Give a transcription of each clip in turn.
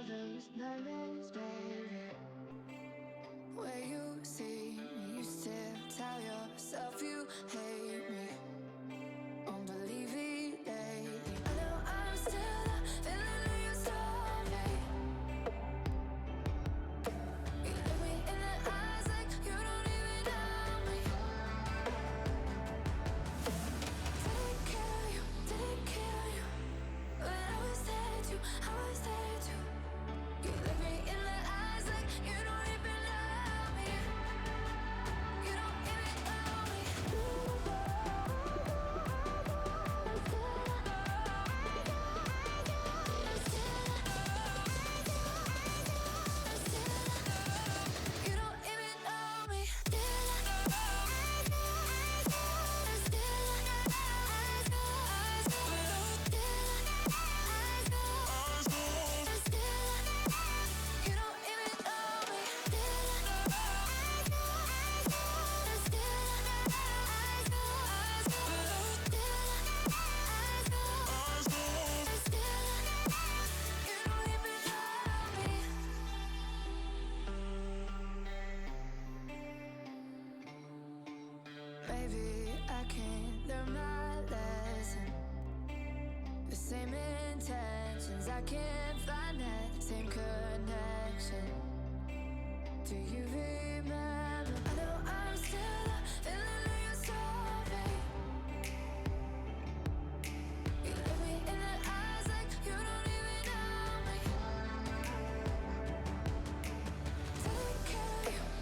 those nightmares, baby. Where you see me, you still tell yourself you hate me. Unbelieve it lately. I know I'm still the villain of your story. You look me in the eyes like you don't even know me. Didn't kill you, but I was there too, I was there too. You look me in the eyes like you don't even know me. You don't even know me. You don't even know me. You don't even know me. You don't even know me. Maybe I can't learn my lesson. The same intentions, I can't find that same connection. Do you remember? I know I'm still the villain of your story. You look me in the eyes like you don't even know me.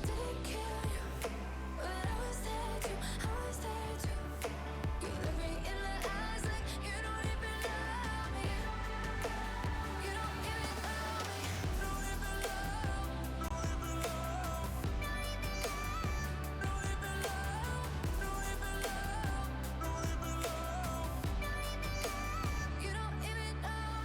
Didn't kill you, but I was there too, I was there too. You look me in the eyes like you don't even know me. You don't even know me. Don't even love. Don't even love. Don't even love. Don't even love. Don't even love. You don't even know. You don't even know me.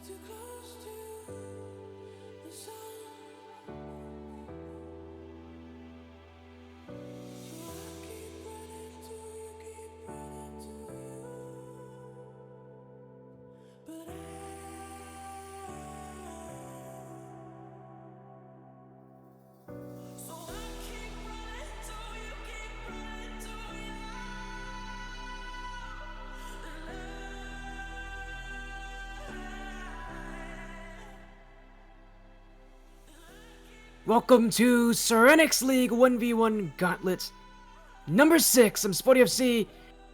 Too close to the sun. So I keep running to you, keep running to you. But so I keep running to you, keep running to you. Welcome to Serenyx League 1v1 Gauntlet number 6. I'm Spotty FC.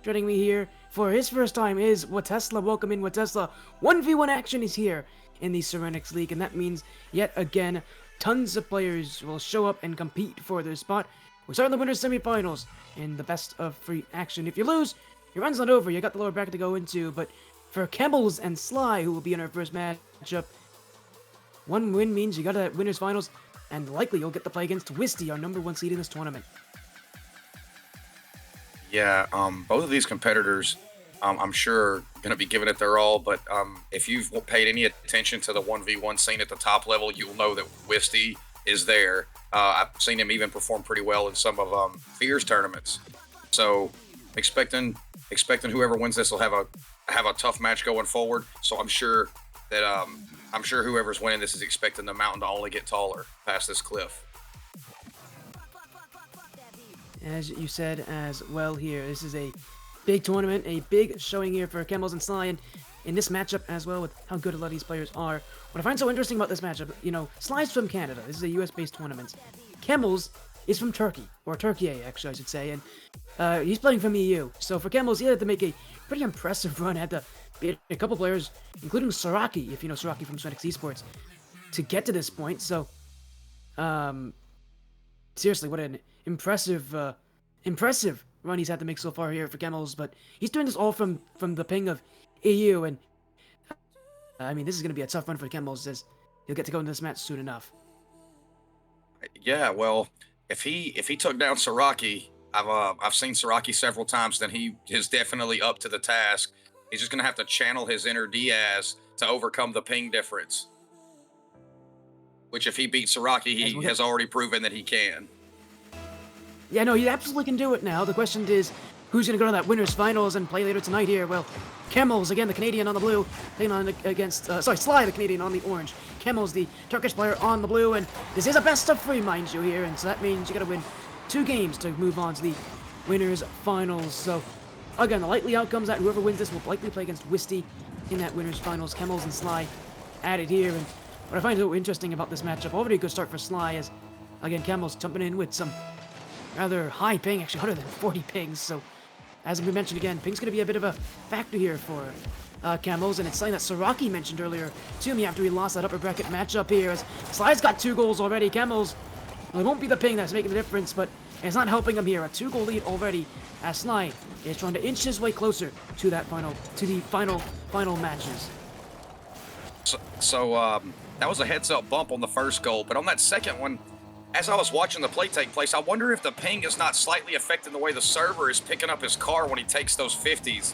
Joining me here for his first time is WaTesla. Welcome in, WaTesla. 1v1 action is here in the Serenyx League, and that means, yet again, tons of players will show up and compete for their spot. We start in the winner's semifinals in the best of 3 action. If you lose, your run's not over. You got the lower bracket to go into, but for Kemals and Sly, who will be in our first matchup, one win means you got to winners finals, and likely you'll get to play against Wisty, our number 1 seed in this tournament. Yeah, both of these competitors, I'm sure, going to be giving it their all. But if you've paid any attention to the 1v1 scene at the top level, you'll know that Wisty is there. I've seen him even perform pretty well in some of Fear's tournaments. So expecting whoever wins this will have a tough match going forward. So I'm sure whoever's winning this is expecting the mountain to only get taller past this cliff. As you said as well here, this is a big tournament, a big showing here for Kemals and Sly, and in this matchup as well with how good a lot of these players are. What I find so interesting about this matchup, you know, Sly's from Canada. This is a US-based tournament. Kemals is from Turkey, or Turkey, actually, I should say, and he's playing from EU. So for Kemals, he had to make a pretty impressive run, had to beat a couple players, including Saraki, if you know Saraki from Serenyx Esports, to get to this point. So, seriously, what an impressive run he's had to make so far here for Kemals, but he's doing this all from the ping of EU, and I mean, this is going to be a tough run for Kemals, as he'll get to go into this match soon enough. Yeah, well, if he took down Saraki, I've seen Saraki several times, then he is definitely up to the task. He's just gonna have to channel his inner Diaz to overcome the ping difference, which if he beats Saraki, he has already proven that he can. Yeah, no, he absolutely can do it now. The question is, who's going to go to that winners finals and play later tonight here? Well, Kemals, again, the Canadian on the blue, playing on against, Sly, the Canadian on the orange. Kemals, the Turkish player on the blue, and this is a best of 3, mind you, here, and so that means you got to win 2 games to move on to the winners finals. So, again, the likely outcomes that whoever wins this will likely play against Wisty in that winners finals. Kemals and Sly added here, and what I find so interesting about this matchup, already a good start for Sly, is, again, Kemals jumping in with some rather high ping, actually 140 pings, so as we mentioned again, ping's going to be a bit of a factor here for Kemals, and it's something that Saraki mentioned earlier to me after he lost that upper bracket matchup here, as Sly's got 2 goals already. Kemals, well, it won't be the ping that's making the difference, but it's not helping him here. A 2-goal lead already, as Sly is trying to inch his way closer to the final matches. So that was a heads-up bump on the first goal, but on that second one, as I was watching the play take place, I wonder if the ping is not slightly affecting the way the server is picking up his car when he takes those 50s.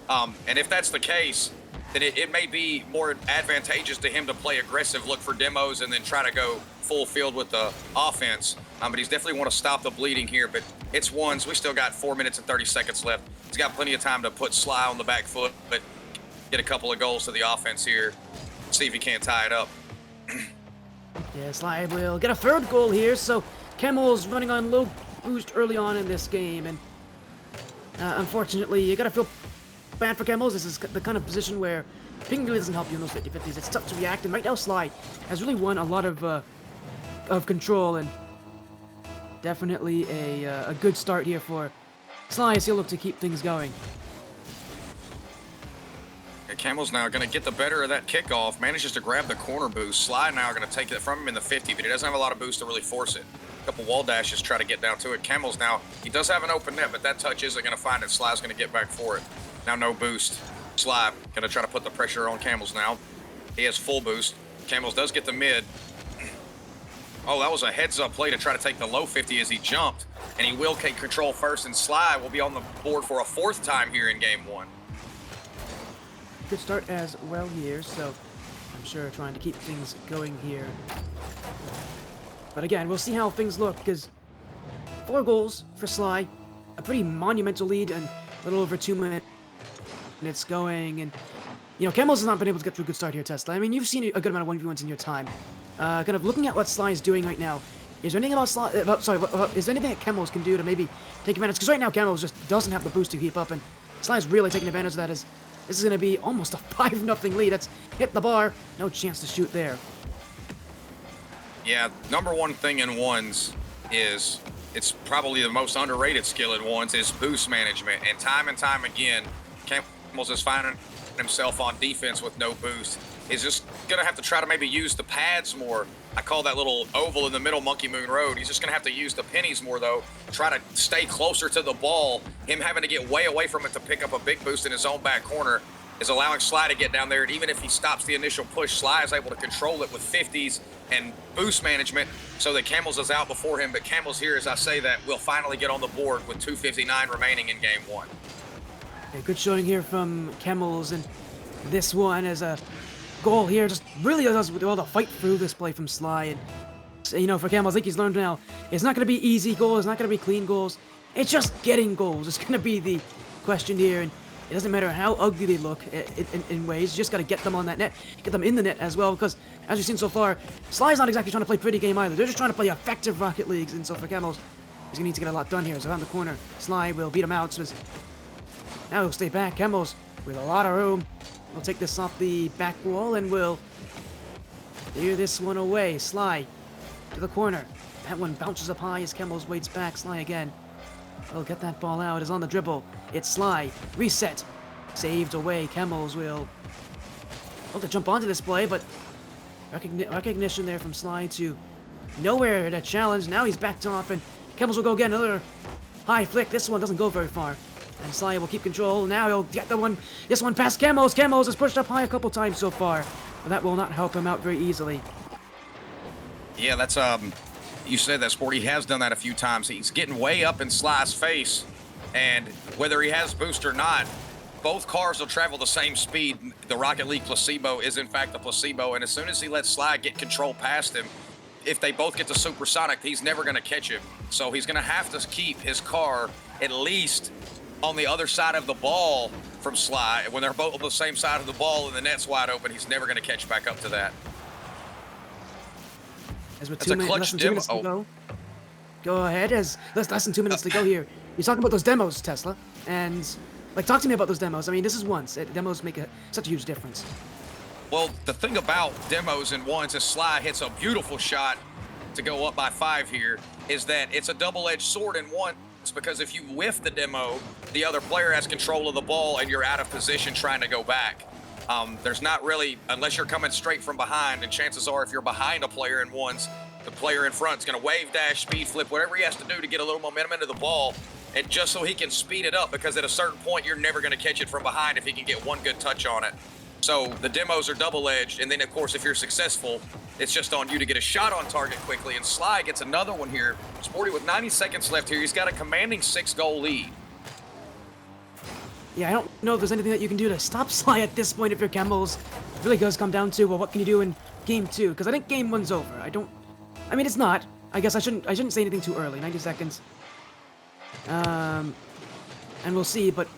And if that's the case, then it may be more advantageous to him to play aggressive, look for demos, and then try to go full field with the offense. But he's definitely want to stop the bleeding here, but it's ones. We still got 4 minutes and 30 seconds left. He's got plenty of time to put Sly on the back foot, but get a couple of goals to the offense here. See if he can't tie it up. Yeah, Sly will get a 3rd goal here, so Kemals running on low boost early on in this game, and unfortunately, you gotta feel bad for Kemals. This is the kind of position where ping really doesn't help you in those 50-50s. It's tough to react, and right now Sly has really won a lot of control, and definitely a good start here for Sly as he'll look to keep things going. Kemals now going to get the better of that kickoff, manages to grab the corner boost. Sly now going to take it from him in the 50, but he doesn't have a lot of boost to really force it. A couple wall dashes try to get down to it. Kemals now, he does have an open net, but that touch isn't going to find it. Sly's going to get back for it. Now no boost. Sly going to try to put the pressure on Kemals now. He has full boost. Kemals does get the mid. Oh, that was a heads-up play to try to take the low 50 as he jumped, and he will take control first, and Sly will be on the board for a 4th time here in Game 1. Good start as well here, so I'm sure trying to keep things going here. But again, we'll see how things look, because 4 goals for Sly, a pretty monumental lead, and a little over 2 minutes going, and you know, Kemals has not been able to get through a good start here, TeSla. I mean, you've seen a good amount of 1v1s in your time. Kind of looking at what Sly is doing right now, is there anything about Sly, is there anything that Kemals can do to maybe take advantage? Because right now Kemals just doesn't have the boost to keep up, and Sly's really taking advantage of that. As this is going to be almost a 5-0 lead. That's hit the bar. No chance to shoot there. Yeah, number one thing in ones is, it's probably the most underrated skill in ones, is boost management. And time again, Kemals is finding himself on defense with no boost. He's just going to have to try to maybe use the pads more. I call that little oval in the middle Monkey Moon Road. He's just going to have to use the pennies more, though. Try to stay closer to the ball. Him having to get way away from it to pick up a big boost in his own back corner is allowing Sly to get down there. And even if he stops the initial push, Sly is able to control it with 50s and boost management so that Kemals is out before him. But Kemals here, as I say that, will finally get on the board with 2:59 remaining in Game 1. Okay, good showing here from Kemals, and this one as a goal here just really does well to fight through this play from Sly. And you know, for Kemals, I think he's learned now it's not going to be easy goals, it's not going to be clean goals. It's just getting goals. It's going to be the question here, and it doesn't matter how ugly they look in ways. You just got to get them on that net, get them in the net as well, because as we've seen so far, Sly's not exactly trying to play pretty game either. They're just trying to play effective Rocket Leagues, and so for Kemals, he's going to need to get a lot done here. So around the corner, Sly will beat him out. So now he'll stay back. Kemals with a lot of room. We'll take this off the back wall, and we'll clear this one away. Sly to the corner. That one bounces up high as Kemals waits back. Sly again. He'll get that ball out. Is on the dribble. It's Sly. Reset. Saved away. Kemals will look to jump onto this play, but recognition there from Sly to nowhere to challenge. Now he's backed off, and Kemals will go get another high flick. This one doesn't go very far. And Sly will keep control. Now he'll get the one. This one past Kemals. Kemals has pushed up high a couple times so far, but that will not help him out very easily. Yeah, that's you said that, Sport. He has done that a few times. He's getting way up in Sly's face, and whether he has boost or not, both cars will travel the same speed. The Rocket League placebo is in fact a placebo, and as soon as he lets Sly get control past him, if they both get to supersonic, he's never going to catch him. So he's going to have to keep his car at least on the other side of the ball from Sly. When they're both on the same side of the ball and the net's wide open, he's never going to catch back up to that. As with That's a clutch less than 2 minutes to demo. go. Go ahead, as less than 2 minutes to go here. You're talking about those demos, Tesla, and like, talk to me about those demos. I mean, this is once. Demos make such a huge difference. Well, the thing about demos and ones is Sly hits a beautiful shot to go up by 5 here, is that it's a double-edged sword in one. It's because if you whiff the demo, the other player has control of the ball and you're out of position trying to go back. There's not really, unless you're coming straight from behind, and chances are if you're behind a player in ones, the player in front is going to wave dash, speed flip, whatever he has to do to get a little momentum into the ball, and just so he can speed it up, because at a certain point you're never going to catch it from behind if he can get one good touch on it. So the demos are double-edged, and then of course if you're successful, it's just on you to get a shot on target quickly, and Sly gets another one here. Sporty, with 90 seconds left here, he's got a commanding 6-goal lead. Yeah, I don't know if there's anything that you can do to stop Sly at this point if you're Kemals. It really does come down to, well, what can you do in game 2? Because I think game 1's over. I mean, it's not. I guess I shouldn't say anything too early. 90 seconds. And we'll see, but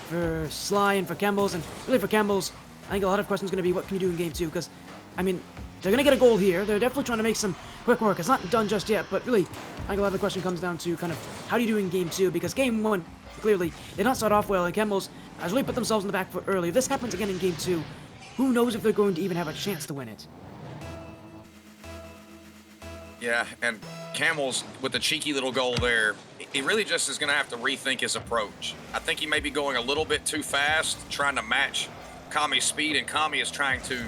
for Sly and for Kemals, and really for Kemals, I think a lot of questions are going to be, what can you do in game 2? Because, I mean, they're going to get a goal here. They're definitely trying to make some quick work. It's not done just yet, but really, I think a lot of the question comes down to kind of, how do you do in game 2? Because game 1, clearly, they did not start off well, and Kemals has really put themselves in the back foot early. If this happens again in game 2, who knows if they're going to even have a chance to win it? Yeah, and Kemals, with the cheeky little goal there, he really just is going to have to rethink his approach. I think he may be going a little bit too fast, trying to match Kami's speed, and Kami is trying to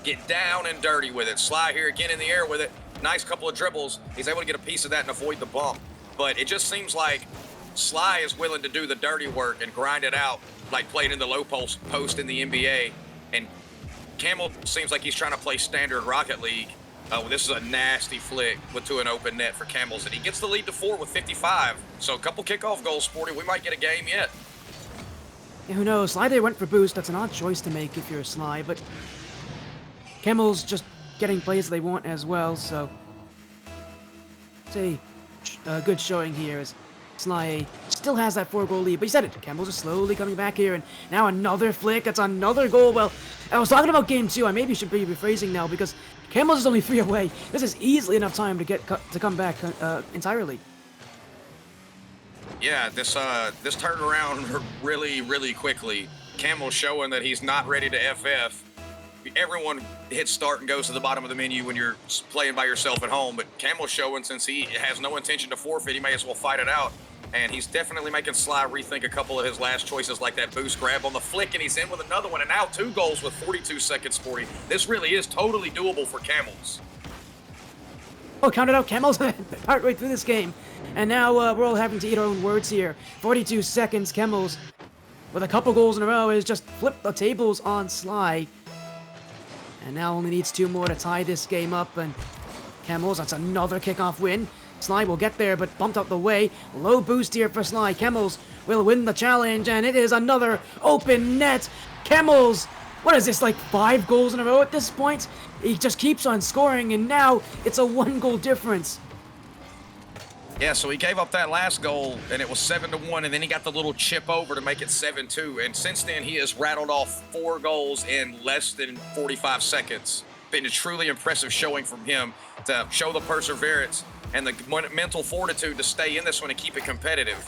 get down and dirty with it. Sly here again in the air with it. Nice couple of dribbles. He's able to get a piece of that and avoid the bump. But it just seems like Sly is willing to do the dirty work and grind it out, like playing in the low post in the NBA. And Kemal seems like he's trying to play standard Rocket League. This is a nasty flick to an open net for Kemals, and he gets the lead to 4 with 55. So a couple kickoff goals, Sporty. We might get a game yet. Yeah, who knows? Sly there went for boost. That's an odd choice to make if you're Sly, but Kemals just getting plays they want as well, so it's a good showing here as Sly still has that 4-goal lead. But you said it, Kemals are slowly coming back here, and now another flick. That's another goal. Well, I was talking about game 2. I maybe should be rephrasing now, because Kemals is only 3 away. This is easily enough time to come back entirely. Yeah, this turned around really, really quickly. Kemals showing that he's not ready to FF. Everyone hits start and goes to the bottom of the menu when you're playing by yourself at home, but Kemals showing, since he has no intention to forfeit, he may as well fight it out. And he's definitely making Sly rethink a couple of his last choices, like that boost grab on the flick, and he's in with another one, and now 2 goals with 42 seconds, Sporty. This really is totally doable for Kemals. Oh, counted out Kemals partway through this game. And now we're all having to eat our own words here. 42 seconds, Kemals, with a couple goals in a row, has just flipped the tables on Sly. And now only needs 2 more to tie this game up, and Kemals, that's another kickoff win. Sly will get there, but bumped out the way. Low boost here for Sly. Kemals will win the challenge, and it is another open net. Kemals, what is this, like 5 goals in a row at this point? He just keeps on scoring, and now it's a 1-goal difference. Yeah, so he gave up that last goal, and it was 7-1, and then he got the little chip over to make it 7-2. And since then, he has rattled off 4 goals in less than 45 seconds. Been a truly impressive showing from him to show the perseverance and the mental fortitude to stay in this one and keep it competitive.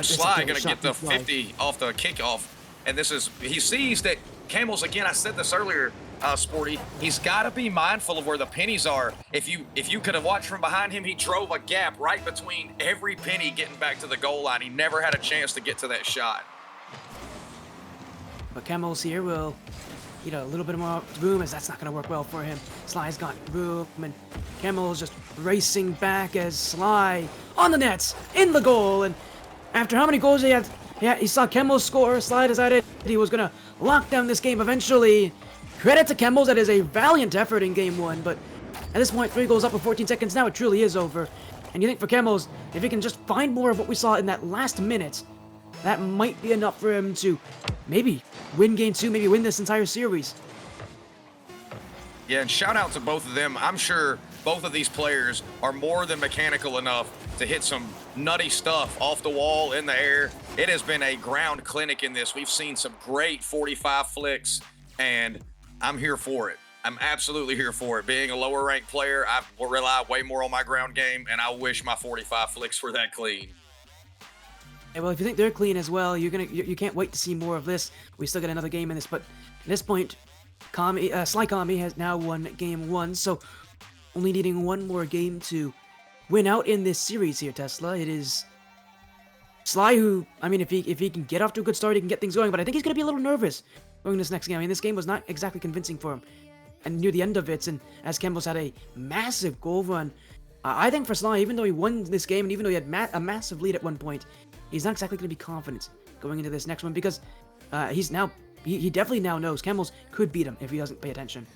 Sly going to get the 50 off the kickoff, and he sees that Kemals, again, I said this earlier, Sporty, he's got to be mindful of where the pennies are. If you could have watched from behind him, he drove a gap right between every penny getting back to the goal line. He never had a chance to get to that shot. But Kemals here will, a little bit more room, as that's not going to work well for him. Sly's got room, and Kemals just racing back as Sly on the nets, in the goal, and after how many goals he had, he saw Kemals score, Sly decided he was going to lock down this game eventually. Credit to Kemals, that is a valiant effort in game 1, but at this point, 3 goals up in 14 seconds, now it truly is over. And you think for Kemals, if he can just find more of what we saw in that last minute, that might be enough for him to maybe win game 2, maybe win this entire series. Yeah, and shout out to both of them. I'm sure both of these players are more than mechanical enough to hit some nutty stuff off the wall, in the air. It has been a ground clinic in this. We've seen some great 45 flicks, and I'm here for it. I'm absolutely here for it. Being a lower ranked player, I will rely way more on my ground game, and I wish my 45 flicks were that clean. Yeah, well, if you think they're clean as well, you can't wait to see more of this. We still got another game in this, but at this point, Sly Kami has now won game 1, so only needing one more game to win out in this series here, Tesla. It is Sly who, if he can get off to a good start, he can get things going, but I think he's going to be a little nervous going this next game. This game was not exactly convincing for him, and near the end of it, and as Kemals had a massive goal run, I think for Sly, even though he won this game, and even though he had a massive lead at one point, he's not exactly going to be confident going into this next one, because he definitely now knows Kemals could beat him if he doesn't pay attention.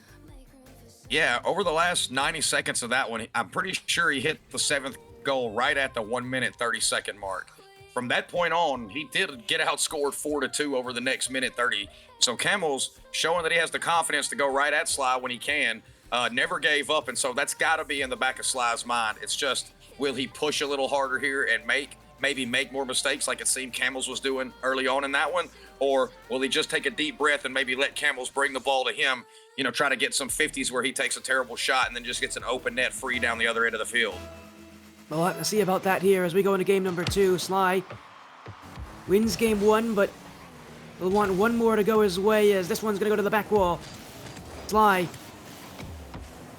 Yeah, over the last 90 seconds of that one, I'm pretty sure he hit the 7th goal right at the 1 minute 30-second mark. From that point on, he did get outscored 4-2 over the next minute 30. So Kemals showing that he has the confidence to go right at Sly when he can, never gave up, and so that's got to be in the back of Sly's mind. It's just, will he push a little harder here and maybe make more mistakes like it seemed Kemals was doing early on in that one? Or will he just take a deep breath and maybe let Kemals bring the ball to him, try to get some 50s where he takes a terrible shot and then just gets an open net free down the other end of the field? We'll have to see about that here as we go into game number 2. Sly wins game 1, but he'll want one more to go his way, as this one's going to go to the back wall. Sly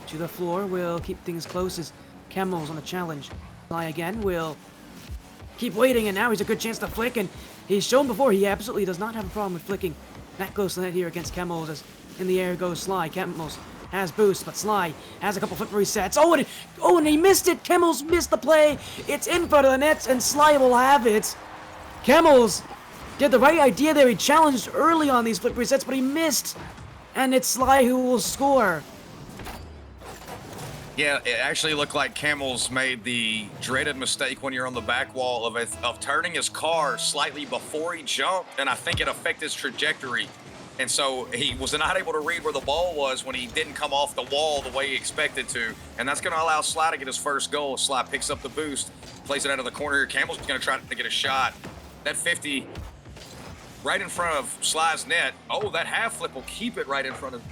to the floor will keep things close as Kemals on the challenge. Sly again will keep waiting, and now he's a good chance to flick, and he's shown before he absolutely does not have a problem with flicking that close to the net here against Kemals, as in the air goes Sly. Kemals has boost, but Sly has a couple flip resets. And he missed it! Kemals missed the play! It's in front of the nets, and Sly will have it! Kemals did the right idea there. He challenged early on these flip resets, but he missed! And it's Sly who will score. Yeah, it actually looked like Kemals made the dreaded mistake when you're on the back wall of turning his car slightly before he jumped, and I think it affected his trajectory. And so he was not able to read where the ball was when he didn't come off the wall the way he expected to. And that's going to allow Sly to get his first goal. Sly picks up the boost, plays it out of the corner here. Kemals is going to try to get a shot. That 50 right in front of Sly's net. Oh, that half flip will keep it right in front of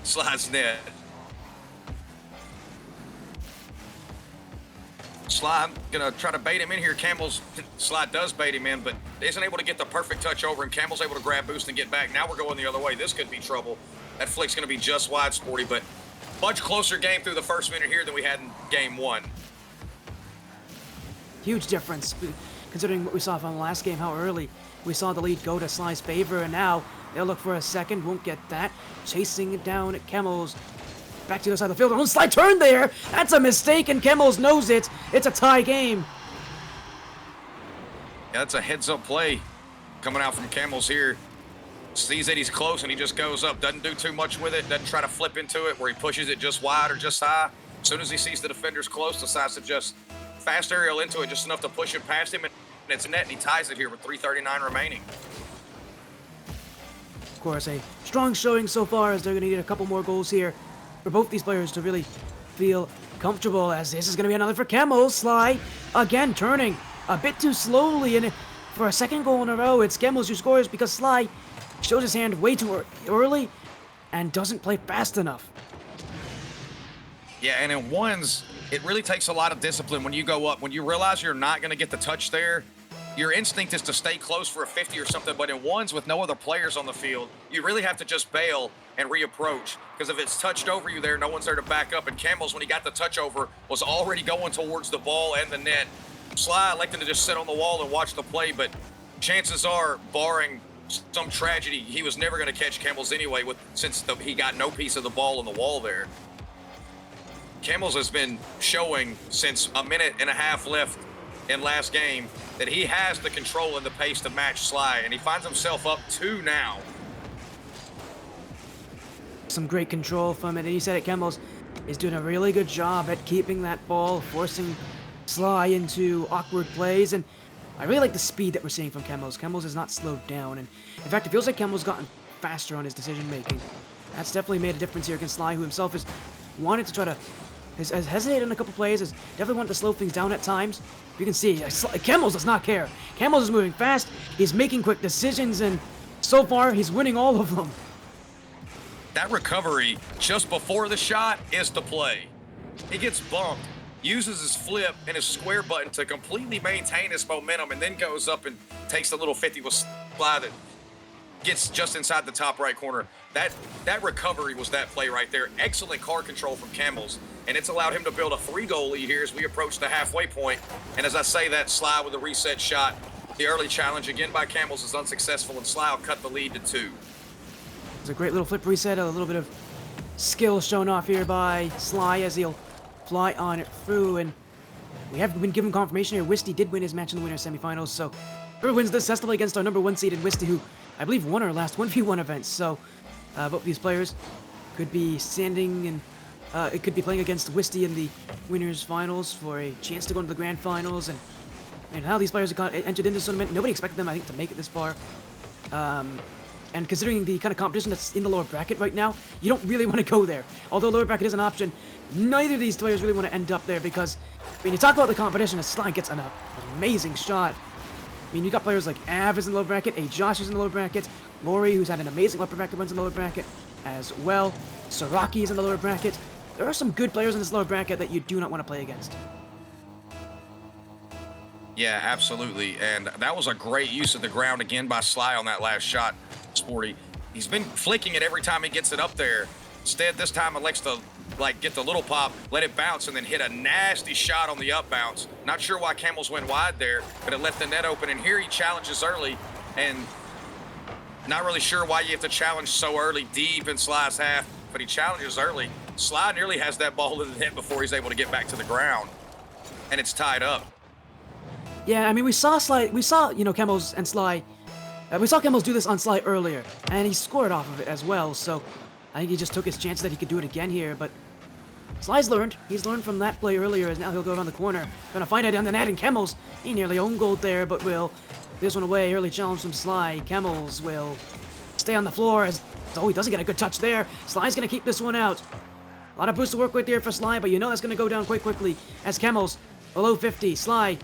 Sly's net. Sly gonna try to bait him in here. Sly does bait him in, but isn't able to get the perfect touch over him. Kemals able to grab boost and get back. Now we're going the other way. This could be trouble. That flick's gonna be just wide, Sporty, but much closer game through the first minute here than we had in game 1. Huge difference, considering what we saw from the last game, how early we saw the lead go to Sly's favor, and now they'll look for a second, won't get that. Chasing it down at Kemals. Back to the other side of the field. Sly turn there. That's a mistake, and Kemals knows it. It's a tie game. Yeah, that's a heads-up play coming out from Kemals here. Sees that he's close, and he just goes up. Doesn't do too much with it. Doesn't try to flip into it where he pushes it just wide or just high. As soon as he sees the defenders close, decides to just fast aerial into it, just enough to push it past him, and it's a net, and he ties it here with 3:39 remaining. Of course, a strong showing so far, as they're going to need a couple more goals here for both these players to really feel comfortable, as this is going to be another for Kemals. Sly, again, turning a bit too slowly, and for a second goal in a row, it's Kemals who scores because Sly shows his hand way too early and doesn't play fast enough. Yeah, and in ones, it really takes a lot of discipline when you go up. When you realize you're not going to get the touch there, your instinct is to stay close for a 50 or something, but in ones with no other players on the field, you really have to just bail and reapproach, because if it's touched over you there, no one's there to back up. And Kemals, when he got the touch over, was already going towards the ball and the net. Sly elected to just sit on the wall and watch the play, but chances are, barring some tragedy, he was never going to catch Kemals anyway, since he got no piece of the ball on the wall there. Kemals has been showing since a minute and a half left in last game that he has the control and the pace to match Sly, and he finds himself up 2 now. Some great control from it, and you said it, Kemals is doing a really good job at keeping that ball, forcing Sly into awkward plays, and I really like the speed that we're seeing from Kemals. Kemals is not slowed down, and in fact, it feels like Kemals gotten faster on his decision making. That's definitely made a difference here against Sly, who himself has wanted to try to has hesitated in a couple plays, has definitely wanted to slow things down at times. You can see, Kemals does not care. Kemals is moving fast, he's making quick decisions, and so far, he's winning all of them. That recovery just before the shot is the play. He gets bumped, uses his flip and his square button to completely maintain his momentum, and then goes up and takes the little 50 with Sly that gets just inside the top right corner. That recovery was that play right there. Excellent car control from Kemals, and it's allowed him to build a 3-goal lead here as we approach the halfway point. And as I say that, Sly with a reset shot. The early challenge again by Kemals is unsuccessful, and Sly will cut the lead to 2. It's a great little flip reset, a little bit of skill shown off here by Sly as he'll fly on it through, and we have been given confirmation here. Wisty did win his match in the winner semifinals, so whoever wins this has to play against our number 1 seed in Wisty, who I believe won our last 1v1 event. So both these players could be standing, and it could be playing against Wisty in the winners finals for a chance to go into the grand finals. And how these players have entered into this tournament, nobody expected them, I think, to make it this far. And considering the kind of competition that's in the lower bracket right now, you don't really want to go there. Although lower bracket is an option, neither of these players really want to end up there, because when you talk about the competition, as Sly gets an amazing shot. I mean, you got players like Av is in the lower bracket, Josh is in the lower bracket, Lori, who's had an amazing upper bracket runs in the lower bracket as well. Saraki is in the lower bracket. There are some good players in this lower bracket that you do not want to play against. Yeah, absolutely. And that was a great use of the ground again by Sly on that last shot, Sporty. He's been flicking it every time he gets it up there. Instead, this time elects to get the little pop, let it bounce, and then hit a nasty shot on the up bounce. Not sure why Kemals went wide there, but it left the net open. And here he challenges early, and not really sure why you have to challenge so early deep in Sly's half, but he challenges early. Sly nearly has that ball in the net before he's able to get back to the ground, and it's tied up. Yeah, I mean, we saw, Kemals and Sly. We saw Kemals do this on Sly earlier, and he scored off of it as well, so I think he just took his chance that he could do it again here, but Sly's learned. He's learned from that play earlier, as now he'll go around the corner. Gonna find it down the net, and Kemals, he nearly own goaled there, but will this one away. Early challenge from Sly. Kemals will stay on the floor as, oh, he doesn't get a good touch there. Sly's gonna keep this one out. A lot of boost to work with there for Sly, but you know that's gonna go down quite quickly as Kemals below 50. Sly,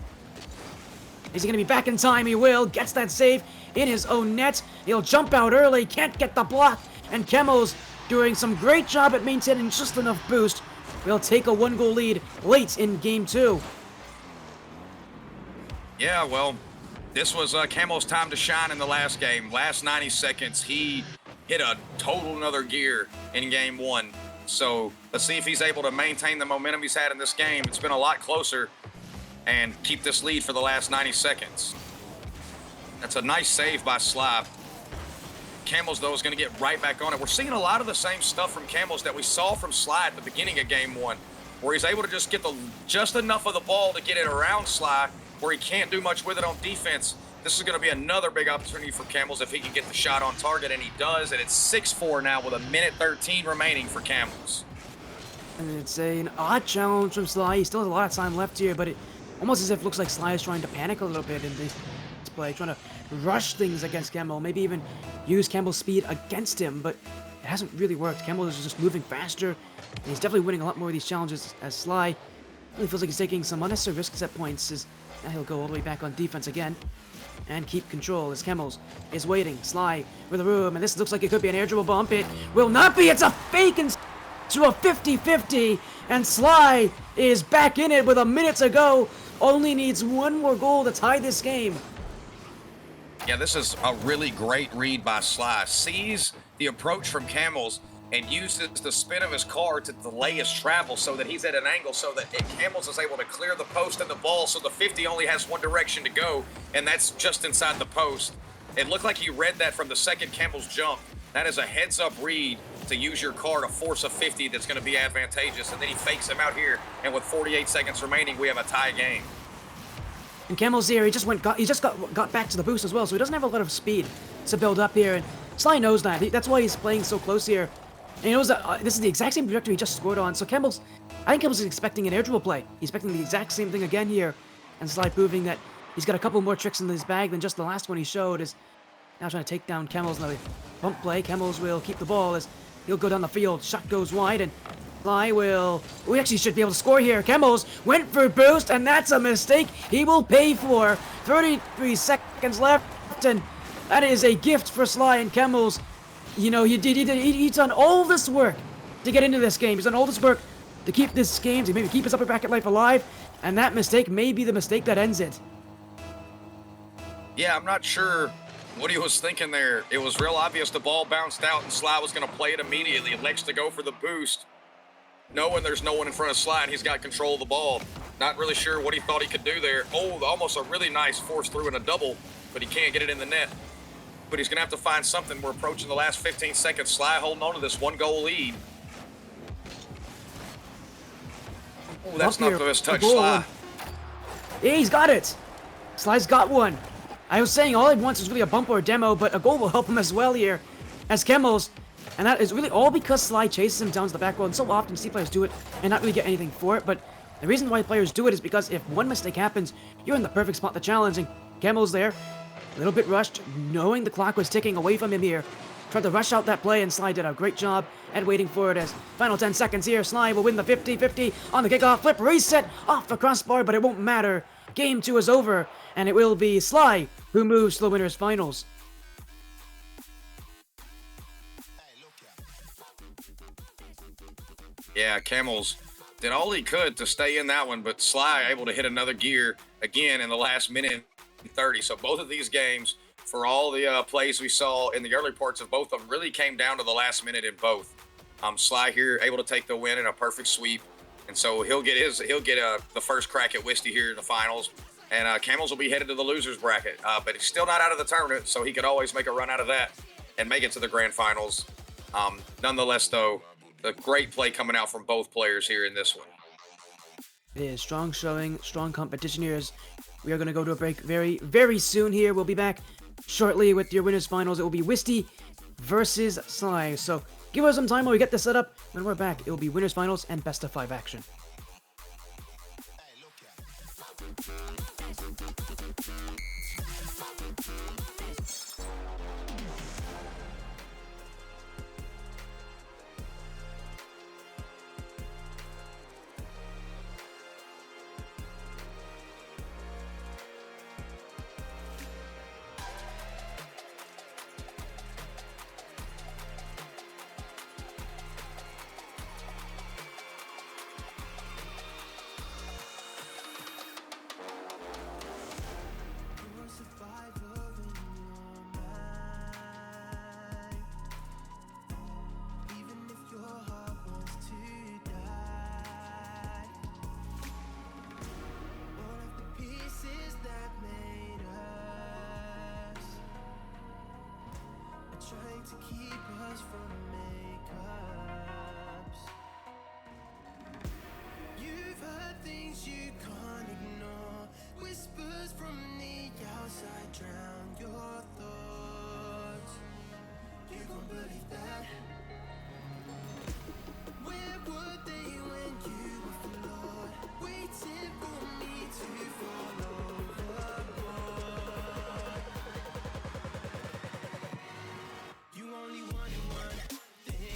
is he gonna be back in time? He will. Gets that save in his own net. He'll jump out early, can't get the block, and Kemals doing some great job at maintaining just enough boost. We'll take a 1-goal lead late in game 2. Yeah, well, this was Kemals' time to shine in the last game. Last 90 seconds, he hit a total another gear in game 1. So let's see if he's able to maintain the momentum he's had in this game. It's been a lot closer, and keep this lead for the last 90 seconds. That's a nice save by Sly. Kemals, though, is going to get right back on it. We're seeing a lot of the same stuff from Kemals that we saw from Sly at the beginning of game 1, where he's able to just get just enough of the ball to get it around Sly, where he can't do much with it on defense. This is going to be another big opportunity for Kemals if he can get the shot on target, and he does, and it's 6-4 now with 1:13 remaining for Kemals. And it's an odd challenge from Sly. He still has a lot of time left here, but it almost as if it looks like Sly is trying to panic a little bit in this play, trying to rush things against Kemal, maybe even use Kemals' speed against him, but hasn't really worked. Kemals is just moving faster, and he's definitely winning a lot more of these challenges as Sly really feels like he's taking some unnecessary risks at points. Now he'll go all the way back on defense again and keep control as Kemals is waiting. Sly with the room, and this looks like it could be an air dribble bump. It will not be. It's a fake to a 50-50, and Sly is back in it with a minute to go. Only needs one more goal to tie this game. Yeah, this is a really great read by Sly. Sees the approach from Kemals and uses the spin of his car to delay his travel so that he's at an angle so that Kemals is able to clear the post and the ball, so the 50 only has one direction to go, and that's just inside the post. It looked like he read that from the second Kemals jump. That is a heads-up read to use your car to force a 50 that's going to be advantageous, and then he fakes him out here, and with 48 seconds remaining, we have a tie game. And Kemals here, he just got back to the boost as well, so he doesn't have a lot of speed to build up here, and Sly knows that. That's why he's playing so close here. And he knows that this is the exact same trajectory he just scored on, so I think Kemals is expecting an air dribble play. He's expecting the exact same thing again here, and Sly proving that he's got a couple more tricks in his bag than just the last one he showed, is now trying to take down Kemals. Another bump play. Kemals will keep the ball as he'll go down the field. Shot goes wide, and Sly will... We actually should be able to score here. Kemals went for boost, and that's a mistake he will pay for. 33 seconds left, and that is a gift for Sly and Kemals. You know, he's done all this work to get into this game. He's done all this work to keep this game, to maybe keep his upper bracket life alive, and that mistake may be the mistake that ends it. Yeah, I'm not sure what he was thinking there. It was real obvious the ball bounced out and Sly was going to play it immediately. Elects to go for the boost, knowing there's no one in front of Sly and he's got control of the ball. Not really sure what he thought he could do there. Oh, almost a really nice force through and a double, but he can't get it in the net. But he's going to have to find something. We're approaching the last 15 seconds. Sly holding on to this one-goal lead. Oh, that's not the best touch, Sly. Yeah, he's got it. Sly's got one. I was saying all he wants is really a bump or a demo, but a goal will help him as well here as Kemals. And that is really all because Sly chases him down to the back row. And so often C players do it and not really get anything for it. But the reason why players do it is because if one mistake happens, you're in the perfect spot to challenge. And Kemals there, a little bit rushed, knowing the clock was ticking away from him here. Tried to rush out that play, and Sly did a great job at waiting for it as final 10 seconds here. Sly will win the 50-50 on the kickoff. Flip reset off the crossbar, but it won't matter. Game 2 is over, and it will be Sly who moves to the winners finals. Yeah, Kemals did all he could to stay in that one, but Sly able to hit another gear again in the last minute and 30. So both of these games, for all the plays we saw in the early parts of both of them, really came down to the last minute in both. Sly here able to take the win in a perfect sweep, and so he'll get the first crack at Wisty here in the finals. And Kemals will be headed to the losers bracket, but he's still not out of the tournament, so he could always make a run out of that and make it to the grand finals. Nonetheless, though, the great play coming out from both players here in this one. It is strong showing, strong competition here. As we are going to go to a break very, very soon here. We'll be back shortly with your winners finals. It will be Wisty versus Sly. So give us some time while we get this set up. When we're back, it will be winners finals and best of 5 action. Trying to keep us from makeups. You've heard things you can't ignore. Whispers from the outside drown your thoughts. You gon' believe that? Where were they when you were flawed? Waiting for me to fall overboard. You only wanted one thing.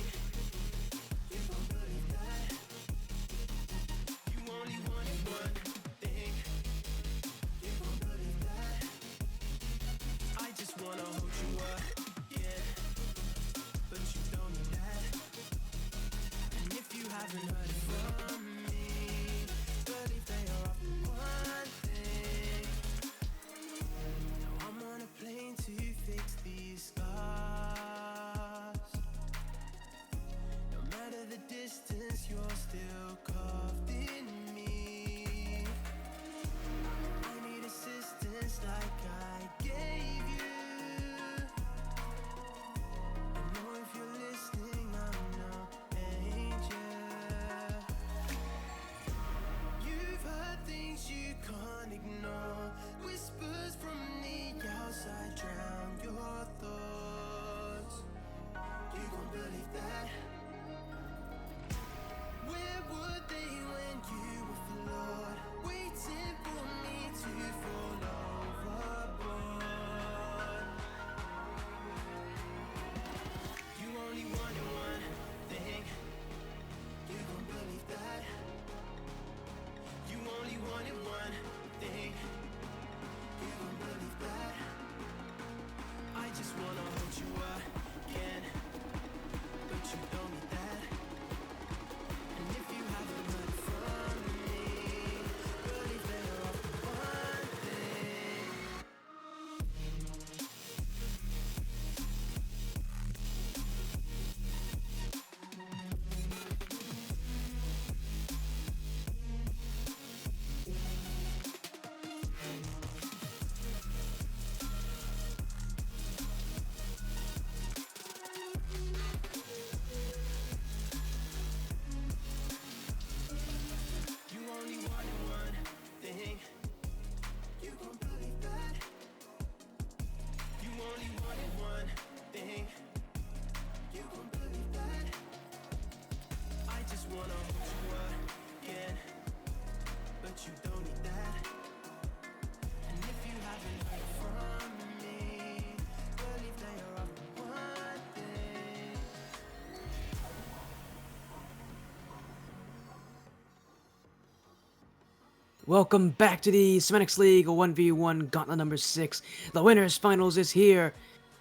Welcome back to the Serenyx League 1v1 Gauntlet number 6. The winners finals is here,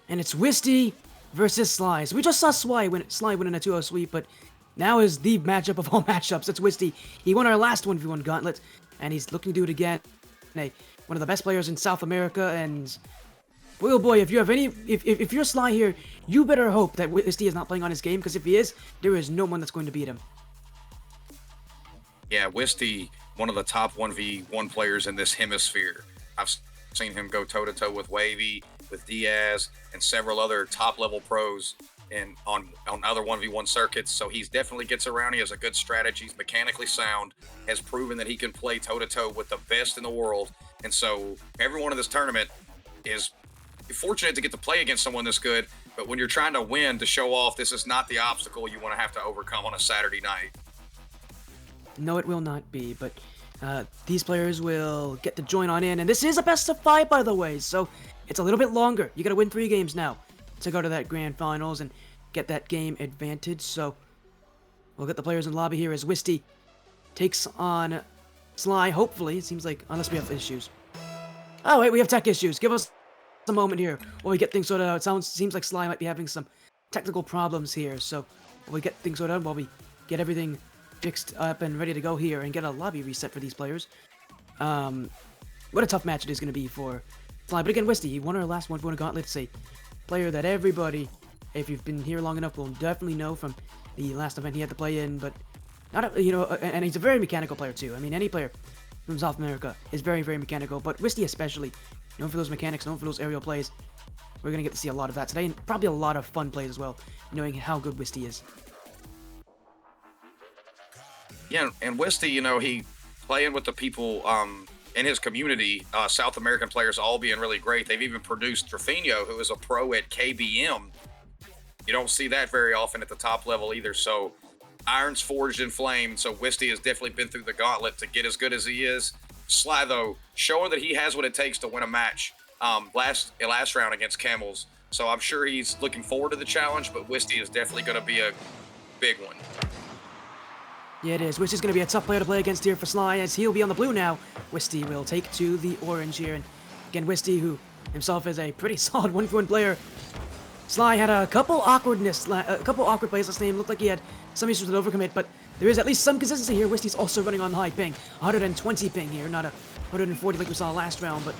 and it's Wisty versus Sly. So we just saw Sly win in a 2-0 sweep, but now is the matchup of all matchups. It's Wisty. He won our last 1v1 Gauntlet, and he's looking to do it again. Hey, one of the best players in South America, and boy oh boy, if you have if you're Sly here, you better hope that Wisty is not playing on his game, because if he is, there is no one that's going to beat him. Yeah, Wisty, one of the top 1v1 players in this hemisphere. I've seen him go toe-to-toe with Wavy, with Diaz, and several other top-level pros on other 1v1 circuits. So he's definitely gets around. He has a good strategy. He's mechanically sound, has proven that he can play toe-to-toe with the best in the world. And so everyone in this tournament is fortunate to get to play against someone this good. But when you're trying to win, to show off, this is not the obstacle you want to have to overcome on a Saturday night. No, it will not be, but these players will get to join on in, and this is a best of 5, by the way, so it's a little bit longer. You gotta win 3 games now to go to that grand finals and get that game advantage, so we'll get the players in the lobby here as Wisty takes on Sly, hopefully. It seems like, unless we have issues. Oh, wait, we have tech issues. Give us a moment here while we get things sorted out. It seems like Sly might be having some technical problems here, so while we get things sorted out, while we get everything fixed up and ready to go here and get a lobby reset for these players. What a tough match it is going to be for Sly. But again, Wisty, he won our last one for a Gauntlet. It's a player that everybody, if you've been here long enough, will definitely know from the last event he had to play in. But not, and he's a very mechanical player too. I mean, any player from South America is very, very mechanical. But Wisty especially, known for those mechanics, known for those aerial plays. We're going to get to see a lot of that today, and probably a lot of fun plays as well, knowing how good Wisty is. Yeah, and Wisty, he playing with the people in his community, South American players all being really great. They've even produced Trofino, who is a pro at KBM. You don't see that very often at the top level either. So iron's forged in flame. So Wisty has definitely been through the gauntlet to get as good as he is. Sly, though, showing that he has what it takes to win a match last round against Kemals. So I'm sure he's looking forward to the challenge, but Wisty is definitely going to be a big one. Yeah, it is. Wisty's going to be a tough player to play against here for Sly, as he'll be on the blue now. Wisty will take to the orange here. And again, Wisty, who himself is a pretty solid 1v1 player. Sly had a couple awkward plays last game. Looked like he had some issues with overcommit, but there is at least some consistency here. Wisty's also running on high ping. 120 ping here, not a 140 like we saw last round. But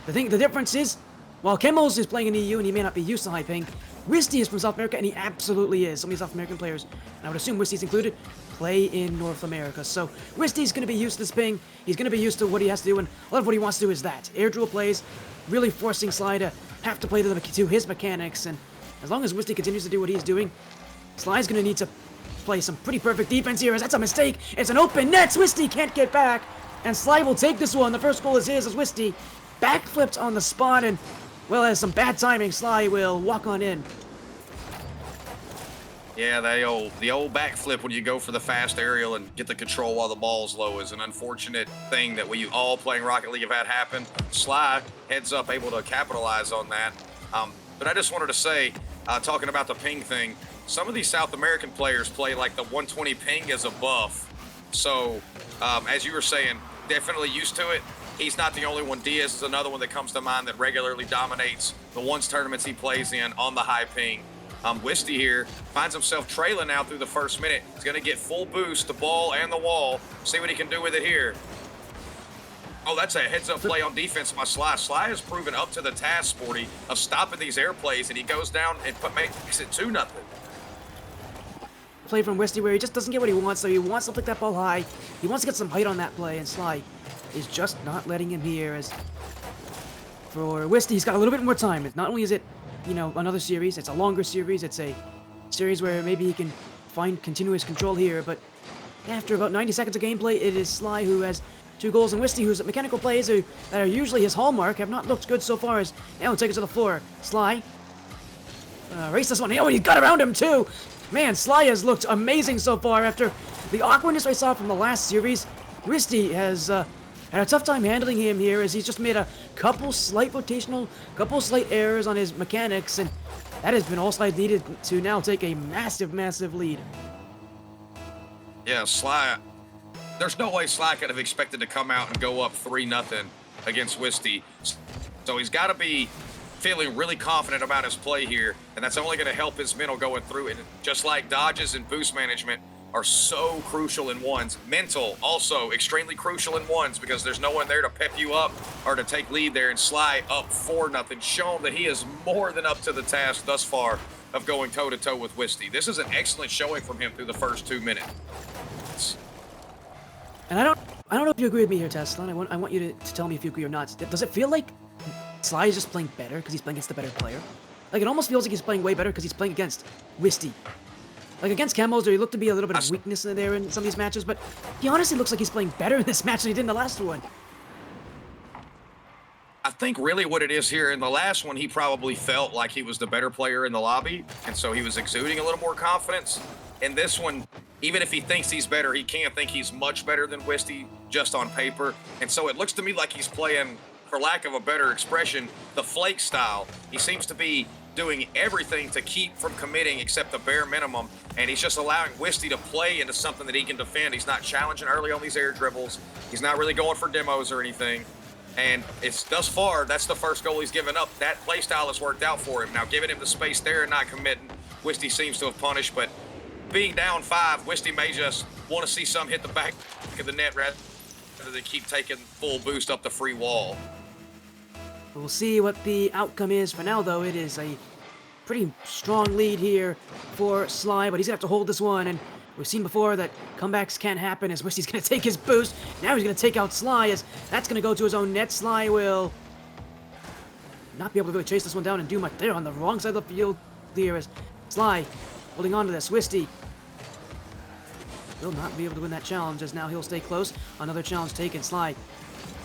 the difference is, while Kemals is playing in EU and he may not be used to high ping, Wisty is from South America, and he absolutely is. So many South American players, and I would assume Wisty's included, play in North America. So Wisty's going to be used to this ping. He's going to be used to what he has to do, and a lot of what he wants to do is that. Air drill plays, really forcing Sly to have to play to his mechanics, and as long as Wisty continues to do what he's doing, Sly's going to need to play some pretty perfect defense here, as that's a mistake. It's an open net. Wisty can't get back, and Sly will take this one. The first goal is his, as Wisty backflipped on the spot, and well, as some bad timing, Sly will walk on in. Yeah, the old backflip when you go for the fast aerial and get the control while the ball's low is an unfortunate thing that we all playing Rocket League have had happen. Sly, heads up, able to capitalize on that. But I just wanted to say, talking about the ping thing, some of these South American players play like the 120 ping as a buff. So, as you were saying, definitely used to it. He's not the only one. Diaz is another one that comes to mind that regularly dominates the ones tournaments he plays in on the high ping. Wisty here finds himself trailing now through the first minute. He's going to get full boost, the ball and the wall. See what he can do with it here. Oh, that's a heads-up play on defense by Sly. Sly has proven up to the task, Sporty, of stopping these air plays, and he goes down and makes it 2-0. Play from Wisty where he just doesn't get what he wants, so he wants to flick that ball high. He wants to get some height on that play, and Sly is just not letting him here. As for Wisty, he's got a little bit more time. Not only is it, another series, it's a longer series. It's a series where maybe he can find continuous control here, but after about 90 seconds of gameplay, it is Sly who has 2 goals, and Wisty, who's mechanical plays that are usually his hallmark, have not looked good so far, as now take it to the floor. Sly race this one. Oh, he got around him too. Man, Sly has looked amazing so far after the awkwardness I saw from the last series. Wisty has had a tough time handling him here, as he's just made a couple slight errors on his mechanics, and that has been all Sly needed to now take a massive, massive lead. Yeah, Sly there's no way Sly could have expected to come out and go up 3-0 against Wisty. So he's got to be feeling really confident about his play here, and that's only going to help his mental going through it. And just like dodges and boost management are so crucial in ones, mental also extremely crucial in ones, because there's no one there to pep you up or to take lead there. And Sly up 4-0, shown that he is more than up to the task thus far of going toe-to-toe with Wisty. This is an excellent showing from him through the first 2 minutes. And I don't know if you agree with me here, Tesla. And I want you to tell me if you agree or not. Does it feel like Sly is just playing better because he's playing against the better player? Like, it almost feels like he's playing way better because he's playing against Wisty. Like, against Kemals, there looked to be a little bit of weakness in there in some of these matches, but he honestly looks like he's playing better in this match than he did in the last one. I think really what it is here, in the last one, he probably felt like he was the better player in the lobby, and so he was exuding a little more confidence. In this one, even if he thinks he's better, he can't think he's much better than Wisty just on paper. And so it looks to me like he's playing, for lack of a better expression, the flake style. He seems to be doing everything to keep from committing except the bare minimum, and he's just allowing Wisty to play into something that he can defend. He's not challenging early on these air dribbles. He's not really going for demos or anything. And it's thus far, that's the first goal he's given up. That play style has worked out for him. Now, giving him the space there and not committing, Wisty seems to have punished, but being down 5, Wisty may just want to see some hit the back of the net rather than keep taking full boost up the free wall. We'll see what the outcome is. For now, though, it is a pretty strong lead here for Sly, but he's going to have to hold this one, and we've seen before that comebacks can't happen as Wisty's going to take his boost. Now he's going to take out Sly, as that's going to go to his own net. Sly will not be able to really chase this one down and do much. They're on the wrong side of the field here as Sly holding on to this. Wisty will not be able to win that challenge, as now he'll stay close. Another challenge taken. Sly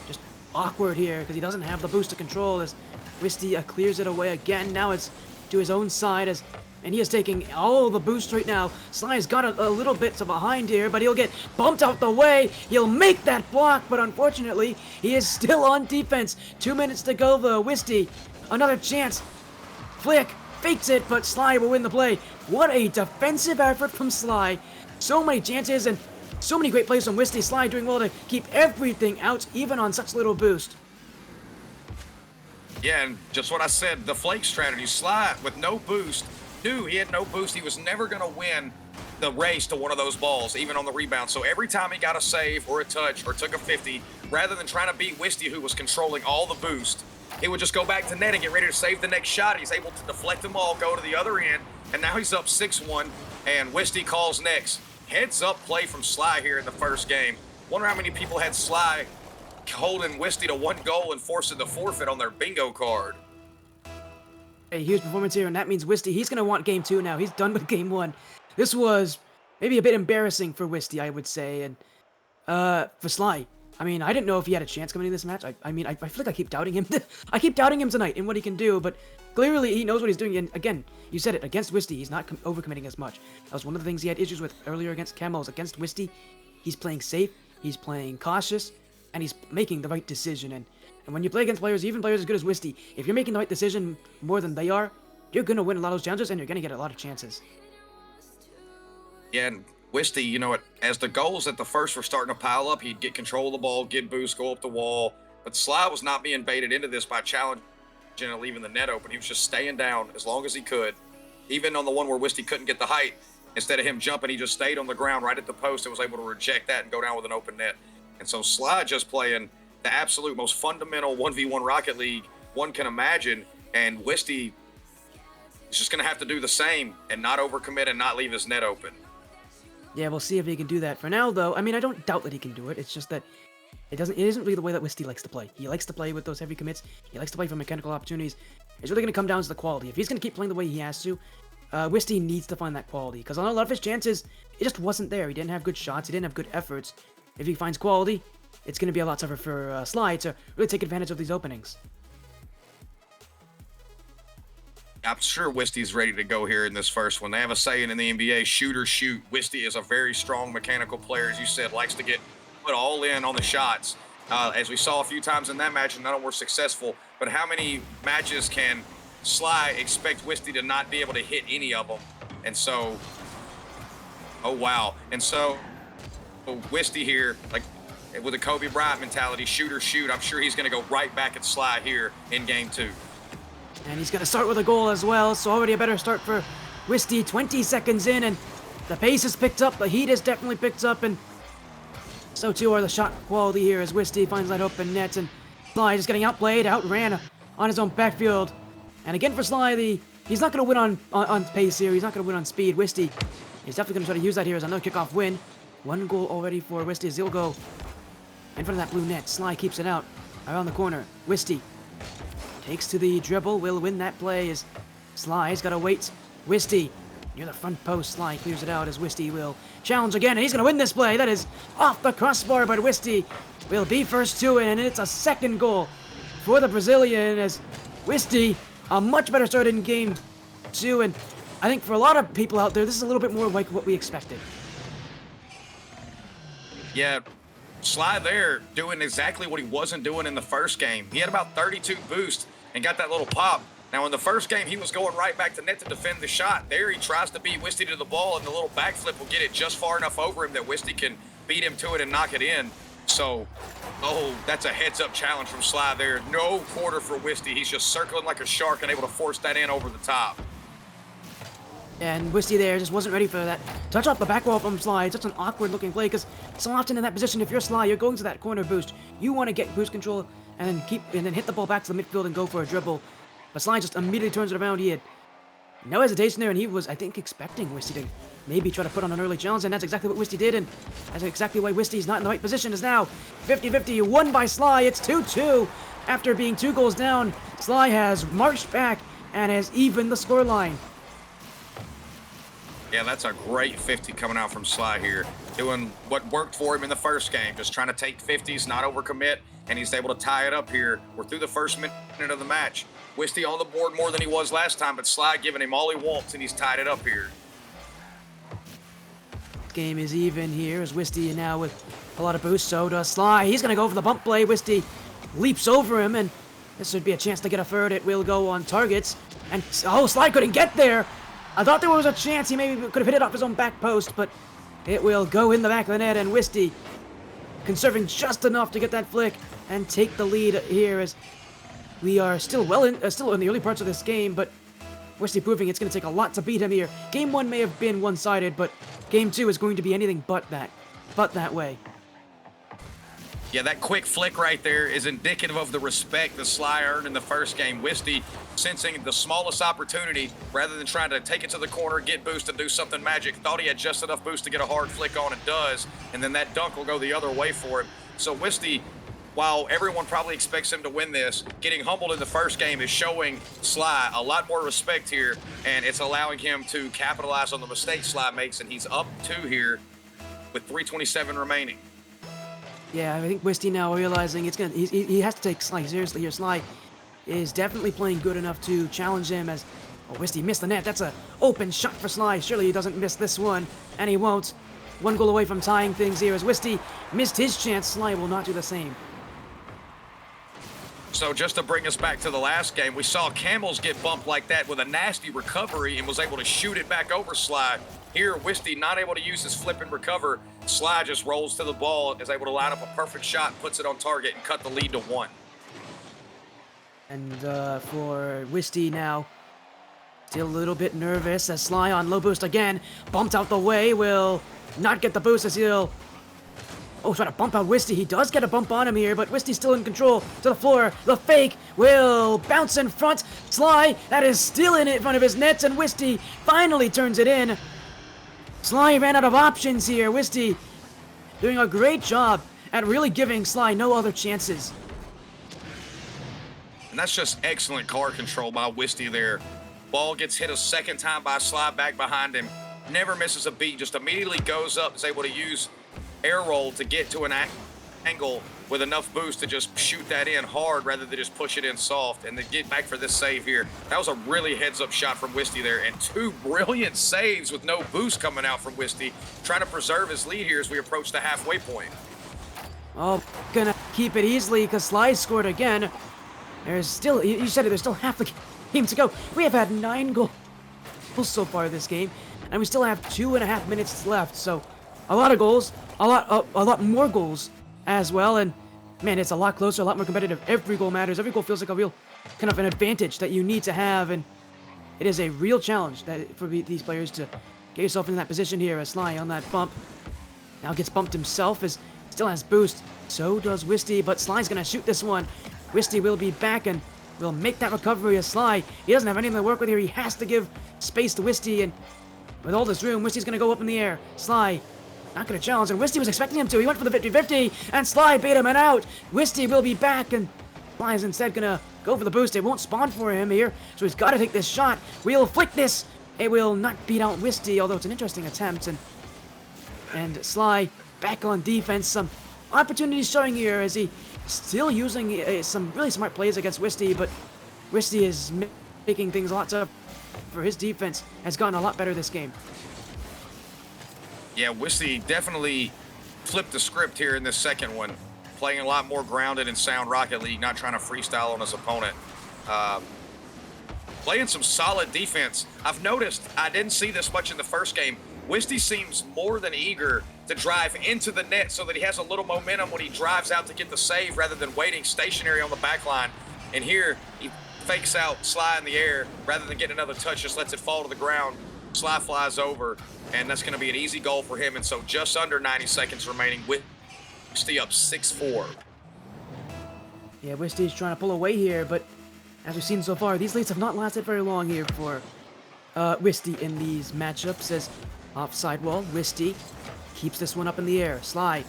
just awkward here because he doesn't have the boost to control, as Wisty clears it away again. Now it's to his own side, and he is taking all the boost right now. Sly's got a little bit to behind here, but he'll get bumped out the way. He'll make that block, but unfortunately, he is still on defense. 2 minutes to go, though. Wisty, another chance. Flick, fakes it, but Sly will win the play. What a defensive effort from Sly. So many chances and so many great plays from Wisty. Sly doing well to keep everything out, even on such little boost. Yeah, and just what I said, the flake strategy. Sly, with no boost, knew he had no boost. He was never going to win the race to one of those balls, even on the rebound. So every time he got a save or a touch or took a 50, rather than trying to beat Wisty, who was controlling all the boost, he would just go back to net and get ready to save the next shot. He's able to deflect them all, go to the other end, and now he's up 6-1, and Wisty calls next. Heads up play from Sly here in the first game. Wonder how many people had Sly holding Wisty to 1 goal and forcing the forfeit on their bingo card. A huge performance here, and that means Wisty, he's going to want game 2 now. He's done with game 1. This was maybe a bit embarrassing for Wisty, I would say, and for Sly. I mean, I didn't know if he had a chance coming into this match. I mean, I feel like I keep doubting him. I keep doubting him tonight in what he can do, but clearly he knows what he's doing. And again, you said it, against Wisty, he's not overcommitting as much. That was one of the things he had issues with earlier against Kemals. Against Wisty, he's playing safe, he's playing cautious, and he's making the right decision. And when you play against players, even players as good as Wisty, if you're making the right decision more than they are, you're going to win a lot of those challenges, and you're going to get a lot of chances. Yeah, and Wisty, you know, as the goals at the first were starting to pile up, he'd get control of the ball, get boost, go up the wall. But Sly was not being baited into this by challenging and leaving the net open. He was just staying down as long as he could. Even on the one where Wisty couldn't get the height, instead of him jumping, he just stayed on the ground right at the post and was able to reject that and go down with an open net. And so Sly just playing the absolute most fundamental 1v1 Rocket League one can imagine, and Wisty is just going to have to do the same and not overcommit and not leave his net open. Yeah, we'll see if he can do that. For now, though, I mean, I don't doubt that he can do it. It's just that it isn't really the way that Wisty likes to play. He likes to play with those heavy commits. He likes to play for mechanical opportunities. It's really going to come down to the quality. If he's going to keep playing the way he has to, Wisty needs to find that quality, because on a lot of his chances, it just wasn't there. He didn't have good shots. He didn't have good efforts. If he finds quality, it's going to be a lot tougher for Sly to really take advantage of these openings. I'm sure Wisty's ready to go here in this first one. They have a saying in the NBA, shoot or shoot. Wisty is a very strong mechanical player, as you said, likes to get put all in on the shots. As we saw a few times in that match, and none of them were successful. But how many matches can Sly expect Wisty to not be able to hit any of them? And so, oh wow. And so Wisty here, like with a Kobe Bryant mentality, shoot or shoot, I'm sure he's going to go right back at Sly here in game 2. And he's going to start with a goal as well, so already a better start for Wisty. 20 seconds in, and the pace has picked up, the heat has definitely picked up, and so too are the shot quality here as Wisty finds that open net, and Sly just getting outplayed, outran on his own backfield. And again for Sly, he's not going to win on pace here, he's not going to win on speed. Wisty is definitely going to try to use that here as another kickoff win. 1 goal already for Wisty as he'll go in front of that blue net. Sly keeps it out around the corner. Wisty takes to the dribble, will win that play as Sly's got to wait. Wisty near the front post. Sly clears it out as Wisty will challenge again, and he's going to win this play. That is off the crossbar, but Wisty will be first to it, and it's a second goal for the Brazilian as Wisty, a much better start in game 2, and I think for a lot of people out there, this is a little bit more like what we expected. Yeah, Sly there doing exactly what he wasn't doing in the first game. He had about 32 boost and got that little pop. Now, in the first game, he was going right back to net to defend the shot. There, he tries to beat Wisty to the ball, and the little backflip will get it just far enough over him that Wisty can beat him to it and knock it in. So, that's a heads-up challenge from Sly there. No quarter for Wisty. He's just circling like a shark and able to force that in over the top. And Wisty there just wasn't ready for that touch off the back wall from Sly. It's such an awkward looking play because so often in that position, if you're Sly, you're going to that corner boost. You want to get boost control and then hit the ball back to the midfield and go for a dribble. But Sly just immediately turns it around. He had no hesitation there, and he was, I think, expecting Wisty to maybe try to put on an early challenge, and that's exactly what Wisty did, and that's exactly why Wisty's not in the right position. Is now 50-50, won by Sly. It's 2-2. After being 2 goals down, Sly has marched back and has evened the scoreline. Yeah, that's a great 50 coming out from Sly here. Doing what worked for him in the first game, just trying to take 50s, not overcommit, and he's able to tie it up here. We're through the first minute of the match. Wisty on the board more than he was last time, but Sly giving him all he wants, and he's tied it up here. Game is even here as Wisty now with a lot of boost. So does Sly. He's going to go for the bump play. Wisty leaps over him, and this would be a chance to get a third. It will go on targets. And, Sly couldn't get there. I thought there was a chance he maybe could have hit it off his own back post, but it will go in the back of the net, and Wisty conserving just enough to get that flick and take the lead here as we are still in the early parts of this game, but Wisty proving it's going to take a lot to beat him here. Game 1 may have been one-sided, but Game 2 is going to be anything but that way. Yeah, that quick flick right there is indicative of the respect that Sly earned in the first game. Wisty sensing the smallest opportunity, rather than trying to take it to the corner, get boost, and do something magic, thought he had just enough boost to get a hard flick on, and does, and then that dunk will go the other way for him. So Wisty, while everyone probably expects him to win this, getting humbled in the first game is showing Sly a lot more respect here, and it's allowing him to capitalize on the mistakes Sly makes, and he's up 2 here with 3:27 remaining. Yeah, I think Wisty now realizing he has to take Sly seriously here. Sly is definitely playing good enough to challenge him as Wisty missed the net. That's an open shot for Sly. Surely he doesn't miss this one, and he won't. 1 goal away from tying things here as Wisty missed his chance. Sly will not do the same. So just to bring us back to the last game, we saw Kemals get bumped like that with a nasty recovery and was able to shoot it back over Sly. Here, Wisty not able to use his flip and recover. Sly just rolls to the ball, is able to line up a perfect shot, puts it on target, and cut the lead to 1. And for Wisty now, still a little bit nervous as Sly on low boost again. Bumped out the way, will not get the boost as he'll try to bump out Wisty. He does get a bump on him here, but Wisty's still in control. To the floor. The fake will bounce in front. Sly, that is still in front of his nets, and Wisty finally turns it in. Sly ran out of options here. Wisty doing a great job at really giving Sly no other chances. And that's just excellent card control by Wisty there. Ball gets hit a second time by Sly back behind him. Never misses a beat, just immediately goes up, is able to use air roll to get to an angle with enough boost to just shoot that in hard rather than just push it in soft and then get back for this save here. That was a really heads-up shot from Wisty there, and 2 brilliant saves with no boost coming out from Wisty, trying to preserve his lead here as we approach the halfway point. Gonna keep it easily because Sly scored again. There's still, you said it, there's still half the game to go. We have had 9 goals so far this game, and we still have 2.5 minutes left, so a lot of goals, a lot more goals as well, and man, it's a lot closer, a lot more competitive. Every goal matters. Every goal feels like a real kind of an advantage that you need to have, and it is a real challenge for these players to get yourself in that position here. As Sly on that bump now gets bumped himself, as still has boost. So does wisty, but Sly's gonna shoot this one. wisty will be back and will make that recovery as Sly. He doesn't have anything to work with here. He has to give space to wisty, and with all this room, wisty's gonna go up in the air. Sly not gonna challenge, and wisty was expecting him to. He went for the 50-50, and Sly bait him and out. wisty will be back, and Sly's instead gonna go for the boost. It won't spawn for him here, so he's gotta take this shot. We'll flick this. It will not beat out wisty, although it's an interesting attempt, and Sly back on defense. Some opportunities showing here as he still using some really smart plays against wisty, but wisty is making things a lot tougher for his defense. Has gotten a lot better this game. Yeah, wisty definitely flipped the script here in this second one, playing a lot more grounded and sound Rocket League, not trying to freestyle on his opponent. Playing some solid defense. I've noticed, I didn't see this much in the first game, wisty seems more than eager to drive into the net so that he has a little momentum when he drives out to get the save rather than waiting stationary on the back line. And here, he fakes out Sly in the air rather than getting another touch, just lets it fall to the ground. Sly flies over, and that's going to be an easy goal for him. And so just under 90 seconds remaining, wisty up 6-4. Yeah, Wisty's trying to pull away here, but as we've seen so far, these leads have not lasted very long here for wisty in these matchups. As offside wall, wisty keeps this one up in the air. Sly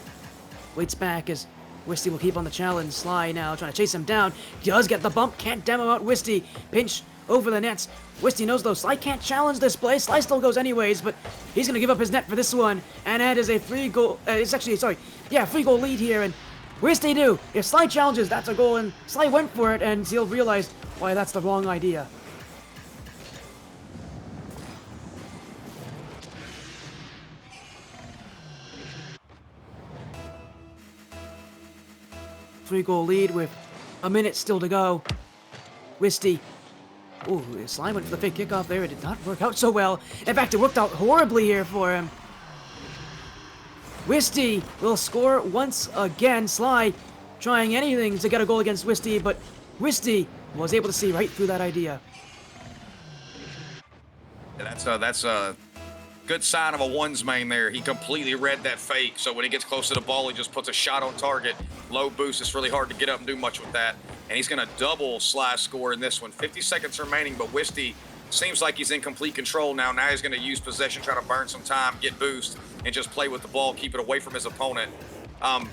waits back as wisty will keep on the challenge. Sly now trying to chase him down. Does get the bump, can't demo out wisty. Pinch over the nets. wisty knows though, Sly can't challenge this play. Sly still goes anyways, but he's gonna give up his net for this one. And that is a free goal, free goal lead here. And wisty do? If Sly challenges, that's a goal, and Sly went for it, and he'll realize why that's the wrong idea. Three-goal lead with a minute still to go. wisty. Ooh, Sly went for the fake kickoff there. It did not work out so well. In fact, it worked out horribly here for him. wisty will score once again. Sly trying anything to get a goal against wisty, but wisty was able to see right through that idea. That's a good sign of a ones main there. He completely read that fake, so when he gets close to the ball, he just puts a shot on target. Low boost, it's really hard to get up and do much with that. And he's going to double Sly's score in this one. 50 seconds remaining, but wisty seems like he's in complete control now. Now he's going to use possession, try to burn some time, get boost, and just play with the ball, keep it away from his opponent.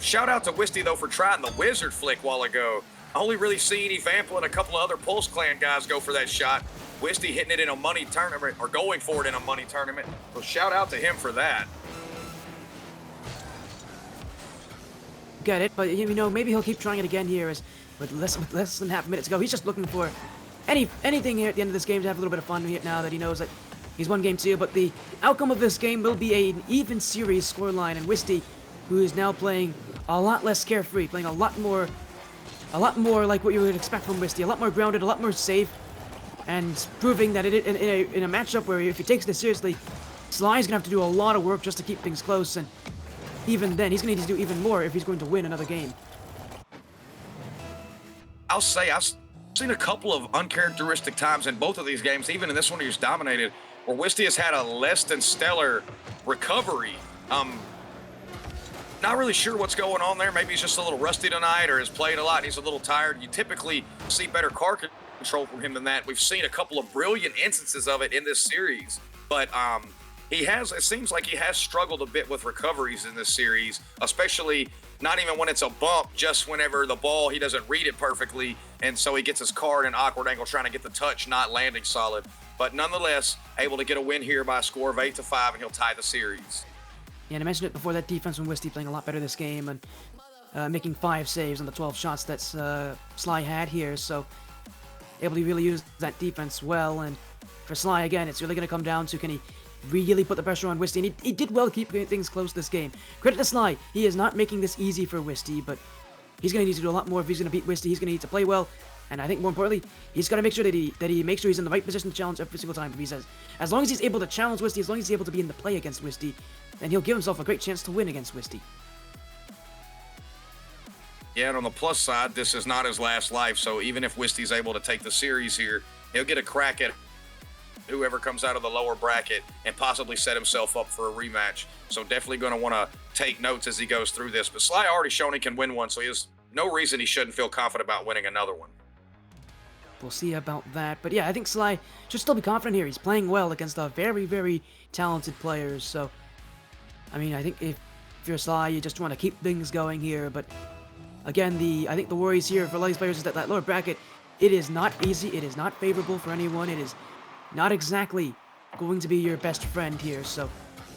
Shout out to wisty, though, for trying the wizard flick while ago. I only really seen Evampel and a couple of other Pulse Clan guys go for that shot. wisty hitting it in a money tournament, or going for it in a money tournament. So shout out to him for that. Get it, but you know, maybe he'll keep trying it again here as with less than half a minute to go. He's just looking for anything here at the end of this game to have a little bit of fun here now that he knows that he's won game 2. But the outcome of this game will be an even series scoreline, and wisty, who is now playing a lot less carefree, playing a lot more like what you would expect from wisty, a lot more grounded, a lot more safe, and proving that in a matchup where if he takes this seriously, Sly's gonna have to do a lot of work just to keep things close, and even then, he's gonna need to do even more if he's going to win another game. I'll say I've seen a couple of uncharacteristic times in both of these games, even in this one he was dominated, where wisty has had a less than stellar recovery. Not really sure what's going on there. Maybe he's just a little rusty tonight, or has played a lot and he's a little tired. You typically see better car control from him than that. We've seen a couple of brilliant instances of it in this series, but it seems like he has struggled a bit with recoveries in this series, especially not even when it's a bump, just whenever the ball, he doesn't read it perfectly, and so he gets his car at an awkward angle trying to get the touch, not landing solid. But nonetheless, able to get a win here by a score of 8-5, and he'll tie the series. Yeah, and I mentioned it before, that defense from wisty playing a lot better this game, and making 5 saves on the 12 shots that Sly had here, so able to really use that defense well. And for Sly, again, it's really going to come down to, can he really put the pressure on wisty? And he did well keeping things close this game. Credit to Sly, he is not making this easy for wisty, but he's going to need to do a lot more if he's going to beat wisty. He's going to need to play well, And I think more importantly, he's got to make sure that he makes sure he's in the right position to challenge every single time. If he says, as long as he's able to challenge wisty, as long as he's able to be in the play against wisty, then he'll give himself a great chance to win against wisty. Yeah, and on the plus side, this is not his last life, so even if Wisty's able to take the series here, he'll get a crack at whoever comes out of the lower bracket and possibly set himself up for a rematch. So definitely going to want to take notes as he goes through this. But Sly already shown he can win one, so he has no reason he shouldn't feel confident about winning another one. We'll see about that. But yeah, I think Sly should still be confident here. He's playing well against a very, very talented players. So, I mean, I think if you're Sly, you just want to keep things going here. But again, I think the worries here for a lot of these players is that lower bracket, it is not easy. It is not favorable for anyone. It is not exactly going to be your best friend here. So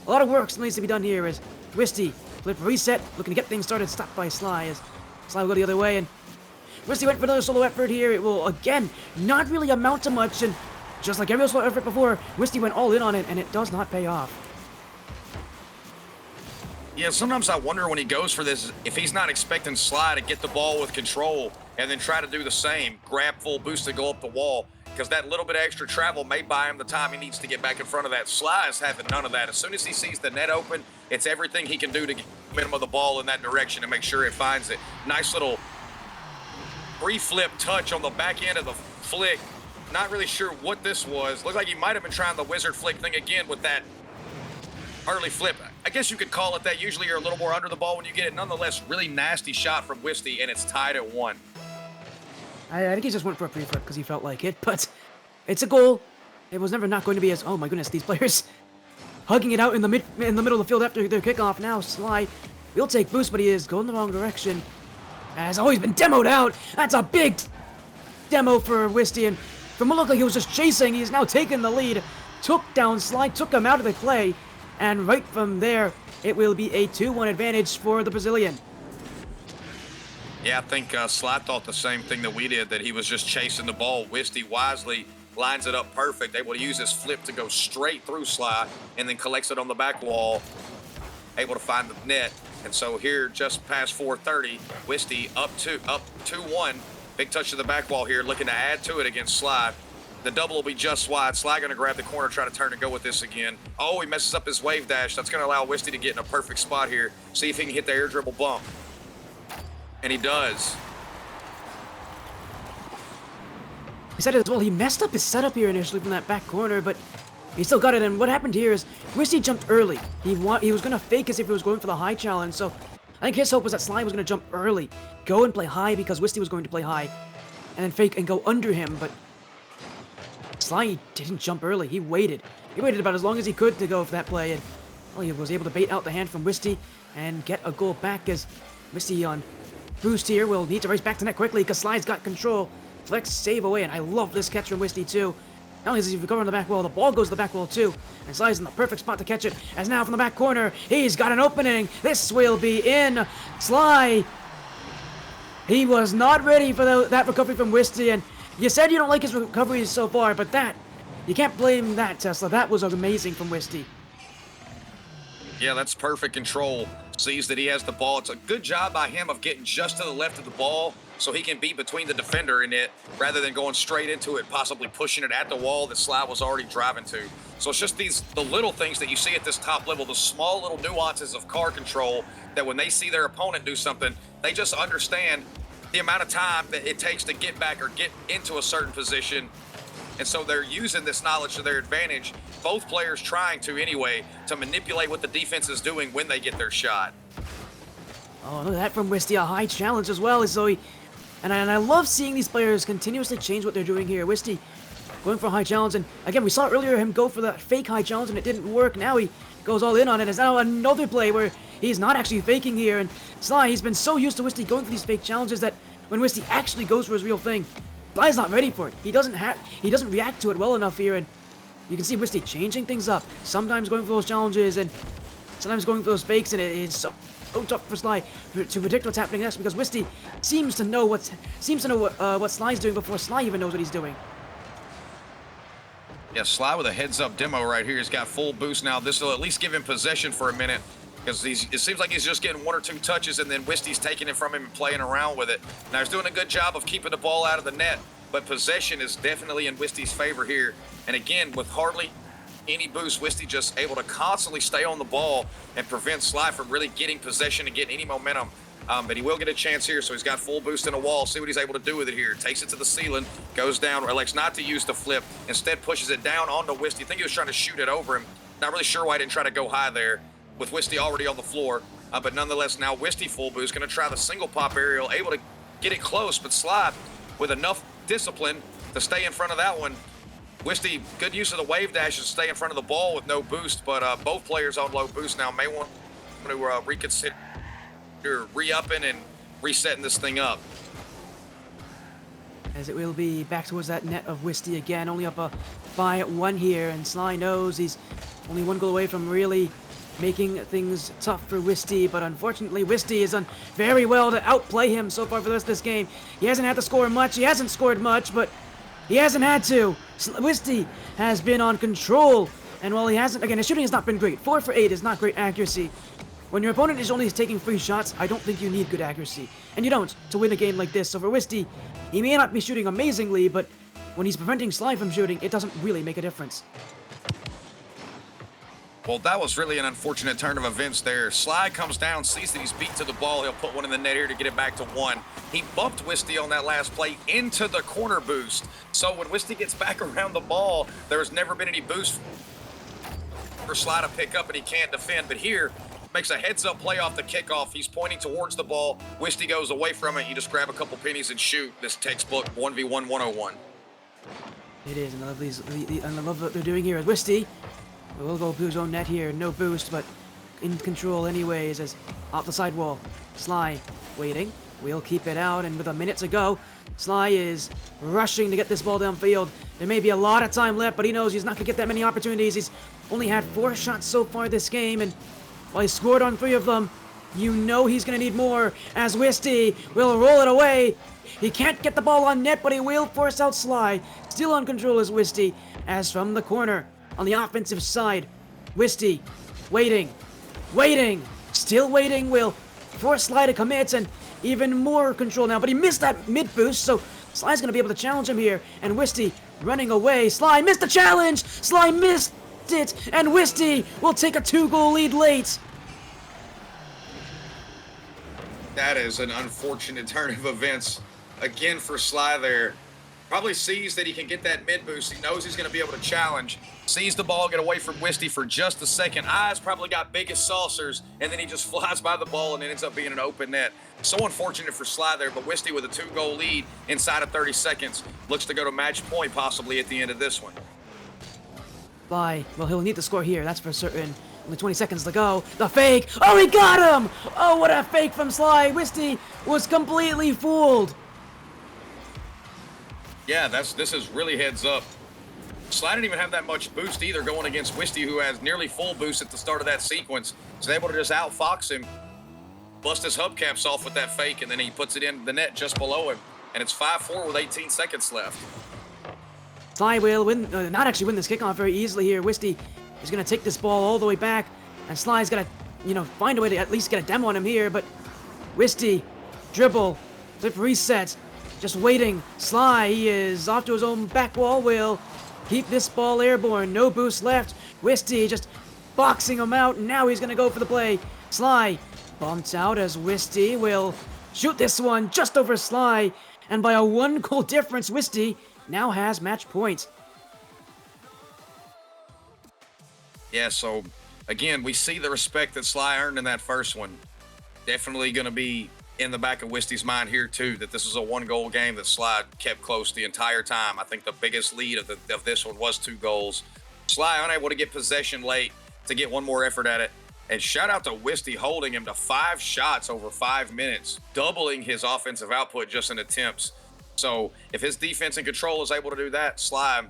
a lot of work still needs to be done here as Wisty flip reset, looking to get things started, stopped by Sly as Sly will go the other way, and Wisty went for another solo effort here. It will, again, not really amount to much, and just like every other solo effort before, Wisty went all in on it, and it does not pay off. Yeah, sometimes I wonder when he goes for this, if he's not expecting Sly to get the ball with control and then try to do the same, grab full boost and go up the wall, because that little bit of extra travel may buy him the time he needs to get back in front of that. Sly is having none of that. As soon as he sees the net open, it's everything he can do to get him of the ball in that direction and make sure it finds it. Nice little pre-flip touch on the back end of the flick. Not really sure what this was. Looked like he might have been trying the wizard flick thing again with that early flip. I guess you could call it that. Usually you're a little more under the ball when you get it. Nonetheless, really nasty shot from Wisty, and it's tied at 1. I think he just went for a pre-flip because he felt like it, but it's a goal. It was never not going to be as, oh my goodness, these players hugging it out in the middle of the field after their kickoff. Now Sly will take boost, but he is going the wrong direction. Has always been demoed out. That's a big demo for Wisty, and from what looked like he was just chasing, he's now taken the lead. Took down Sly, took him out of the play, and right from there, it will be a 2-1 advantage for the Brazilian. Yeah, I think Sly thought the same thing that we did, that he was just chasing the ball. Wisty wisely lines it up perfect, able to use his flip to go straight through Sly, and then collects it on the back wall, able to find the net. And so here, just past 4:30, Wisty up 2-1. Big touch to the back wall here, looking to add to it against Sly. The double will be just wide. Sly going to grab the corner, try to turn and go with this again. Oh, he messes up his wave dash. That's going to allow Wisty to get in a perfect spot here. See if he can hit the air dribble bump. And he does. He said it as well, he messed up his setup here initially from that back corner, but he still got it. And what happened here is Wisty jumped early. He was going to fake as if he was going for the high challenge. So I think his hope was that Sly was going to jump early, go and play high because Wisty was going to play high, and then fake and go under him. But Sly didn't jump early. He waited. He waited about as long as he could to go for that play, and well, he was able to bait out the hand from Wisty and get a goal back as Wisty on boost here will need to race back to net quickly because Sly's got control. Flex save away, and I love this catch from Wisty too. Not only does he recover on the back wall, the ball goes to the back wall too, and Sly's in the perfect spot to catch it, as now from the back corner, he's got an opening. This will be in. Sly, he was not ready for that recovery from Wisty, and you said you don't like his recoveries so far, but you can't blame that, Tesla. That was amazing from Wisty. Yeah, that's perfect control. Sees that he has the ball. It's a good job by him of getting just to the left of the ball so he can be between the defender and it rather than going straight into it, possibly pushing it at the wall that Sly was already driving to. So it's just the little things that you see at this top level, the small little nuances of car control that when they see their opponent do something, they just understand the amount of time that it takes to get back or get into a certain position. And so they're using this knowledge to their advantage, both players trying to anyway, to manipulate what the defense is doing when they get their shot. Oh, look at that from Wisty, a high challenge as well. And I love seeing these players continuously change what they're doing here. Wisty going for a high challenge, and again, we saw earlier him go for that fake high challenge and it didn't work. Now he goes all in on it. It's now another play where he's not actually faking here, and Sly, he's been so used to Wisty going for these fake challenges that when Wisty actually goes for his real thing, Sly's not ready for it. He doesn't react to it well enough here, and you can see Wisty changing things up. Sometimes going for those challenges, and sometimes going for those fakes, and it's so tough for Sly to predict what's happening next because Wisty seems to know what Sly's doing before Sly even knows what he's doing. Yeah, Sly with a heads-up demo right here. He's got full boost now. This will at least give him possession for a minute. because it seems like he's just getting 1 or 2 touches, and then Wisty's taking it from him and playing around with it. Now, he's doing a good job of keeping the ball out of the net, but possession is definitely in Wisty's favor here. And again, with hardly any boost, Wisty just able to constantly stay on the ball and prevent Sly from really getting possession and getting any momentum. But he will get a chance here, so he's got full boost in a wall. See what he's able to do with it here. Takes it to the ceiling, goes down, elects not to use the flip, instead pushes it down onto Wisty. I think he was trying to shoot it over him. Not really sure why he didn't try to go high there with Wisty already on the floor. But nonetheless, now Wisty full boost, going to try the single pop aerial, able to get it close, but Sly with enough discipline to stay in front of that one. Wisty, good use of the wave dash to stay in front of the ball with no boost, but both players on low boost now may want to reconsider re-upping and resetting this thing up. As it will be back towards that net of Wisty again, only up by 1 here, and Sly knows he's only 1 goal away from really making things tough for Wisty, but unfortunately Wisty has done very well to outplay him so far for the rest of this game. He hasn't had to score much, he hasn't scored much, but he hasn't had to. Wisty has been on control, and while he hasn't, again, his shooting has not been great. 4 for 8 is not great accuracy. When your opponent is only taking 3 shots, I don't think you need good accuracy. And you don't to win a game like this. So for Wisty, he may not be shooting amazingly, but when he's preventing Sly from shooting, it doesn't really make a difference. Well, that was really an unfortunate turn of events there. Sly comes down, sees that he's beat to the ball. He'll put one in the net here to get it back to 1. He bumped Wisty on that last play into the corner boost. So when Wisty gets back around the ball, there's never been any boost for Sly to pick up, and he can't defend. But here, makes a heads-up play off the kickoff. He's pointing towards the ball. Wisty goes away from it. You just grab a couple pennies and shoot. This textbook 1v1 101. It is, and I love what they're doing here. As Wisty will go to his own net here. No boost, but in control anyways, as off the sidewall. Sly waiting. We'll keep it out, and with a minute to go, Sly is rushing to get this ball downfield. There may be a lot of time left, but he knows he's not going to get that many opportunities. He's only had 4 shots so far this game, and while he scored on 3 of them, you know he's going to need more, as Wisty will roll it away. He can't get the ball on net, but he will force out Sly. Still on control is Wisty, as from the corner, on the offensive side, Wisty waiting, still waiting, will force Sly to commit, and even more control now, but he missed that mid boost, so Sly's going to be able to challenge him here, and Wisty running away. Sly missed the challenge! Sly missed it, and Wisty will take a 2-goal lead late. That is an unfortunate turn of events again for Sly there. Probably sees that he can get that mid boost. He knows he's going to be able to challenge. Sees the ball get away from Wisty for just a second. Eyes probably got big as saucers, and then he just flies by the ball and it ends up being an open net. So unfortunate for Sly there, but Wisty with a 2-goal lead inside of 30 seconds. Looks to go to match point possibly at the end of this one. Well, he'll need to score here, that's for certain. Only 20 seconds to go. The fake! Oh, he got him! Oh, what a fake from Sly! Wisty was completely fooled. Yeah, this is really heads up. Sly didn't even have that much boost either going against Wisty, who has nearly full boost at the start of that sequence. He's able to just outfox him, bust his hubcaps off with that fake, and then he puts it in the net just below him. And it's 5-4 with 18 seconds left. Sly will not actually win this kickoff very easily here. Wisty is going to take this ball all the way back, and Sly's got to, find a way to at least get a demo on him here, but Wisty, dribble, flip reset, just waiting. Sly, he is off to his own back wall, will keep this ball airborne, no boost left. Wisty just boxing him out, and now he's going to go for the play. Sly bumped out as Wisty will shoot this one just over Sly, and by a 1-goal difference, Wisty now has match point. Yeah, so again, we see the respect that Sly earned in that first one. Definitely going to be in the back of Wisty's mind here too, that this is a 1-goal game that Sly kept close the entire time. I think the biggest lead of this one was 2 goals. Sly unable to get possession late to get one more effort at it. And shout out to Wisty holding him to 5 shots over 5 minutes, doubling his offensive output just in attempts. So if his defense and control is able to do that, Sly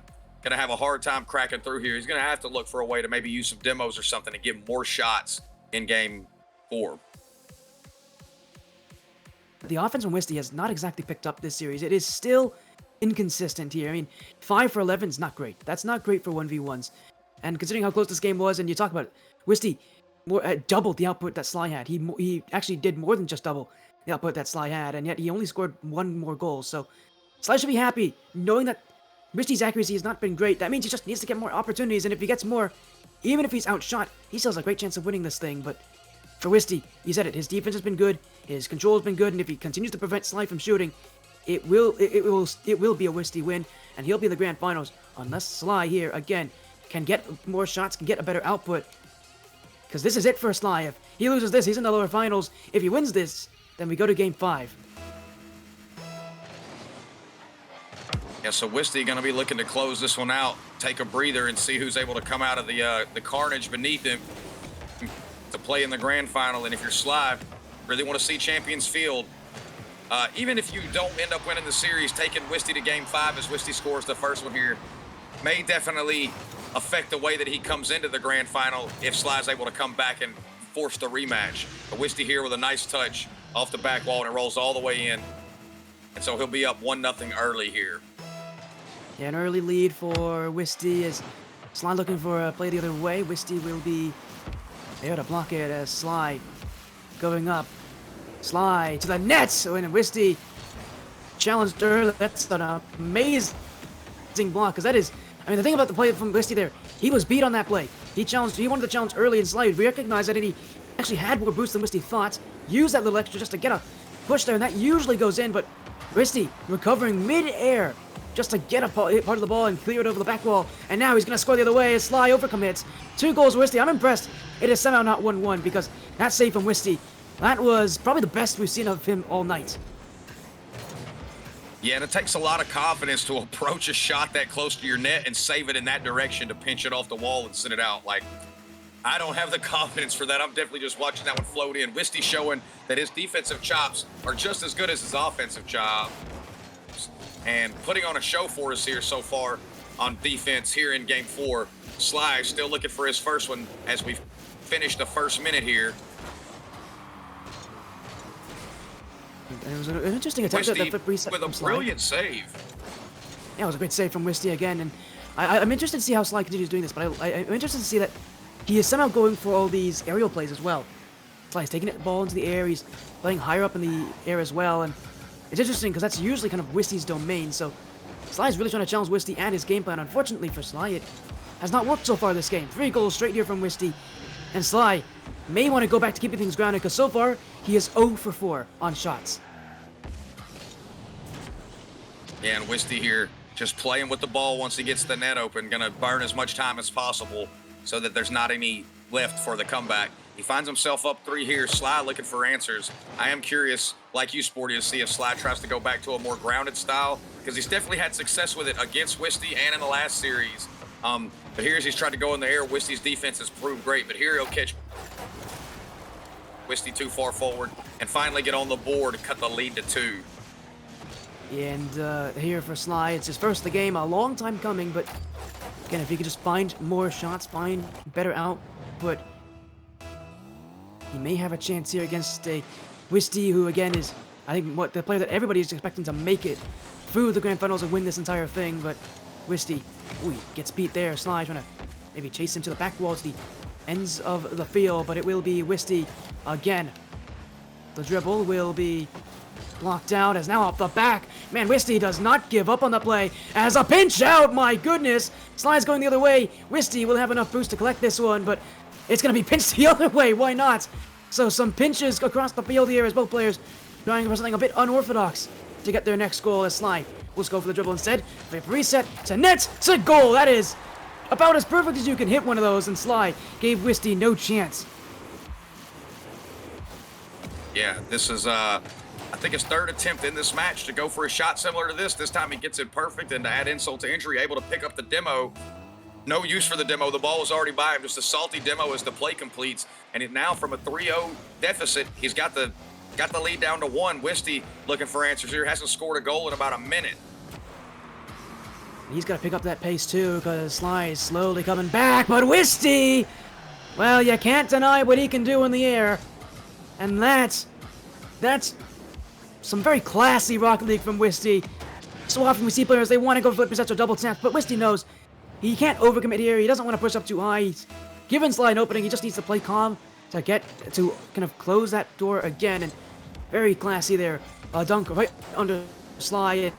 going to have a hard time cracking through here. He's going to have to look for a way to maybe use some demos or something to get more shots in game 4. The offense from Wisty has not exactly picked up this series. It is still inconsistent here. I mean, 5 for 11 is not great. That's not great for 1v1s. And considering how close this game was, and you talk about it, Wisty doubled the output that Sly had. He actually did more than just double the output that Sly had, and yet he only scored one more goal. So Sly should be happy knowing that Wisty's accuracy has not been great. That means he just needs to get more opportunities, and if he gets more, even if he's outshot, he still has a great chance of winning this thing. But for Wisty, he said it, his defense has been good, his control has been good, and if he continues to prevent Sly from shooting, it will be a Wisty win, and he'll be in the grand finals unless Sly here again can get more shots, can get a better output. Because this is it for Sly. If he loses this, he's in the lower finals. If he wins this, then we go to Game 5. Yeah, so Wisty going to be looking to close this one out, take a breather, and see who's able to come out of the carnage beneath him to play in the grand final. And if you're Sly, really want to see Champions Field, even if you don't end up winning the series, taking Wisty to Game 5 as Wisty scores the first one here may definitely affect the way that he comes into the grand final if Sly's able to come back and force the rematch. But Wisty here with a nice touch off the back wall, and it rolls all the way in. And so he'll be up 1-0 early here. Yeah, an early lead for Wisty as Sly looking for a play the other way. Wisty will be there to block it as Sly going up. Sly to the net, and Wisty challenged her. That's an amazing block, because that is, I mean, the thing about the play from Wisty there, he was beat on that play. He wanted the challenge early, and Sly recognized that, and he actually had more boost than Wisty thought. Used that little extra just to get a push there, and that usually goes in, but Wisty recovering mid-air just to get a part of the ball and clear it over the back wall. And now he's going to score the other way as Sly overcommits. 2 goals for Wisty. I'm impressed it is somehow not 1-1, because that save from Wisty, that was probably the best we've seen of him all night. Yeah, and it takes a lot of confidence to approach a shot that close to your net and save it in that direction to pinch it off the wall and send it out. Like, I don't have the confidence for that. I'm definitely just watching that one float in. Wisty showing that his defensive chops are just as good as his offensive chops, and putting on a show for us here so far on defense here in Game 4. Sly still looking for his first one as we finish the first minute here. And it was an interesting attempt at that reset with a brilliant save. Yeah, it was a great save from Wisty again, and I'm interested to see how Sly continues doing this, but I'm interested to see that he is somehow going for all these aerial plays as well. Sly's taking the ball into the air, he's playing higher up in the air as well, and it's interesting because that's usually kind of Wisty's domain, so Sly's really trying to challenge Wisty and his game plan. Unfortunately for Sly, it has not worked so far this game. 3 goals straight here from Wisty, and Sly may want to go back to keeping things grounded, because so far, he is 0 for 4 on shots. Yeah, and Wisty here just playing with the ball once he gets the net open, going to burn as much time as possible so that there's not any left for the comeback. He finds himself up 3 here. Sly looking for answers. I am curious, like you, Sporty, to see if Sly tries to go back to a more grounded style, because he's definitely had success with it against Wisty and in the last series. But here as he's tried to go in the air, Wisty's defense has proved great, but here he'll catch Wisty too far forward and finally get on the board and cut the lead to 2. And here for Sly, it's his first of the game, a long time coming, but again, if he could just find more shots, find better output, he may have a chance here against a Wisty, who again is, I think, the player that everybody is expecting to make it through the grand finals and win this entire thing. But Wisty, ooh, he gets beat there. Sly trying to maybe chase him to the back wall, to the ends of the field, but it will be Wisty again. The dribble will be blocked out as now off the back. Man, Wisty does not give up on the play as a pinch out. My goodness, Sly's going the other way. Wisty will have enough boost to collect this one, but it's going to be pinched the other way. Why not? So some pinches across the field here as both players trying for something a bit unorthodox to get their next goal, as Sly will go for the dribble instead. Reset to net to goal. That is about as perfect as you can hit one of those, and Sly gave Wisty no chance. Yeah, this is, I think, his 3rd attempt in this match to go for a shot similar to this. This time he gets it perfect, and to add insult to injury, able to pick up the demo. No use for the demo. The ball was already by him. Just a salty demo as the play completes. And it now from a 3-0 deficit, he's got the lead down to 1. Wisty looking for answers here. Hasn't scored a goal in about a minute. He's got to pick up that pace too, because Sly is slowly coming back. But Wisty, well, you can't deny what he can do in the air. And that's some very classy Rocket League from Wisty. So often we see players, they want to go for flip resets or double taps, but Wisty knows he can't overcommit here. He doesn't want to push up too high. He's given Sly an opening. He just needs to play calm to get to kind of close that door again, and very classy there. A dunk right under Sly. And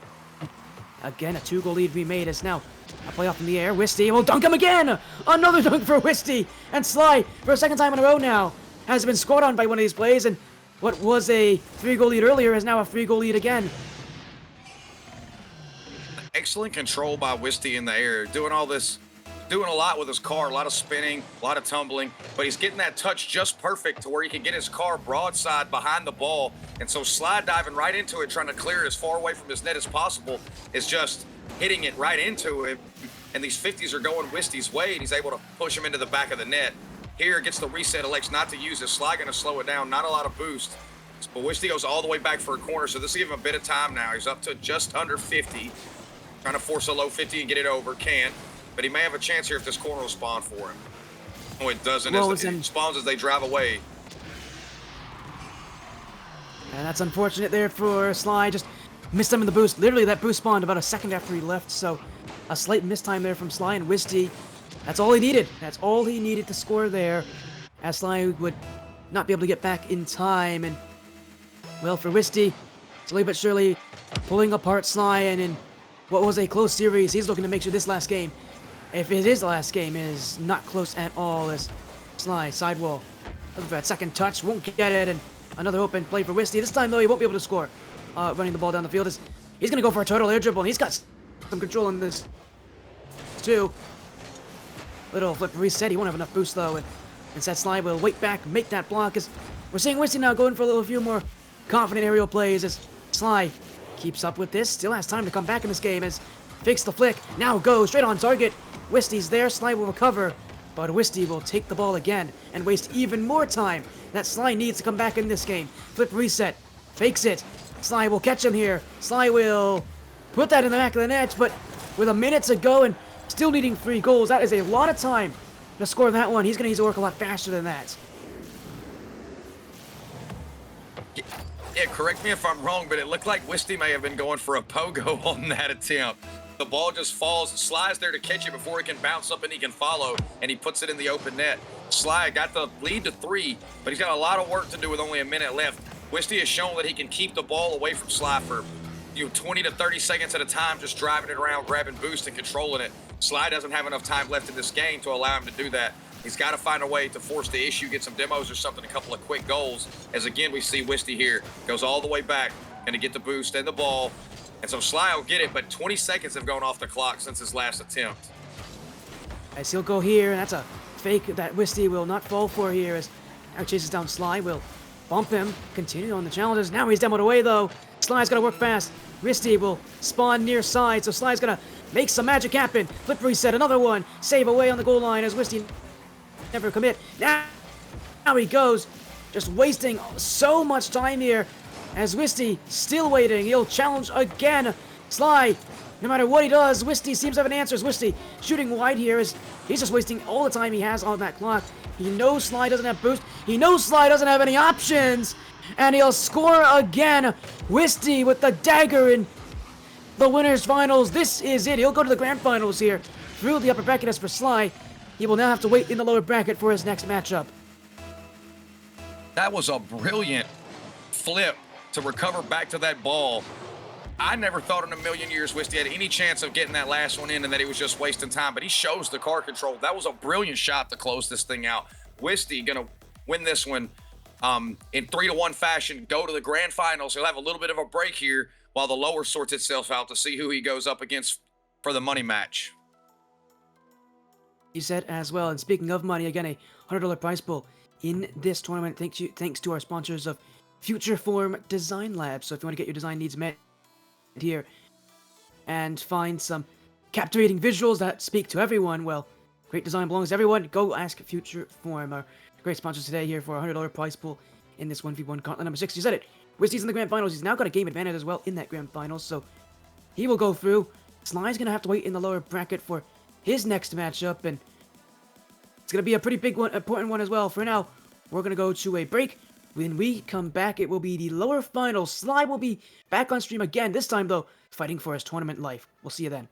again, a 2-goal lead we made as now a play off in the air. Wisty will dunk him again! Another dunk for Wisty! And Sly, for a second time in a row now, has been scored on by one of these plays, and what was a 3-goal lead earlier is now a 3-goal lead again. Excellent control by Wisty in the air, doing all this, doing a lot with his car, a lot of spinning, a lot of tumbling, but he's getting that touch just perfect to where he can get his car broadside behind the ball. And so slide diving right into it, trying to clear it as far away from his net as possible, is just hitting it right into it. And these 50s are going Wisty's way, and he's able to push him into the back of the net. Here gets the reset, elects not to use his slide, going to slow it down, not a lot of boost. But Wisty goes all the way back for a corner, so this will give him a bit of time now. He's up to just under 50, trying to force a low 50 and get it over, can. But he may have a chance here if this corner will spawn for him. Oh, it doesn't. Well, it spawns as they drive away. And that's unfortunate there for Sly. Just missed him in the boost. Literally, that boost spawned about a second after he left, so a slight mistime there from Sly, and Wisty, that's all he needed. That's all he needed to score there, as Sly would not be able to get back in time. And, well, for Wisty, slowly but surely pulling apart Sly, and in what was a close series, he's looking to make sure this last game, if it is the last game, is not close at all, as Sly, sidewall, looking for that second touch, won't get it, and another open play for Wisty. This time, though, he won't be able to score. Running the ball down the field, he's going to go for a total air dribble, and he's got some control in this, too. Little flip reset, he won't have enough boost, though, and instead Sly will wait back, make that block, as we're seeing Wisty now going for a few more confident aerial plays, as Sly keeps up with this, still has time to come back in this game, as fakes the flick, now goes straight on target. Wisty's there, Sly will recover, but Wisty will take the ball again and waste even more time that Sly needs to come back in this game. Flip reset, fakes it, Sly will catch him here, Sly will put that in the back of the net, but with a minute to go and still needing 3 goals, that is a lot of time to score that one. He's going to need to work a lot faster than that. Yeah, correct me if I'm wrong, but it looked like Wisty may have been going for a pogo on that attempt. The ball just falls, slides there to catch it before it can bounce up and he can follow, and he puts it in the open net. Sly got the lead to 3, but he's got a lot of work to do with only a minute left. Wisty has shown that he can keep the ball away from Sly for 20 to 30 seconds at a time, just driving it around, grabbing boost and controlling it. Sly doesn't have enough time left in this game to allow him to do that. He's got to find a way to force the issue, get some demos or something, a couple of quick goals. As again, we see Wisty here, goes all the way back, going to get the boost and the ball. And so Sly will get it, but 20 seconds have gone off the clock since his last attempt. As he'll go here, and that's a fake that Wisty will not fall for here, as now chases down Sly, will bump him, continue on the challenges. Now he's demoed away, though. Sly's got to work fast. Wisty will spawn near side, so Sly's going to make some magic happen. Flip reset, another one. Save away on the goal line as Wisty never commit. Now he goes, just wasting so much time here as Wisty still waiting. He'll challenge again. Sly, no matter what he does, Wisty seems to have an answer. Wisty shooting wide here as he's just wasting all the time he has on that clock. He knows Sly doesn't have boost. He knows Sly doesn't have any options. And he'll score again. Wisty with the dagger in the winners finals. This is it. He'll go to the grand finals here through the upper bracket. As for Sly, he will now have to wait in the lower bracket for his next matchup. That was a brilliant flip to recover back to that ball. I never thought in a million years Wisty had any chance of getting that last one in and that he was just wasting time, but he shows the car control. That was a brilliant shot to close this thing out. Wisty gonna win this one in 3-1 fashion, go to the grand finals. He'll have a little bit of a break here while the lower sorts itself out to see who he goes up against for the money match. You said as well, and speaking of money, again, a $100 prize pool in this tournament, thanks to our sponsors of Future Form Design Lab. So if you want to get your design needs met here and find some captivating visuals that speak to everyone, well, great design belongs to everyone. Go ask Future Form, our great sponsors today here for a $100 prize pool in this 1v1 Gauntlet number 6. You said it. Wisty's in the grand finals. He's now got a game advantage as well in that grand finals, so he will go through. Sly's going to have to wait in the lower bracket for his next matchup, and it's going to be a pretty big one, important one as well. For now, we're going to go to a break. When we come back, it will be the lower final. Sly will be back on stream again, this time, though, fighting for his tournament life. We'll see you then.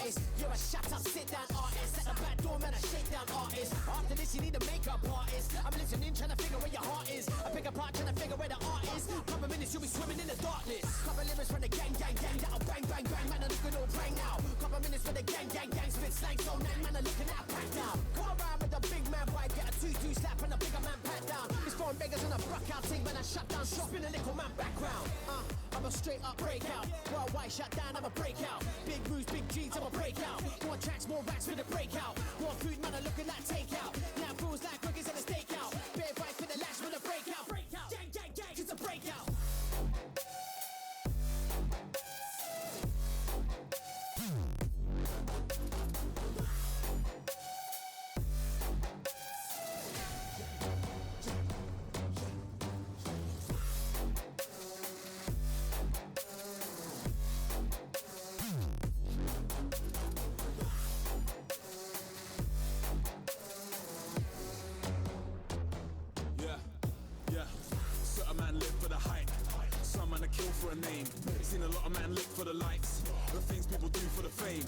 artist. You're a shut up, sit down artist. At the back door, man, a shakedown artist. After this, you need a makeup artist. I'm listening, trying to figure where your heart is. I pick apart, trying to figure where the art is. Couple minutes, you'll be swimming in the darkness. Couple lyrics from the gang, gang, gang. That'll bang, bang, bang, man, I look at all bang now. Couple minutes for the gang, gang, gang. Spit slang so nang, man, I'm looking at a pack now. Go around with the big man vibe, get a 2-2 slap and a bigger man pat down. It's foreign beggars on a bruck out thing, man, I shut down shop in a little man background. I'm a straight up breakout. Worldwide shut down, I'm a breakout. Big moves, big G's, I'm a breakout. More tracks, more racks for the breakout. More food, man, I'm looking like takeout. Now fools like cookies and a steakout. Bare fight for the lash with a breakout. Gang, gang, gang, it's a breakout. For a name, seen a lot of man look for the lights, the things people do for the fame,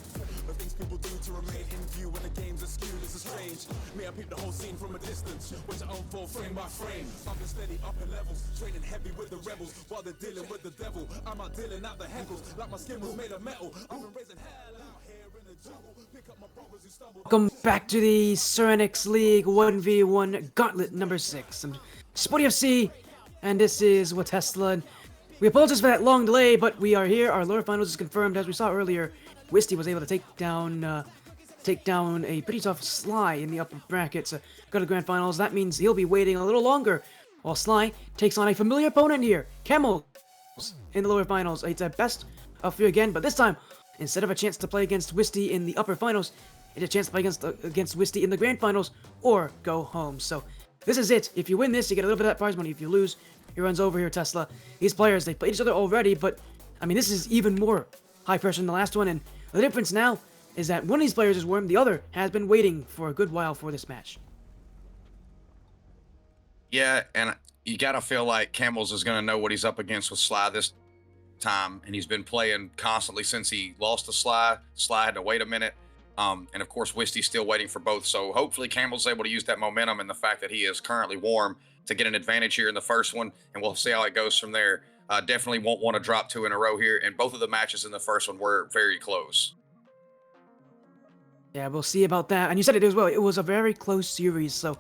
the things people do to remain in view when the game's askew. This is strange. Me, I peep the whole scene from a distance, which I unfold frame by frame. I've been steady up in levels, training heavy with the rebels while they're dealing with the devil. I'm out dealing out the heckles like my skin was made of metal. I've been raising hell out here in the jungle. Pick up my brothers who stumble. Welcome back to the Serenyx League 1v1 Gauntlet number 6. I'm Spotty FC, and this is WaTesla. We apologize for that long delay, but we are here. Our lower finals is confirmed. As we saw earlier, Wisty was able to take down a pretty tough Sly in the upper brackets. Go to the grand finals. That means he'll be waiting a little longer, while Sly takes on a familiar opponent here, Kemals, in the lower finals. It's a best of 3 again, but this time, instead of a chance to play against Wisty in the upper finals, it's a chance to play against Wisty in the grand finals or go home. So this is it. If you win this, you get a little bit of that prize money. If you lose, he runs over here, Tesla. These players, they played each other already, but, I mean, this is even more high pressure than the last one, and the difference now is that one of these players is warm, the other has been waiting for a good while for this match. Yeah, and you gotta feel like Kemals is gonna know what he's up against with Sly this time, and he's been playing constantly since he lost to Sly. Sly had to wait a minute, and of course, Wisty's still waiting for both, so hopefully Kemals is able to use that momentum and the fact that he is currently warm to get an advantage here in the first one, and we'll see how it goes from there. Definitely won't want to drop 2 in a row here, and both of the matches in the first one were very close. Yeah, we'll see about that. And you said it as well. It was a very close series, so,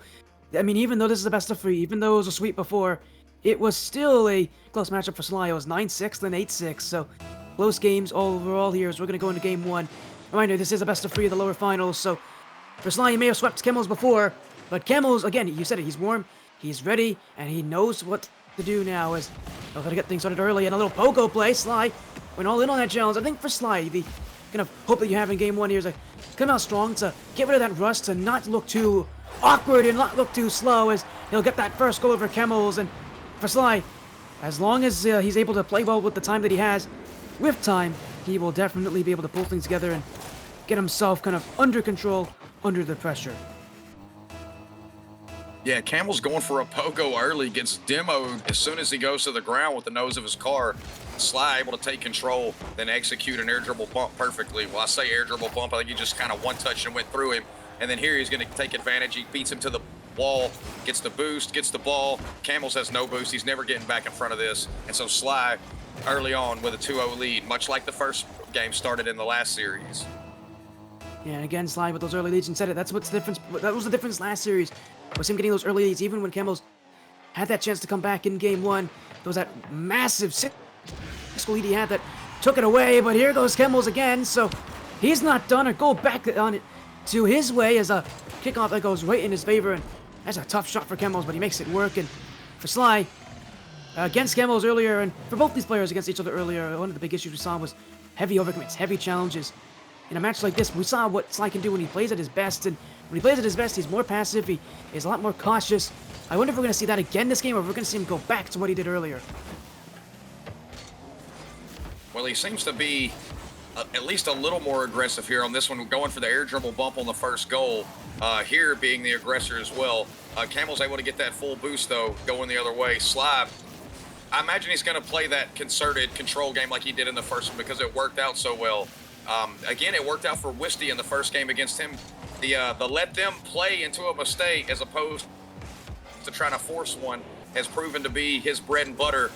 I mean, even though this is the best of 3, even though it was a sweep before, it was still a close matchup for Sly. It was 9-6, then 8-6, so close games overall here as we're going to go into game 1. Reminder, this is a best of 3 of the lower finals, so for Sly, he may have swept Kemals before, but Kemals, again, you said it, he's warm. He's ready, and he knows what to do now. As we're going to get things started early, and a little pogo play. Sly went all in on that challenge. I think for Sly, the kind of hope that you have in game 1 here is to come out strong, to get rid of that rust, to not look too awkward and not look too slow, as he'll get that first goal over Kemals. And for Sly, as long as he's able to play well with the time that he has, with time, he will definitely be able to pull things together and get himself kind of under control, under the pressure. Yeah, Kemals going for a pogo early, gets demoed as soon as he goes to the ground with the nose of his car. Sly able to take control, then execute an air dribble bump perfectly. Well, I say air dribble bump, I think he just kind of one-touched and went through him. And then here he's going to take advantage. He beats him to the wall, gets the boost, gets the ball. Kemals has no boost. He's never getting back in front of this. And so Sly early on with a 2-0 lead, much like the first game started in the last series. Yeah, and again, Sly with those early leads, and said it. That's what's the difference. That was the difference last series, was him getting those early leads, even when Kemals had that chance to come back in game 1. There was that massive 6 lead he had that took it away, but here goes Kemals again, so he's not done. A goal back on it to his way as a kickoff that goes right in his favor, and that's a tough shot for Kemals, but he makes it work. And for Sly, against Kemals earlier, and for both these players against each other earlier, one of the big issues we saw was heavy overcommits, heavy challenges. In a match like this, we saw what Sly can do when he plays at his best, and when he plays at his best, he's more passive, he is a lot more cautious. I wonder if we're going to see that again this game, or if we're going to see him go back to what he did earlier. Well, he seems to be at least a little more aggressive here on this one, going for the air dribble bump on the first goal. Here being the aggressor as well. Kemals able to get that full boost, though, going the other way. Sly, I imagine he's going to play that concerted control game like he did in the first one because it worked out so well. Again, it worked out for Wisty in the first game against him. The let them play into a mistake as opposed to trying to force one has proven to be his bread and butter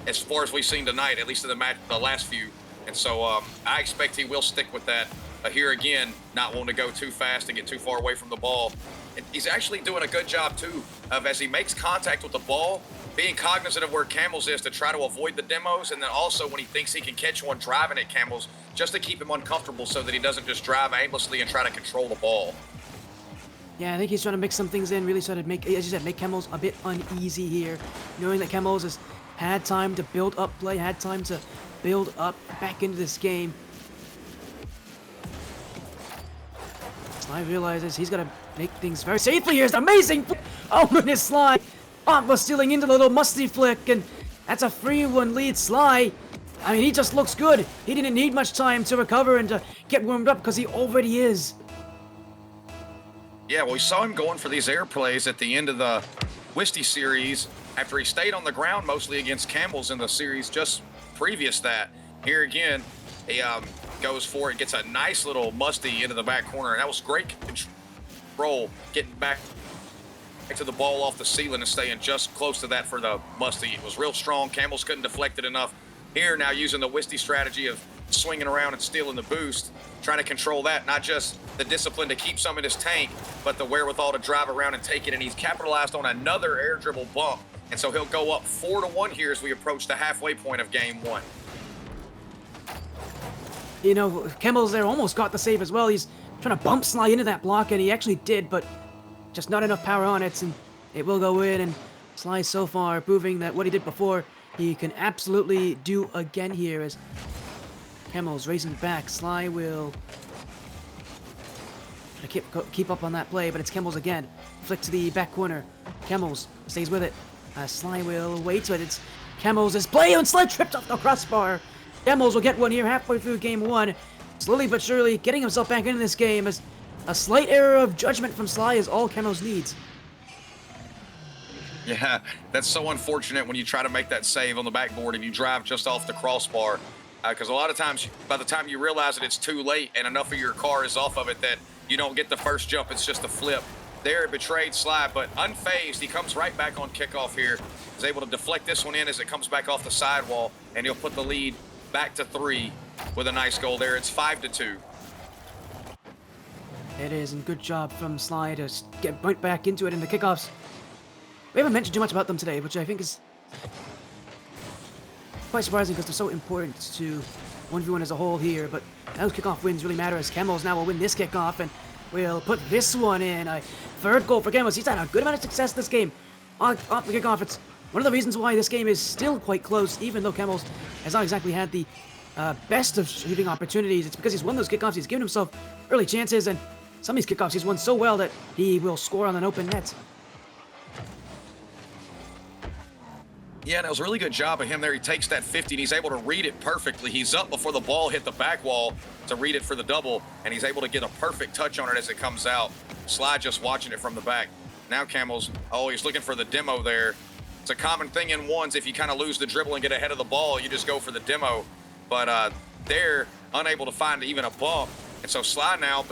as far as we've seen tonight, at least in the last few. And so I expect he will stick with that. Here again, not wanting to go too fast and get too far away from the ball. And he's actually doing a good job, too, of as he makes contact with the ball, being cognizant of where Kemals is to try to avoid the demos, and then also when he thinks he can catch one driving at Kemals, just to keep him uncomfortable so that he doesn't just drive aimlessly and try to control the ball. Yeah, I think he's trying to mix some things in, really trying to make, as you said, make Kemals a bit uneasy here, knowing that Kemals has had time to build up play, had time to build up back into this game. Sly realizes he's got to make things very safely here. It's amazing! Oh, goodness, Sly! Was stealing into the little musty flick, and that's a 3-1 lead. Sly, I mean, he just looks good. He didn't need much time to recover and to get warmed up because he already is. Yeah, well, we saw him going for these air plays at the end of the Wisty series after he stayed on the ground mostly against Kemals in the series just previous that. Here again, he goes for it, gets a nice little musty into the back corner, and that was great control, getting back to the ball off the ceiling and staying just close to that for the musty. It was real strong. Kemals couldn't deflect it enough. Here now using the Wisty strategy of swinging around and stealing the boost, trying to control that, not just the discipline to keep some in his tank, but the wherewithal to drive around and take it, and he's capitalized on another air dribble bump, and so he'll go up 4-1 here as we approach the halfway point of game one. You know, Kemals there almost got the save as well. He's trying to bump Sly into that block, and he actually did, but just not enough power on it, and it will go in, and Sly so far proving that what he did before, he can absolutely do again here as Kemals racing back. Sly will try to keep up on that play, but it's Kemals again. Flick to the back corner. Kemals stays with it. Sly will wait, but it's Kemals' play, and Sly tripped off the crossbar. Kemals will get one here halfway through game one. Slowly but surely getting himself back into this game as a slight error of judgment from Sly is all Kemals needs. Yeah, that's so unfortunate when you try to make that save on the backboard and you drive just off the crossbar. Because a lot of times, by the time you realize that it's too late and enough of your car is off of it that you don't get the first jump, it's just a flip. There, it betrayed Sly, but unfazed, he comes right back on kickoff here. He's able to deflect this one in as it comes back off the sidewall, and he'll put the lead back to 3 with a nice goal there. It's 5-2. It is, and good job from Sly to get right back into it in the kickoffs. We haven't mentioned too much about them today, which I think is quite surprising because they're so important to 1v1 as a whole here, but those kickoff wins really matter as Kemals now will win this kickoff, and we'll put this one in. A third goal for Kemals. He's had a good amount of success this game. Off the kickoff, it's one of the reasons why this game is still quite close, even though Kemals has not exactly had the best of shooting opportunities. It's because he's won those kickoffs, he's given himself early chances, and some of these kickoffs he's won so well that he will score on an open net. Yeah, and it was a really good job of him there. He takes that 50 and he's able to read it perfectly. He's up before the ball hit the back wall to read it for the double, and he's able to get a perfect touch on it as it comes out. Sly just watching it from the back. Now Kemals, he's looking for the demo there. It's a common thing in ones. If you kind of lose the dribble and get ahead of the ball, you just go for the demo. But they're unable to find even a bump. And so Sly now,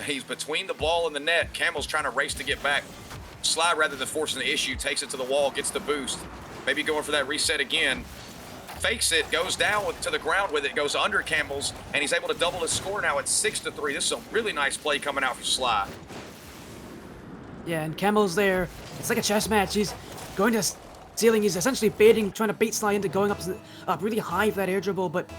he's between the ball and the net. Kemals trying to race to get back. Sly, rather than forcing the issue, takes it to the wall, gets the boost. Maybe going for that reset again. Fakes it, goes down to the ground with it, goes under Kemals, and he's able to double his score now at 6-3. This is a really nice play coming out for Sly. Yeah, and Kemals there, it's like a chess match. He's going to ceiling, he's essentially baiting, trying to bait Sly into going up really high for that air dribble, but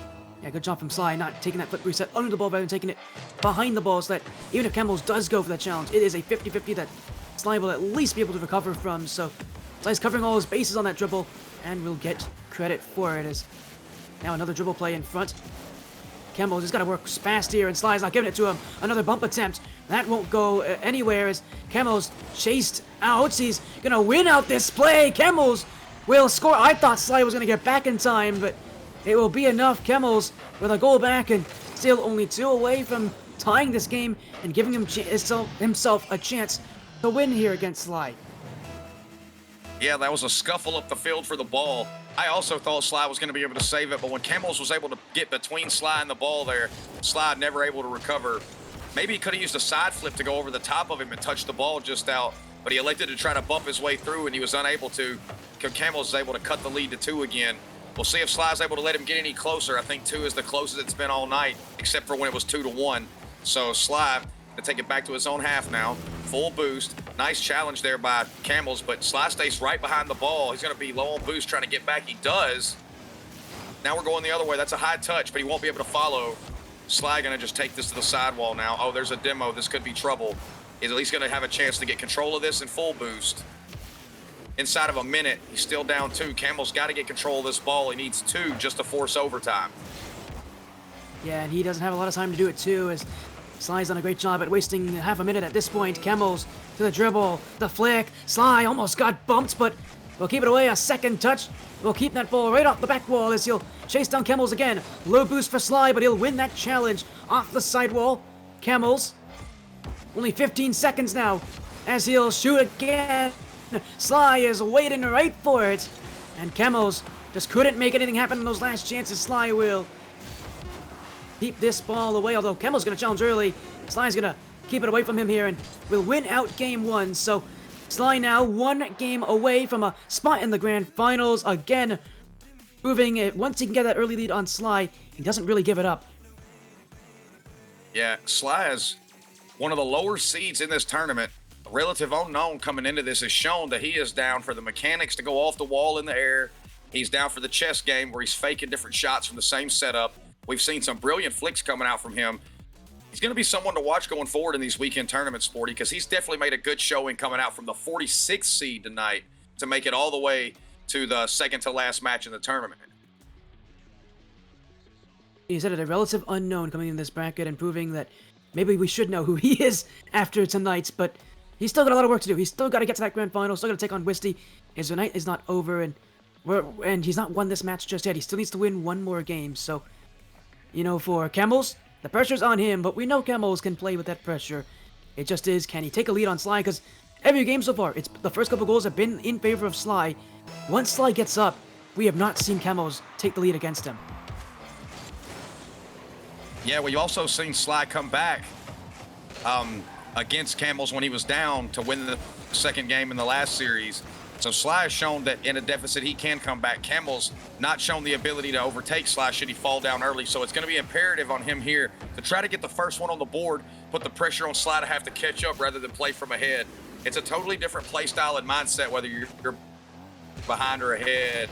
yeah, good job from Sly, not taking that flip reset under the ball rather than taking it behind the ball, so that even if Kemals does go for that challenge, it is a 50-50 that Sly will at least be able to recover from, so Sly's covering all his bases on that dribble, and will get credit for it as now another dribble play in front. Kemals has got to work fast here, and Sly's not giving it to him. Another bump attempt. That won't go anywhere as Kemals chased out. He's going to win out this play. Kemals will score. I thought Sly was going to get back in time, but it will be enough. Kemals with a goal back and still only 2 away from tying this game and giving himself a chance to win here against Sly. Yeah, that was a scuffle up the field for the ball. I also thought Sly was going to be able to save it, but when Kemals was able to get between Sly and the ball there, Sly never able to recover. Maybe he could have used a side flip to go over the top of him and touch the ball just out, but he elected to try to bump his way through, and he was unable to. Kemals was able to cut the lead to 2 again. We'll see if Sly's able to let him get any closer. I think 2 is the closest it's been all night, except for when it was 2-1. So Sly to take it back to his own half now. Full boost. Nice challenge there by Kemals, but Sly stays right behind the ball. He's going to be low on boost trying to get back. He does. Now we're going the other way. That's a high touch, but he won't be able to follow. Sly going to just take this to the sidewall now. Oh, there's a demo. This could be trouble. He's at least going to have a chance to get control of this in full boost. Inside of a minute, he's still down 2. Kemals got to get control of this ball. He needs 2 just to force overtime. Yeah, and he doesn't have a lot of time to do it too, as Sly's done a great job at wasting half a minute at this point. Kemals to the dribble, the flick. Sly almost got bumped, but we'll keep it away. A second touch. We'll keep that ball right off the back wall as he'll chase down Kemals again. Low boost for Sly, but he'll win that challenge off the sidewall. Kemals, only 15 seconds now as he'll shoot again. Sly is waiting right for it, and Kemals just couldn't make anything happen in those last chances. Sly will keep this ball away, although Kemals going to challenge early. Sly's going to keep it away from him here and will win out game 1. So Sly now 1 game away from a spot in the grand finals. Again, proving it once he can get that early lead on Sly, he doesn't really give it up. Yeah, Sly is one of the lower seeds in this tournament. A relative unknown coming into this has shown that he is down for the mechanics to go off the wall in the air. He's down for the chess game where he's faking different shots from the same setup. We've seen some brilliant flicks coming out from him. He's going to be someone to watch going forward in these weekend tournaments, Sporty, because he's definitely made a good showing coming out from the 46th seed tonight to make it all the way to the second to last match in the tournament. He said it, a relative unknown coming in this bracket and proving that maybe we should know who he is after tonight, but he's still got a lot of work to do. He's still got to get to that grand final, still got to take on Wisty. His night is not over, and he's not won this match just yet. He still needs to win 1 more game, so you know, for Kemals, the pressure's on him, but we know Kemals can play with that pressure. It just is, can he take a lead on Sly? Because every game so far, the first couple goals have been in favor of Sly. Once Sly gets up, we have not seen Kemals take the lead against him. Yeah, we've also seen Sly come back against Kemals when he was down to win the second game in the last series. So Sly has shown that in a deficit he can come back. Kemals not shown the ability to overtake Sly should he fall down early. So it's going to be imperative on him here to try to get the first one on the board, put the pressure on Sly to have to catch up rather than play from ahead. It's a totally different play style and mindset whether you're behind or ahead.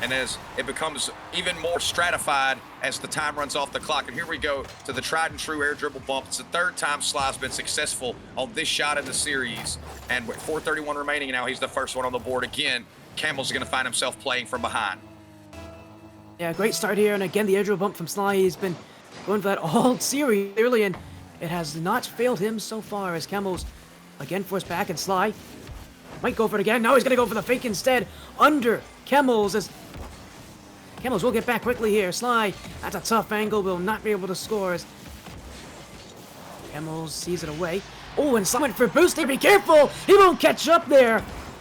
And as it becomes even more stratified as the time runs off the clock. And here we go to the tried and true air dribble bump. It's the 3rd time Sly's been successful on this shot in the series. And with 4:31 remaining now, he's the first one on the board again. Kemals is going to find himself playing from behind. Yeah, great start here, and again, the air dribble bump from Sly. He's been going for that all series, clearly, and it has not failed him so far as Kemals again forced back, and Sly might go for it again. Now he's going to go for the fake instead under Kemals as Kemals will get back quickly here. Sly, that's a tough angle, will not be able to score as Kemals sees it away. Oh, and Sly went for boost. Be careful! He won't catch up there.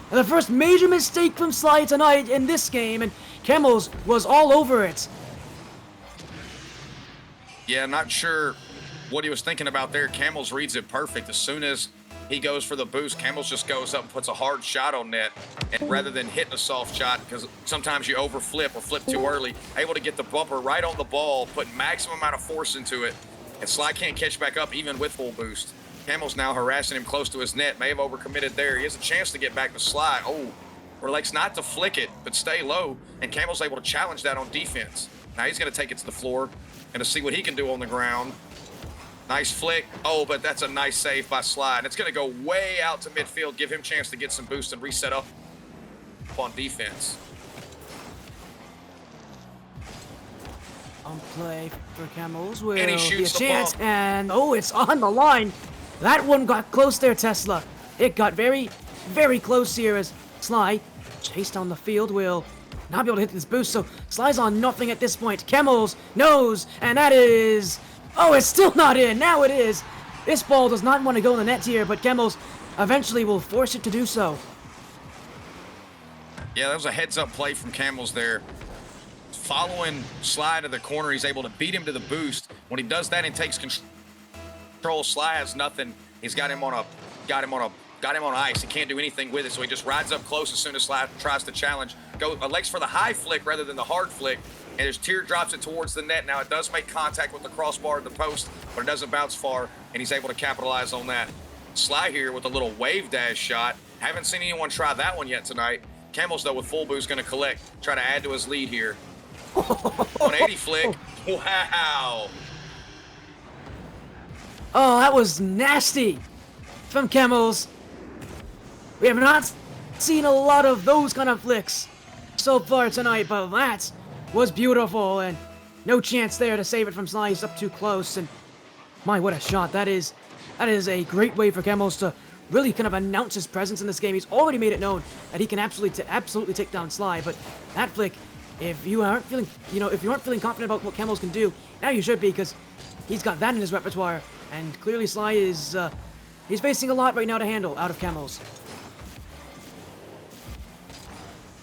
And the first major mistake from Sly tonight in this game, and Kemals was all over it. Yeah, not sure what he was thinking about there. Kemals reads it perfect. As soon as he goes for the boost, Kemals just goes up and puts a hard shot on net. And rather than hitting a soft shot, because sometimes you overflip or flip too early, able to get the bumper right on the ball, put maximum amount of force into it. And Sly can't catch back up even with full boost. Kemals now harassing him close to his net. May have overcommitted there. He has a chance to get back to Sly. Oh, elects not to flick it, but stay low. And Kemals able to challenge that on defense. Now he's going to take it to the floor and to see what he can do on the ground. Nice flick. Oh, but that's a nice save by Sly. And it's going to go way out to midfield, give him a chance to get some boost and reset up on defense. On play for Kemals will And he be a shoots the chance, ball. and oh, it's on the line. That one got close there, Tesla. It got very, very close here as Sly chased down the field will not be able to hit this boost, so Sly's on nothing at this point. Kemals knows, and that is... Oh, it's still not in. Now it is. This ball does not want to go in the net here, but Kemals eventually will force it to do so. Yeah, that was a heads-up play from Kemals there. Following Sly to the corner, he's able to beat him to the boost. When he does that and takes control, Sly has nothing. He's got him on ice. He can't do anything with it, so he just rides up close as soon as Sly tries to challenge. Elects for the high flick rather than the hard flick, and his teardrops it towards the net. Now it does make contact with the crossbar of the post, but it doesn't bounce far, and he's able to capitalize on that. Sly here with a little wave dash shot. Haven't seen anyone try that one yet tonight. Kemals, though, with full boost, going to collect, try to add to his lead here. 180 flick. Wow. Oh, that was nasty from Kemals. We have not seen a lot of those kind of flicks so far tonight, but that was beautiful, and no chance there to save it from Sly. He's up too close, and my, what a shot. That is a great way for Kemals to really kind of announce his presence in this game. He's already made it known that he can absolutely take down Sly, but that flick, if you aren't feeling, if you aren't feeling confident about what Kemals can do, now you should be, because he's got that in his repertoire, and clearly Sly is, he's facing a lot right now to handle out of Kemals.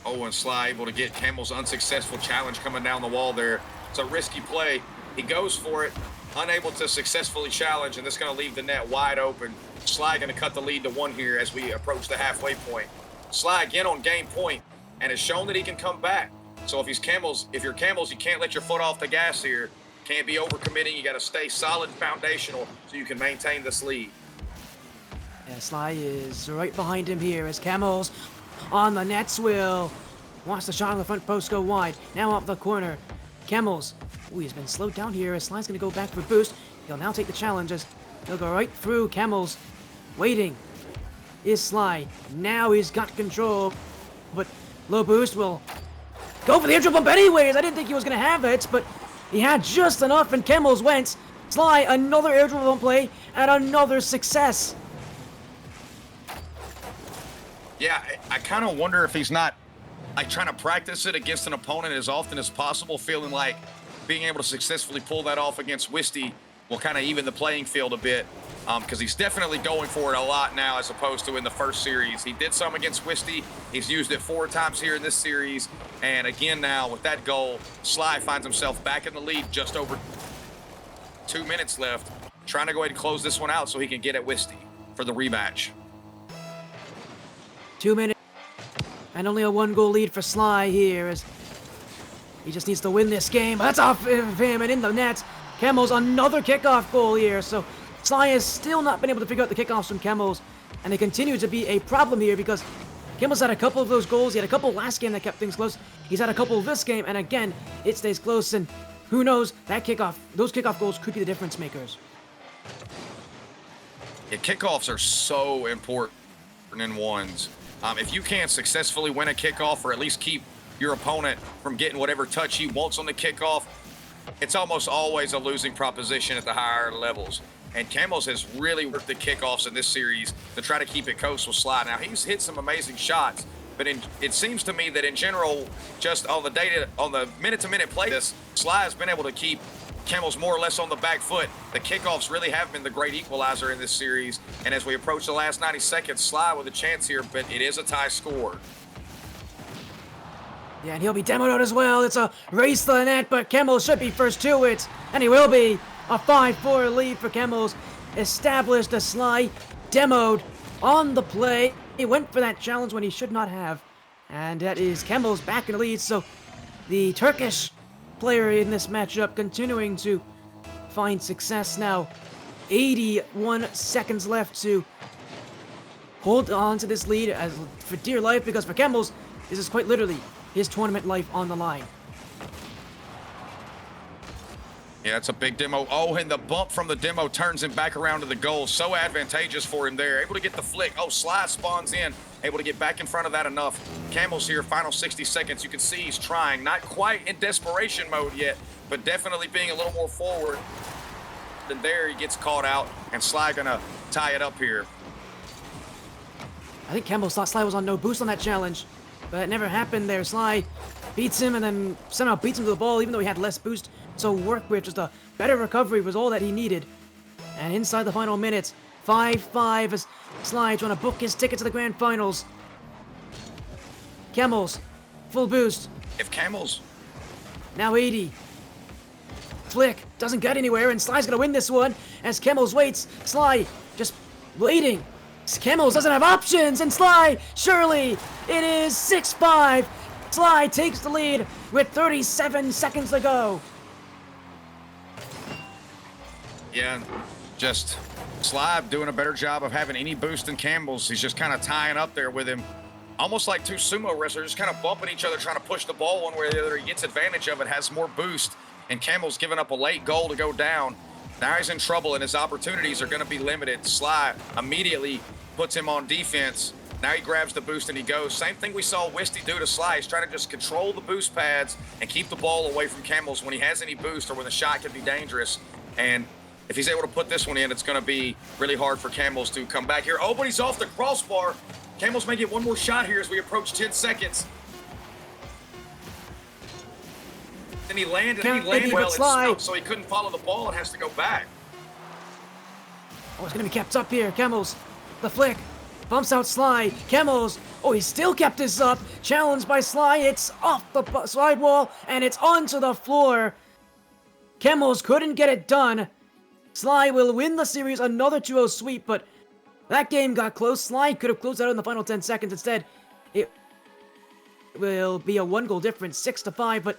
Oh, and Sly able to get Kemals' unsuccessful challenge coming down the wall there. It's a risky play. He goes for it, unable to successfully challenge, and this is going to leave the net wide open. Sly going to cut the lead to 1 here as we approach the halfway point. Sly again on game point, and has shown that he can come back. So if you're Kemals, you can't let your foot off the gas here. Can't be overcommitting. You got to stay solid and foundational so you can maintain this lead. Yeah, Sly is right behind him here as Kemals on the net swill. Wants the shot on the front post go wide. Now off the corner. Kemals. Ooh, he's been slowed down here as Sly's going to go back for boost. He'll now take the challenge as he'll go right through Kemals. Waiting is Sly. Now he's got control, but low boost will go for the air bump anyways. I didn't think he was going to have it, but he had just enough, and Kemals went. Sly, another air bump play, and another success. Yeah, I kind of wonder if he's not trying to practice it against an opponent as often as possible, feeling like being able to successfully pull that off against Wisty will kind of even the playing field a bit, because he's definitely going for it a lot now as opposed to in the first series. He did some against Wisty. He's used it 4 times here in this series, and again now with that goal, Sly finds himself back in the lead, just over 2 minutes left, trying to go ahead and close this one out so he can get at Wisty for the rematch. 2 minutes, and only a 1-goal lead for Sly here as he just needs to win this game. That's off of him and in the net. Kemals, another kickoff goal here, so Sly has still not been able to figure out the kickoffs from Kemals, and they continue to be a problem here because Kemals had a couple of those goals. He had a couple last game that kept things close. He's had a couple this game, and again, it stays close, and who knows, those kickoff goals could be the difference makers. Yeah, kickoffs are so important in ones. If you can't successfully win a kickoff or at least keep your opponent from getting whatever touch he wants on the kickoff, it's almost always a losing proposition at the higher levels. And Kemals has really worked the kickoffs in this series to try to keep it close with Sly. Now, he's hit some amazing shots, but it seems to me that in general, just on the minute-to-minute play, Sly has been able to keep Kemals more or less on the back foot. The kickoffs really have been the great equalizer in this series. And as we approach the last 90 seconds, Sly with a chance here, but it is a tie score. Yeah, and he'll be demoed out as well. It's a race to the net, but Kemals should be first to it. And he will be. A 5-4 lead for Kemals. Established as Sly demoed on the play. He went for that challenge when he should not have. And that is Kemals back in the lead. So the Turkish player in this matchup continuing to find success now. 81 seconds left to hold on to this lead as for dear life, because for Kemals, this is quite literally his tournament life on the line. Yeah, it's a big demo. Oh, and the bump from the demo turns him back around to the goal. So advantageous for him there. Able to get the flick. Oh, Sly spawns in. Able to get back in front of that enough. Kemals here, final 60 seconds. You can see he's trying. Not quite in desperation mode yet, but definitely being a little more forward. And there he gets caught out, and Sly gonna tie it up here. I think Kemals thought Sly was on no boost on that challenge, but it never happened there. Sly beats him and then somehow beats him to the ball, even though he had less boost. So work with just a better recovery was all that he needed. And inside the final minutes, 5-5 as Sly trying to book his ticket to the grand finals. Kemals, full boost. If Kemals, Now 80. Flick doesn't get anywhere, and Sly's gonna win this one as Kemals waits. Sly just waiting. Kemals doesn't have options, and Sly, surely, it is 6-5. Sly takes the lead with 37 seconds to go. yeah, just Sly doing a better job of having any boost than Kemals. He's just kind of tying up there with him. Almost like two sumo wrestlers, just kind of bumping each other, trying to push the ball one way or the other. He gets advantage of it, has more boost, and Kemals giving up a late goal to go down. Now he's in trouble, and his opportunities are going to be limited. Sly immediately puts him on defense. Now he grabs the boost and he goes. Same thing we saw Wisty do to Sly. He's trying to just control the boost pads and keep the ball away from Kemals when he has any boost or when the shot can be dangerous. And if he's able to put this one in, it's going to be really hard for Kemals to come back here. Oh, but he's off the crossbar. Kemals may get one more shot here as we approach 10 seconds. And he landed well, Sly. so he couldn't follow the ball and has to go back. Oh, it's gonna be kept up here. Kemals, the flick, bumps out Sly. Kemals, oh, he still kept this up. Challenged by Sly, it's off the sidewall and it's onto the floor. Kemals couldn't get it done. Sly will win the series, another 2-0 sweep, but that game got close. Sly could have closed out in the final 10 seconds. Instead, it will be a 1-goal difference, 6-5, but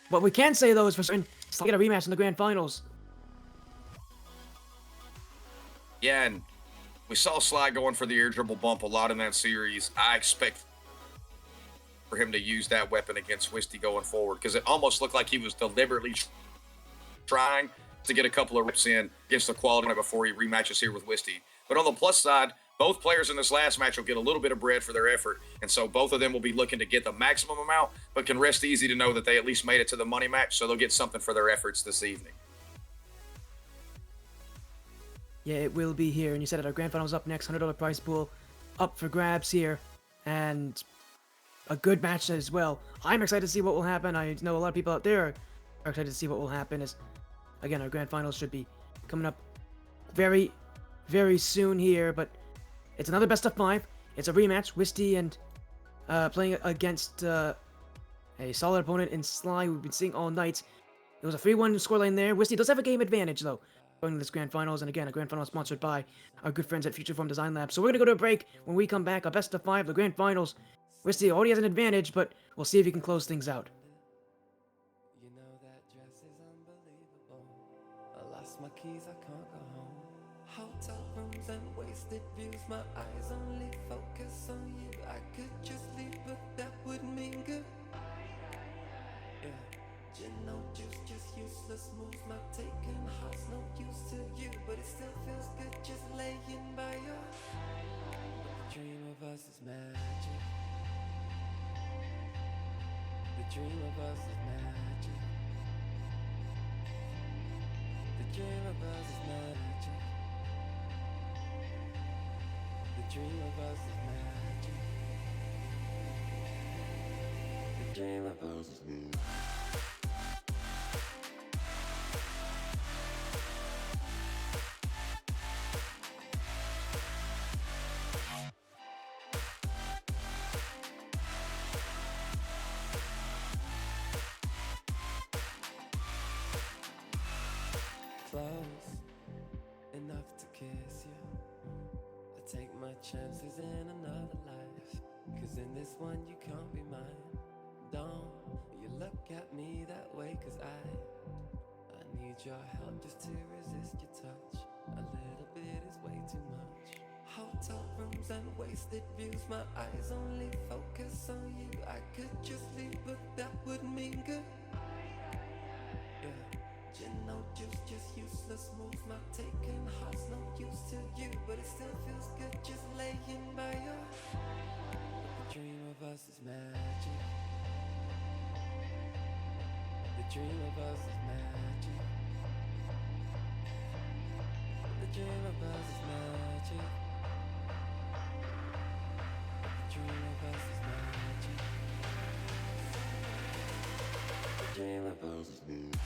what we can say, though, is for certain, Sly get a rematch in the grand finals. Yeah, and we saw Sly going for the air dribble bump a lot in that series. I expect for him to use that weapon against Wisty going forward, because it almost looked like he was deliberately trying to get a couple of reps in against the quality before he rematches here with Wisty. But on the plus side, both players in this last match will get a little bit of bread for their effort, and so both of them will be looking to get the maximum amount, but can rest easy to know that they at least made it to the money match, so they'll get something for their efforts this evening. Yeah, it will be here, and you said that our grand finals up next, $100 prize pool up for grabs here, and a good match as well. I'm excited to see what will happen. I know a lot of people out there are excited to see what will happen, as again, our grand finals should be coming up very, very soon here, but it's another best of 5. It's a rematch, Wisty and playing against a solid opponent in Sly, who we've been seeing all night. It was a 3-1 scoreline there. Wisty does have a game advantage, though, going to this grand finals, and again, a grand final sponsored by our good friends at Future Form Design Lab. So we're going to go to a break. When we come back, a best of 5, the grand finals. Wisty already has an advantage, but we'll see if he can close things out. You know that dress is unbelievable. I lost my keys, I can't go home. Hotel rooms and wasted views, my eyes only focus on you. I could just leave, but that would mean good. Yeah, gin, no juice, just useless moves. My taking heart's no use to you, but it still feels good just laying by your. The dream of us is magic. The dream of us is magic. The dream of us is magic. The dream of us is magic. The dream of us is magic. Close enough to kiss you. I take my chances in another life, 'cause in this one you can't be mine. Don't you look at me that way, 'cause I need your help just to resist your touch. A little bit is way too much. Hotel rooms and wasted views, my eyes only focus on you. I could just leave, but that would mean good. Yeah, gin, no juice, just useless moves. My taking heart's no use to you, but it still feels good just laying by your. The dream of us is magic. The dream of us is magic. The dream of us is magic. The dream of us is magic. The dream of us is magic.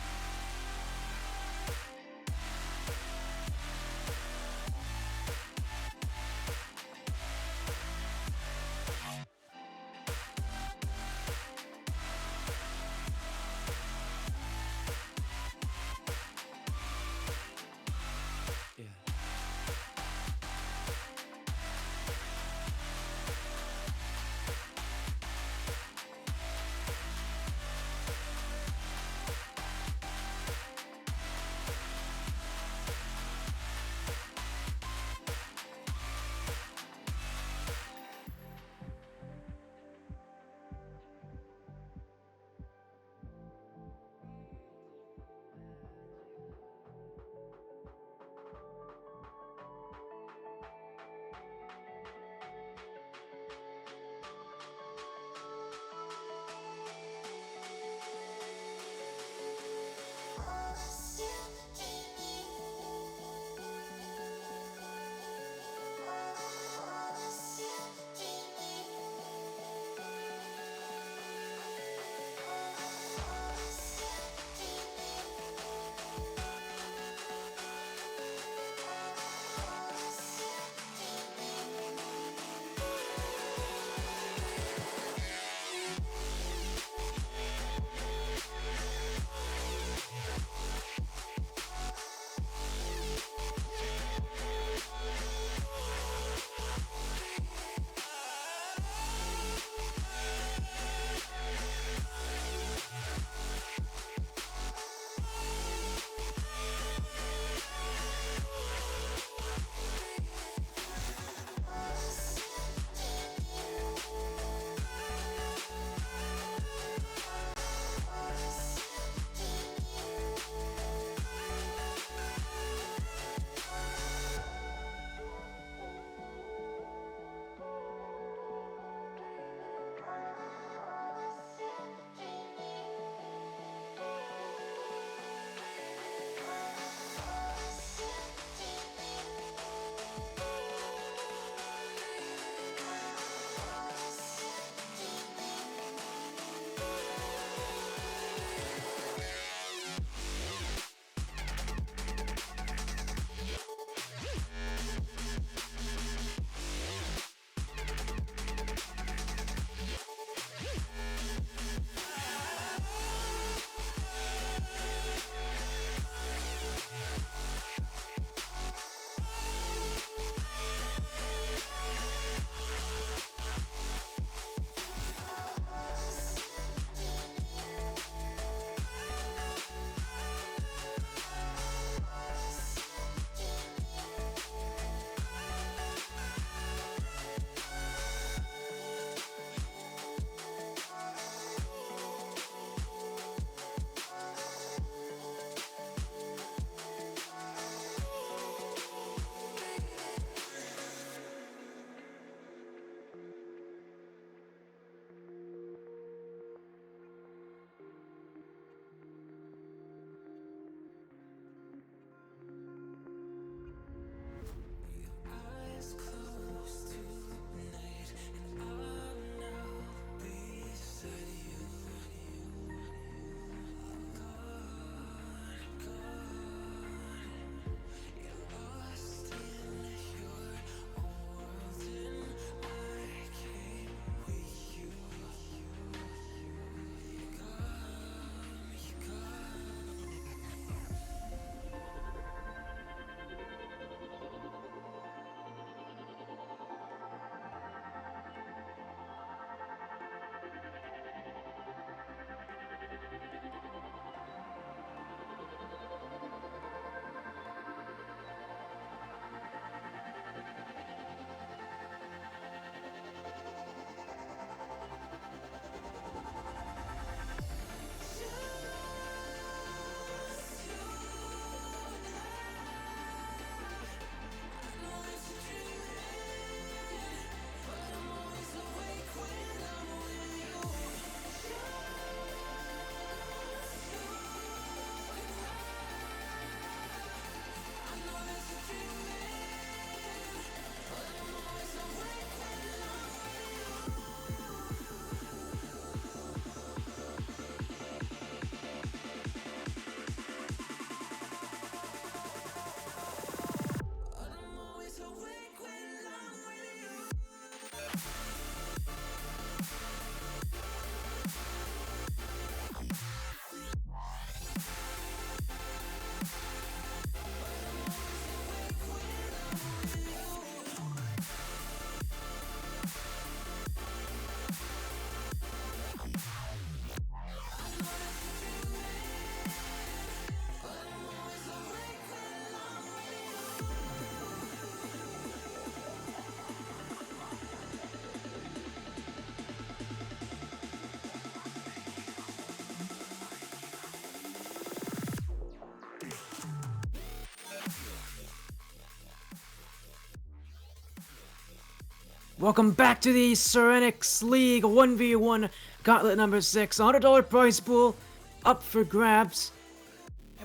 Welcome back to the Serenyx League 1v1 Gauntlet number 6. $100 prize pool up for grabs,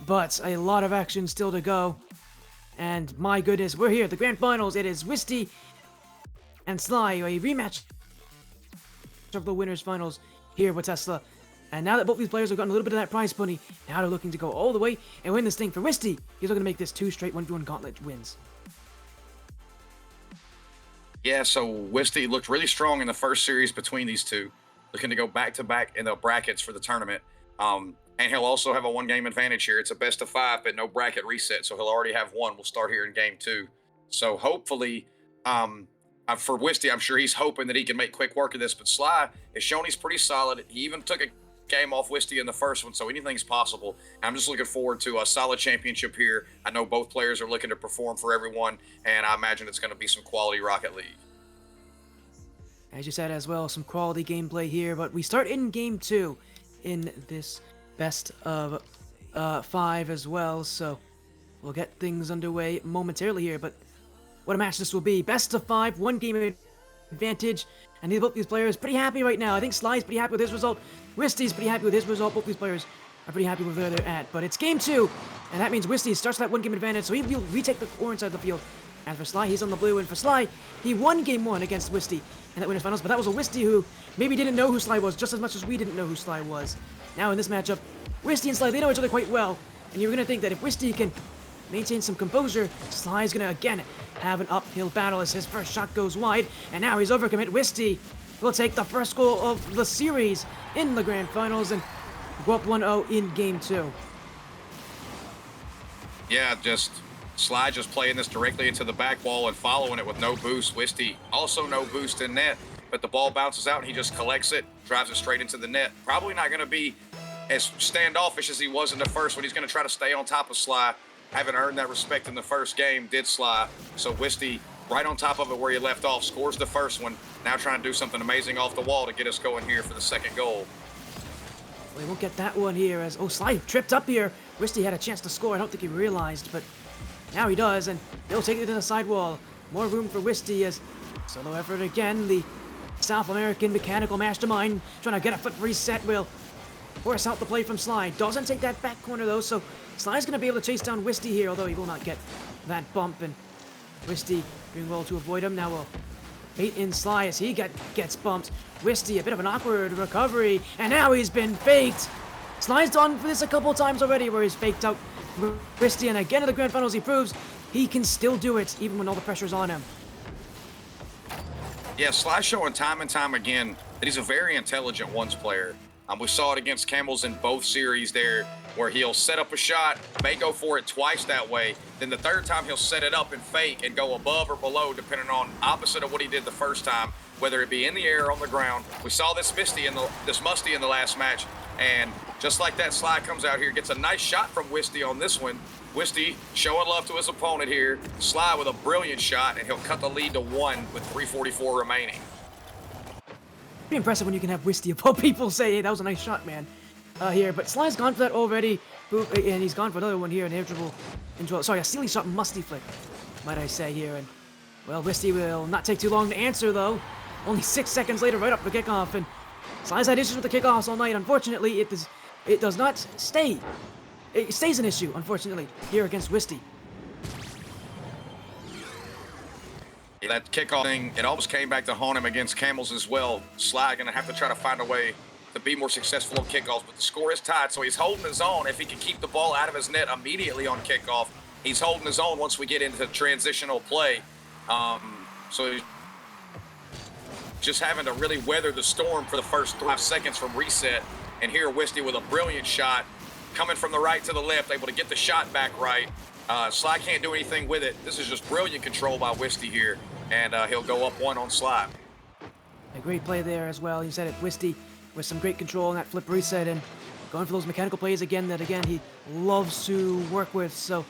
but a lot of action still to go. And my goodness, we're here at the Grand Finals. It is Wisty and Sly, a rematch of the winners finals here with WaTesla. And now that both these players have gotten a little bit of that prize money, now they're looking to go all the way and win this thing. For Wisty, he's looking to make this 2 straight 1v1 Gauntlet wins. Yeah, so Wisty looked really strong in the first series between these two, looking to go back-to-back in the brackets for the tournament. And he'll also have a 1-game advantage here. It's a best of 5, but no bracket reset, so he'll already have 1. We'll start here in game 2. So hopefully, for Wisty, I'm sure he's hoping that he can make quick work of this, but Sly has shown he's pretty solid. He even took a game off Wisty in the first one, so anything's possible. I'm just looking forward to a solid championship here. I know both players are looking to perform for everyone, and I imagine it's going to be some quality Rocket League. As you said as well, some quality gameplay here, but we start in game 2 in this best of 5 as well, so we'll get things underway momentarily here, but what a match this will be. Best of 5, 1-game advantage, and both these players pretty happy right now. I think Sly's pretty happy with his result. Wisty's pretty happy with his result. Both these players are pretty happy with where they're at. But it's game 2, and that means Wisty starts that 1-game advantage, so he will retake the orange side of the field. And for Sly, he's on the blue, and for Sly, he won game 1 against Wisty in that winners finals, but that was a Wisty who maybe didn't know who Sly was just as much as we didn't know who Sly was. Now in this matchup, Wisty and Sly, they know each other quite well, and you're going to think that if Wisty can maintain some composure, Sly's going to, again, have an uphill battle as his first shot goes wide, and now he's overcommit. Wisty will take the first goal of the series in the Grand Finals and go up 1-0 in Game 2. Yeah, Sly just playing this directly into the back wall and following it with no boost. Wisty also no boost in net, but the ball bounces out and he just collects it, drives it straight into the net. Probably not going to be as standoffish as he was in the first one. He's going to try to stay on top of Sly. Having earned that respect in the first game, did Sly. So Wisty, right on top of it where he left off, scores the first one. Now trying to do something amazing off the wall to get us going here for the second goal. Well, he won't get that one here as, Sly tripped up here. Wisty had a chance to score. I don't think he realized, but now he does, and he'll take it to the sidewall. More room for Wisty as solo effort again. The South American mechanical mastermind trying to get a foot reset will force out the play from Sly. Doesn't take that back corner though, so Sly's going to be able to chase down Wisty here, although he will not get that bump, and Wisty doing well to avoid him. Now we'll bait in Sly as he gets bumped. Wisty, a bit of an awkward recovery, and now he's been faked. Sly's done for this a couple times already where he's faked out Wisty, and again in the Grand Finals he proves he can still do it even when all the pressure's on him. Yeah, Sly showing time and time again that he's a very intelligent ones player. We saw it against Kemals in both series there, where he'll set up a shot, may go for it twice that way, then the third time he'll set it up and fake and go above or below, depending on opposite of what he did the first time, whether it be in the air or on the ground. We saw this Musty in the last match, and just like that, Sly comes out here, gets a nice shot from Wisty on this one. Wisty showing love to his opponent here. Sly with a brilliant shot, and he'll cut the lead to 1 with 3:44 remaining. Pretty impressive when you can have Wisty above people say, hey, that was a nice shot, man, here. But Sly's gone for that already, and he's gone for another one here, an a silly shot, Musty flick, might I say here. And, well, Wisty will not take too long to answer, though. Only 6 seconds later, right up the kickoff, and Sly's had issues with the kickoffs all night. Unfortunately, it does not stay. It stays an issue, unfortunately, here against Wisty. That kickoff thing, it almost came back to haunt him against Kemals as well. Sly going to have to try to find a way to be more successful on kickoffs, but the score is tied, so he's holding his own. If he can keep the ball out of his net immediately on kickoff, he's holding his own once we get into transitional play. So he's just having to really weather the storm for the first 5 seconds from reset. And here Wisty with a brilliant shot, coming from the right to the left, able to get the shot back right. Sly can't do anything with it. This is just brilliant control by Wisty here, and he'll go up 1 on Sly. A great play there as well. You said it, Wisty with some great control on that flip reset and going for those mechanical plays again that, again, he loves to work with. So,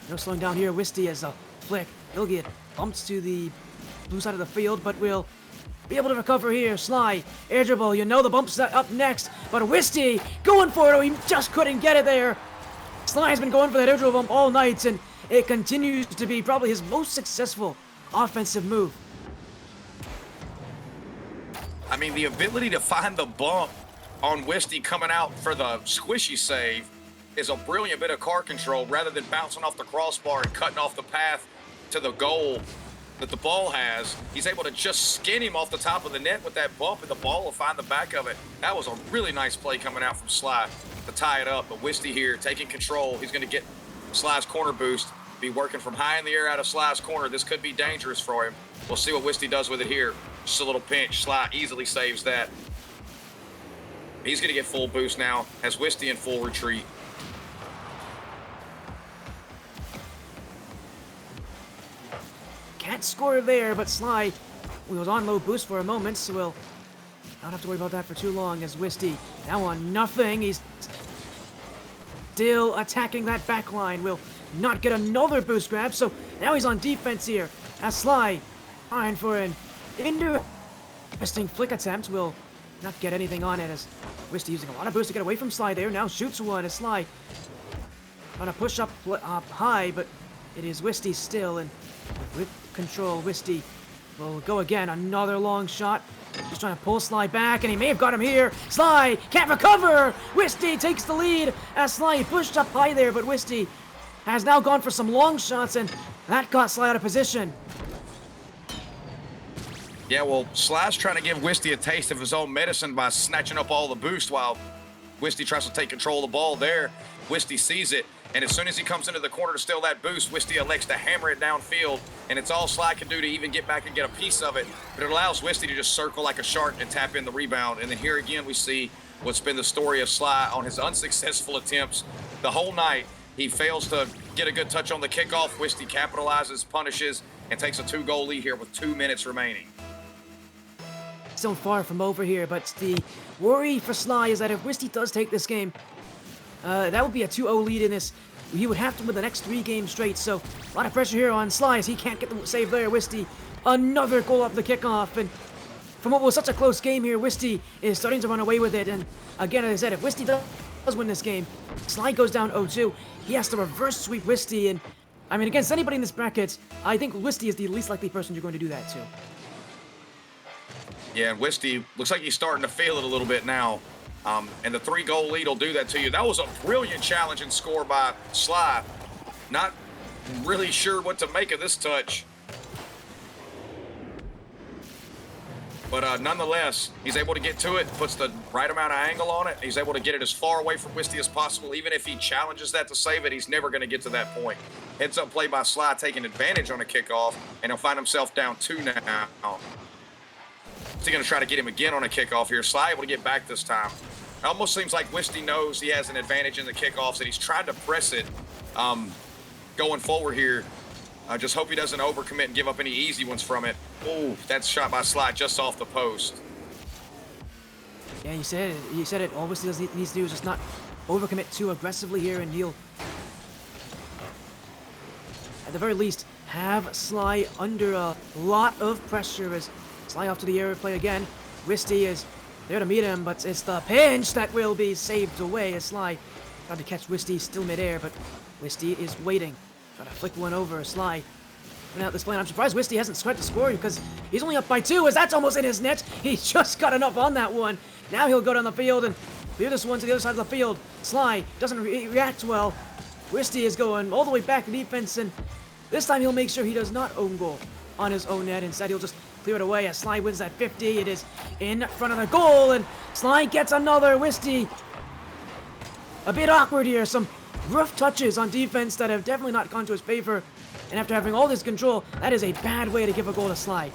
no slowing down here. Wisty as a flick. He'll get bumped to the blue side of the field, but will be able to recover here. Sly, air dribble. You know the bump's up next, but Wisty going for it. Oh, he just couldn't get it there. Sly's been going for that air dribble bump all night, and it continues to be probably his most successful offensive move. I mean, the ability to find the bump on Wisty coming out for the squishy save is a brilliant bit of car control rather than bouncing off the crossbar and cutting off the path to the goal that the ball has. He's able to just skin him off the top of the net with that bump, and the ball will find the back of it. That was a really nice play coming out from Sly to tie it up. But Wisty here taking control. He's going to get Sly's corner boost, be working from high in the air out of Sly's corner. This could be dangerous for him. We'll see what Wisty does with it here. Just a little pinch. Sly easily saves that. He's going to get full boost now. Has Wisty in full retreat. Can't score there, but Sly was on low boost for a moment, so we'll not have to worry about that for too long as Wisty now on nothing. He's still attacking that back line. Will not get another boost grab, so now he's on defense here as Sly trying for an interesting flick attempt. Will not get anything on it as Wisty using a lot of boost to get away from Sly there. Now shoots one as Sly trying to push up high, but it is Wisty still, and with control, Wisty will go again. Another long shot. Just trying to pull Sly back, and he may have got him here. Sly can't recover. Wisty takes the lead as Sly pushed up high there, but Wisty has now gone for some long shots, and that got Sly out of position. Yeah, well, Sly's trying to give Wisty a taste of his own medicine by snatching up all the boost while Wisty tries to take control of the ball there. Wisty sees it, and as soon as he comes into the corner to steal that boost, Wisty elects to hammer it downfield, and it's all Sly can do to even get back and get a piece of it, but it allows Wisty to just circle like a shark and tap in the rebound. And then here again we see what's been the story of Sly on his unsuccessful attempts the whole night. He fails to get a good touch on the kickoff. Wisty capitalizes, punishes, and takes a 2-goal lead here with 2 minutes remaining. Still far from over here, but the worry for Sly is that if Wisty does take this game, that would be a 2-0 lead in this. He would have to win the next 3 games straight, so a lot of pressure here on Sly as he can't get the save there. Wisty, another goal off the kickoff, and from what was such a close game here, Wisty is starting to run away with it. And again, as I said, if Wisty does win this game, Sly goes down 0-2. He has to reverse sweep Wisty, and I mean, against anybody in this bracket, I think Wisty is the least likely person you're going to do that to. Yeah, and Wisty looks like he's starting to feel it a little bit now. And the 3-goal lead will do that to you. That was a brilliant challenge and score by Sly. Not really sure what to make of this touch. But nonetheless, he's able to get to it, puts the right amount of angle on it. He's able to get it as far away from Wisty as possible. Even if he challenges that to save it, he's never going to get to that point. Heads up play by Sly, taking advantage on a kickoff, and he'll find himself down 2 now. He's going to try to get him again on a kickoff here. Sly able to get back this time. It almost seems like Wisty knows he has an advantage in the kickoffs, and he's tried to press it going forward here. I just hope he doesn't overcommit and give up any easy ones from it. Oh, that's shot by Sly just off the post. Yeah, you said it. You said it. All Wisty needs to do is just not overcommit too aggressively here, and he'll, at the very least, have Sly under a lot of pressure as Sly off to the air play again. Wisty is there to meet him, but it's the pinch that will be saved away as Sly tried to catch Wisty still midair, but Wisty is waiting. Trying to flick one over Sly. Out this play. I'm surprised Wisty hasn't sweat to score because he's only up by 2 as that's almost in his net. He just got enough on that one. Now he'll go down the field and clear this one to the other side of the field. Sly doesn't react well. Wisty is going all the way back to defense, and this time he'll make sure he does not own goal on his own net. Instead, he'll just clear it away as Sly wins that 50. It is in front of the goal, and Sly gets another. Wisty a bit awkward here. Some rough touches on defense that have definitely not gone to his favor. And after having all this control, that is a bad way to give a goal to Sly.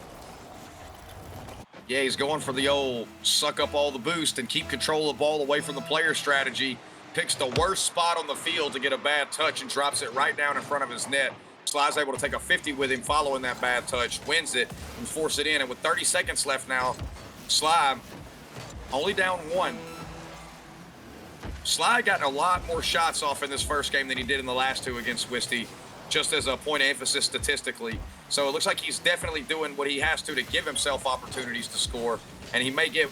Yeah, he's going for the old suck up all the boost and keep control of the ball away from the player strategy. Picks the worst spot on the field to get a bad touch and drops it right down in front of his net. Sly's able to take a 50 with him following that bad touch, wins it, and force it in. And with 30 seconds left now, Sly only down 1. Sly got a lot more shots off in this first game than he did in the last 2 against Wisty, just as a point of emphasis statistically. So it looks like he's definitely doing what he has to give himself opportunities to score, and he may get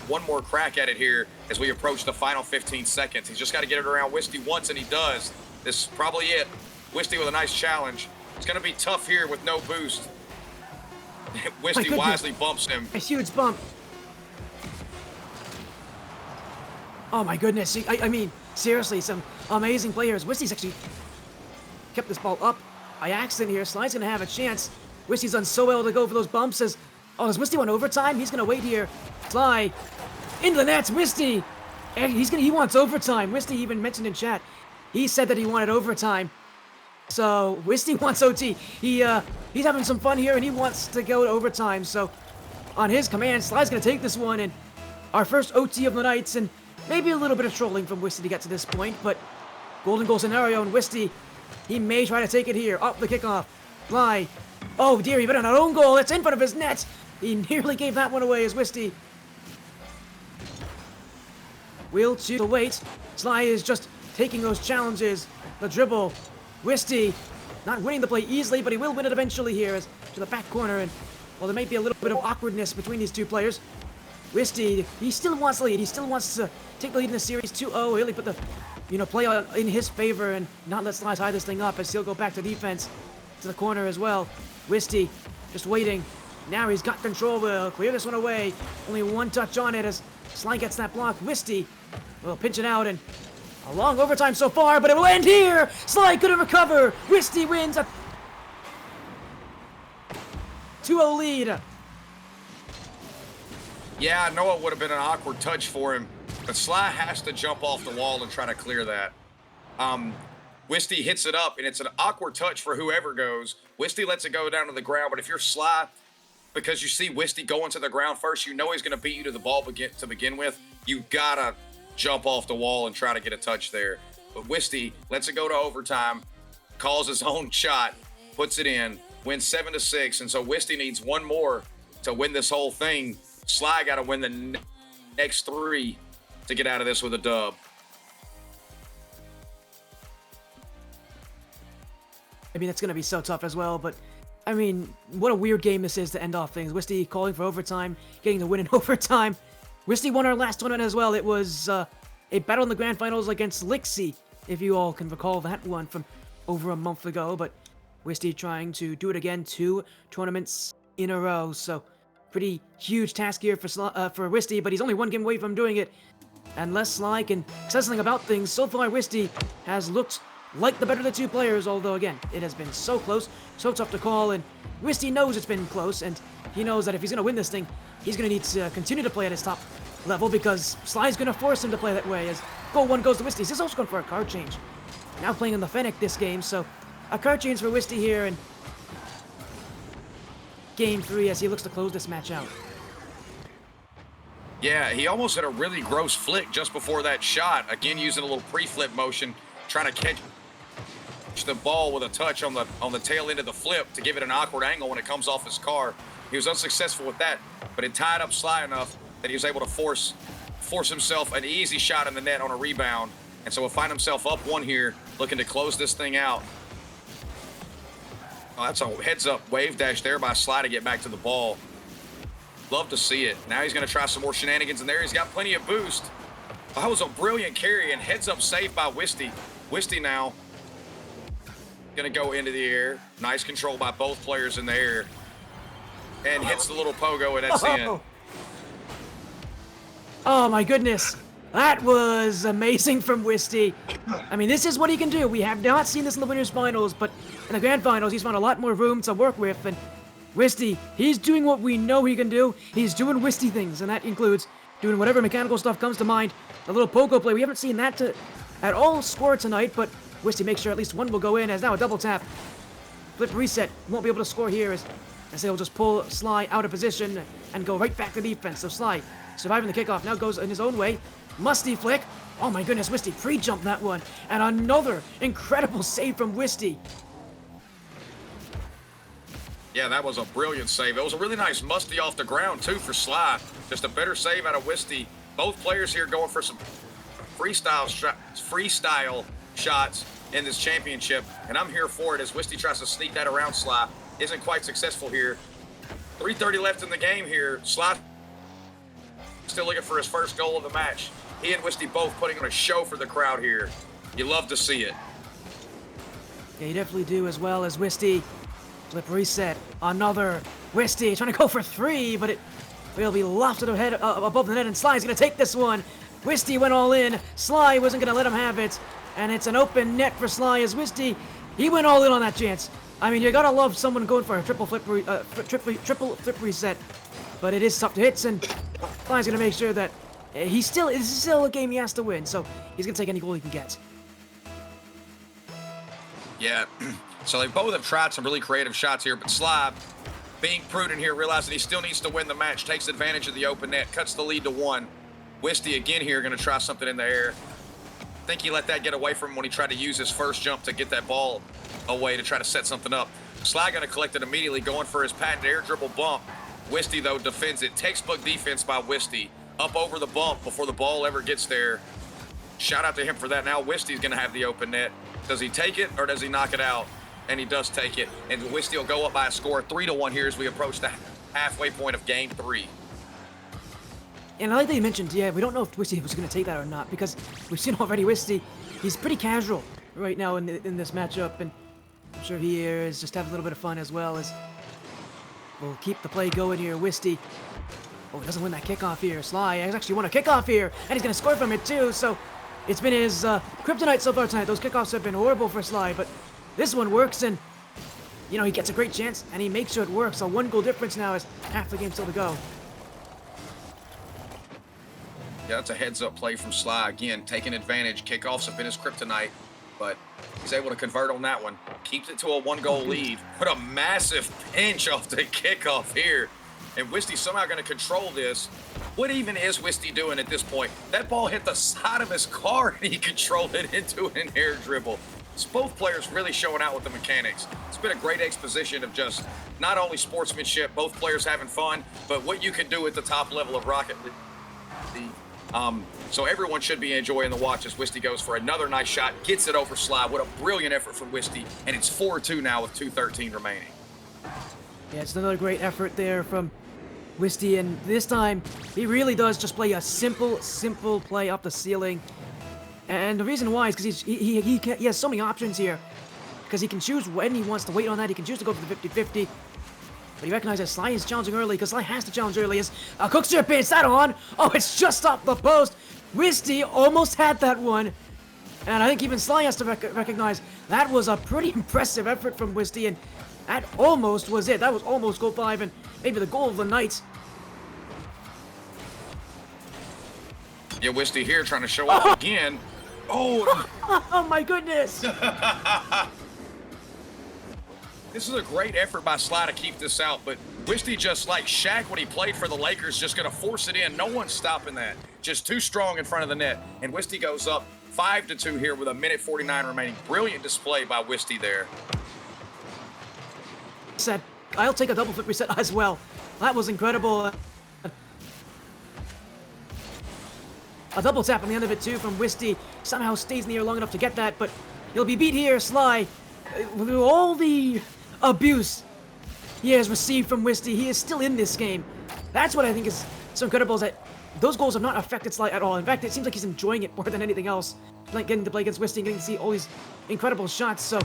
one more crack at it here as we approach the final 15 seconds. He's just got to get it around Wisty once, and he does. This is probably it. Wisty with a nice challenge. It's going to be tough here with no boost. Wisty wisely bumps him. A huge bump. Oh my goodness. I mean, seriously, some amazing players. Wisty's actually kept this ball up by accident here. Sly's gonna have a chance. Wisty's done so well to go for those bumps. Does Wisty want overtime? He's gonna wait here. Sly into the nets. Wisty, and he wants overtime. Wisty even mentioned in chat. He said that he wanted overtime. So Wisty wants OT. He's having some fun here and he wants to go to overtime. So on his command, Sly's gonna take this one and our first OT of the nights, and maybe a little bit of trolling from Wisty to get to this point, but golden goal scenario, and Wisty, he may try to take it here. Off the kickoff. Sly. Oh dear, he bet on our own goal. It's in front of his net. He nearly gave that one away as Wisty will choose to wait. Sly is just taking those challenges. The dribble. Wisty not winning the play easily, but he will win it eventually here as to the back corner. And well, there may be a little bit of awkwardness between these two players. Wisty, he still wants the lead. He still wants to take the lead in the series 2-0. Really put the, play in his favor and not let Sly tie this thing up as he'll go back to defense to the corner as well. Wisty just waiting. Now he's got control. Will clear this one away. Only one touch on it as Sly gets that block. Wisty will pinch it out and a long overtime so far, but it will end here. Sly couldn't recover. Wisty wins a 2-0 lead. Yeah, I know it would have been an awkward touch for him, but Sly has to jump off the wall and try to clear that. Wisty hits it up, and it's an awkward touch for whoever goes. Wisty lets it go down to the ground, but if you're Sly, because you see Wisty going to the ground first, you know he's going to beat you to the ball to begin with. You got to jump off the wall and try to get a touch there. But Wisty lets it go to overtime, calls his own shot, puts it in, wins 7-6, and so Wisty needs one more to win this whole thing. Sly got to win the next 3 to get out of this with a dub. I mean, it's going to be so tough as well, but I mean, what a weird game this is to end off things. Wisty calling for overtime, getting the win in overtime. Wisty won our last tournament as well. It was a battle in the grand finals against Lixie, if you all can recall that one from over a month ago, but Wisty trying to do it again 2 tournaments in a row, so pretty huge task here for Wisty, but he's only 1 game away from doing it. Unless Sly can say something about things, so far Wisty has looked like the better of the 2 players, although again, it has been so close, so tough to call, and Wisty knows it's been close, and he knows that if he's going to win this thing, he's going to need to continue to play at his top level, because Sly's going to force him to play that way, as goal 1 goes to Wisty. He's also going for a card change. Now playing in the Fennec this game, so a card change for Wisty here, and game 3 as he looks to close this match out. Yeah, he almost had a really gross flick just before that shot. Again, using a little pre-flip motion, trying to catch the ball with a touch on the tail end of the flip to give it an awkward angle when it comes off his car. He was unsuccessful with that, but it tied up Sly enough that he was able to force himself an easy shot in the net on a rebound. And so he'll find himself up 1 here, looking to close this thing out. Oh, that's a heads-up wave dash there by Sly to get back to the ball. Love to see it. Now he's going to try some more shenanigans in there. He's got plenty of boost. Oh, that was a brilliant carry and heads-up save by Wisty. Wisty now going to go into the air. Nice control by both players in the air. And hits the little pogo, and that's the end. Oh my goodness. That was amazing from Wisty. I mean, this is what he can do. We have not seen this in the winners finals, but in the grand finals, he's found a lot more room to work with. And Wisty, he's doing what we know he can do. He's doing Wisty things, and that includes doing whatever mechanical stuff comes to mind. The little pogo play, we haven't seen that at all score tonight, but Wisty makes sure at least 1 will go in as now a double tap. Flip reset, won't be able to score here as they'll just pull Sly out of position and go right back to defense. So Sly, surviving the kickoff, now goes in his own way. Musty flick. Oh my goodness, Wisty pre-jumped that one. And another incredible save from Wisty. Yeah, that was a brilliant save. It was a really nice musty off the ground, too, for Sly. Just a better save out of Wisty. Both players here going for some freestyle shots in this championship, and I'm here for it as Wisty tries to sneak that around Sly. Isn't quite successful here. 3:30 left in the game here. Sly still looking for his first goal of the match. He and Wisty both putting on a show for the crowd here. You love to see it. Yeah, you definitely do, as well as Wisty. Flip reset. Another Wisty trying to go for 3, but it will be lofted ahead above the net, and Sly's going to take this one. Wisty went all in. Sly wasn't going to let him have it. And it's an open net for Sly as Wisty, he went all in on that chance. I mean, you gotta love someone going for a triple flip reset. But it is tough to hit, and Sly's going to make sure that this is still a game he has to win. So he's going to take any goal he can get. Yeah, so they both have tried some really creative shots here, but Sly, being prudent here, realizing he still needs to win the match, takes advantage of the open net, cuts the lead to 1. Wisty again here going to try something in the air. I think he let that get away from him when he tried to use his first jump to get that ball away to try to set something up. Sly going to collect it immediately, going for his patented air dribble bump. Wisty, though, defends it. Textbook defense by Wisty. Up over the bump before the ball ever gets there. Shout out to him for that. Now Wisty's going to have the open net. Does he take it or does he knock it out? And he does take it. And Wisty will go up by a score of 3-1 here as we approach the halfway point of Game 3. And I like that you mentioned, yeah, we don't know if Wisty was going to take that or not, because we've seen already Wisty, he's pretty casual right now in this matchup, and I'm sure he is just having a little bit of fun as well as we'll keep the play going here. Wisty, oh, he doesn't win that kickoff here. Sly has actually won a kickoff here, and he's going to score from it too, so it's been his kryptonite so far tonight. Those kickoffs have been horrible for Sly, but this one works, and, you know, he gets a great chance, and he makes sure it works. So 1 goal difference now as half the game still to go. Yeah, that's a heads-up play from Sly. Again, taking advantage. Kickoffs have been his kryptonite, but he's able to convert on that one. Keeps it to a 1-goal lead. Put a massive pinch off the kickoff here. And Wisty's somehow going to control this. What even is Wisty doing at this point? That ball hit the side of his car, and he controlled it into an air dribble. It's both players really showing out with the mechanics. It's been a great exposition of just not only sportsmanship, both players having fun, but what you can do at the top level of Rocket League. So everyone should be enjoying the watch as Wisty goes for another nice shot, gets it over Sly. What a brilliant effort from Wisty, and it's 4-2 now with 2:13 remaining. Yeah, it's another great effort there from Wisty, and this time he really does just play a simple play up the ceiling. And the reason why is because he has so many options here, because he can choose when he wants to wait on that. He can choose to go for the 50-50. But he recognizes Sly is challenging early, because Sly has to challenge early. As Cookstrip is that on? Oh, it's just off the post. Wisty almost had that one. And I think even Sly has to recognize that was a pretty impressive effort from Wisty, and that almost was it. That was almost goal 5 and maybe the goal of the night. Yeah, Wisty here trying to show off again. Oh! Oh my goodness! This is a great effort by Sly to keep this out, but Wisty, just like Shaq when he played for the Lakers, just going to force it in. No one's stopping that. Just too strong in front of the net. And Wisty goes up 5-2 here with 1:49 remaining. Brilliant display by Wisty there. Said, I'll take a double flip reset as well. That was incredible. A double tap on the end of it too from Wisty. Somehow stays in the air long enough to get that, but he'll be beat here. Sly, through all the abuse he has received from Wisty, he is still in this game. That's what I think is so incredible, is that those goals have not affected Sly at all. In fact, it seems like he's enjoying it more than anything else. Like getting to play against Wisty and getting to see all these incredible shots. So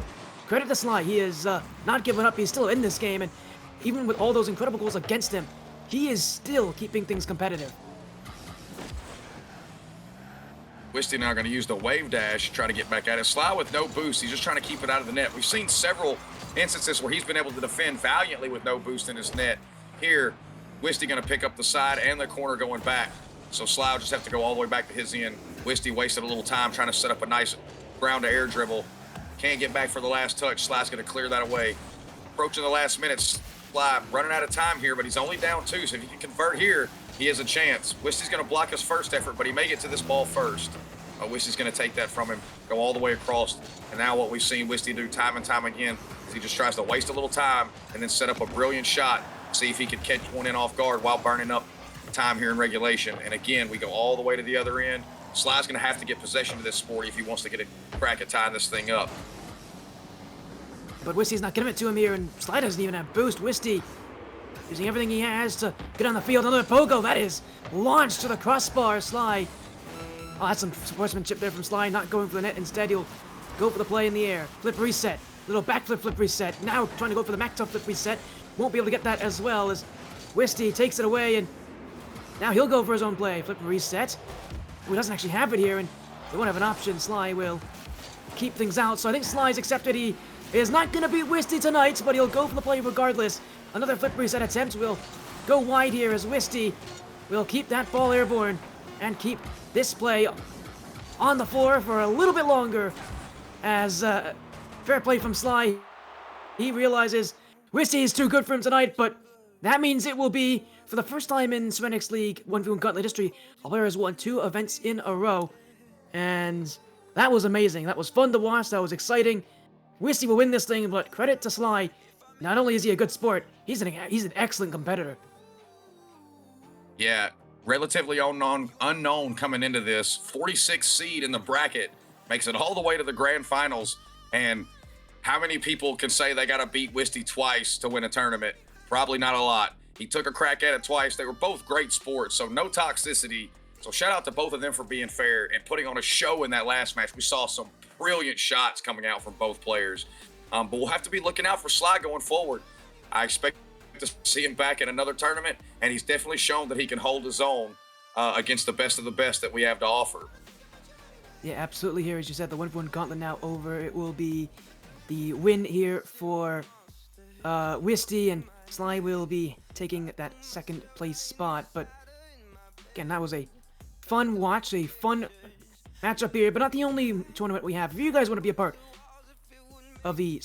credit to Sly. He is not giving up. He's still in this game, and even with all those incredible goals against him, he is still keeping things competitive. Wisty now going to use the wave dash, try to get back at it. Sly with no boost. He's just trying to keep it out of the net. We've seen several instances where he's been able to defend valiantly with no boost in his net. Here, Wisty going to pick up the side and the corner going back. So Sly will just have to go all the way back to his end. Wisty wasted a little time trying to set up a nice ground to air dribble. Can't get back for the last touch. Sly's going to clear that away. Approaching the last minutes. Sly running out of time here, but he's only down 2. So if he can convert here, he has a chance. Wisty's going to block his first effort, but he may get to this ball first. Wisty's going to take that from him, go all the way across. And now what we've seen Wisty do time and time again is he just tries to waste a little time and then set up a brilliant shot, see if he can catch one in off guard while burning up time here in regulation. And again, we go all the way to the other end. Sly's going to have to get possession of this sport if he wants to get a crack at tying this thing up. But Wisty's not giving it to him here, and Sly doesn't even have boost. Wisty using everything he has to get on the field. Another pogo, that is launched to the crossbar. Sly, oh, that's some sportsmanship there from Sly, not going for the net. Instead, he'll go for the play in the air. Flip reset, little backflip flip reset. Now trying to go for the Macto flip reset. Won't be able to get that as well as Wisty takes it away, and now he'll go for his own play. Flip reset. who doesn't actually have it here, and they won't have an option. Sly will keep things out, so I think Sly's accepted he is not going to beat Wisty tonight, but he'll go for the play regardless. Another flip reset attempt will go wide here as Wisty will keep that ball airborne and keep this play on the floor for a little bit longer as fair play from Sly. He realizes Wisty is too good for him tonight, but that means it will be, for the first time in Serenyx League 1v1 Gauntlet history, a player has won 2 events in a row, and that was amazing. That was fun to watch, that was exciting. Wisty will win this thing, but credit to Sly. Not only is he a good sport, he's an excellent competitor. Yeah, relatively unknown coming into this. 46th seed in the bracket, makes it all the way to the grand finals. And how many people can say they got to beat Wisty twice to win a tournament? Probably not a lot. He took a crack at it twice. They were both great sports, so no toxicity. So shout out to both of them for being fair and putting on a show in that last match. We saw some brilliant shots coming out from both players. But we'll have to be looking out for Sly going forward. I expect to see him back in another tournament, and he's definitely shown that he can hold his own against the best of the best that we have to offer. Yeah, absolutely. Here, as you said, the 1v1 Gauntlet now over. It will be the win here for Wisty, and Sly will be taking that second place spot. But again, that was a fun watch, a fun matchup here, but not the only tournament we have. If you guys want to be a part of the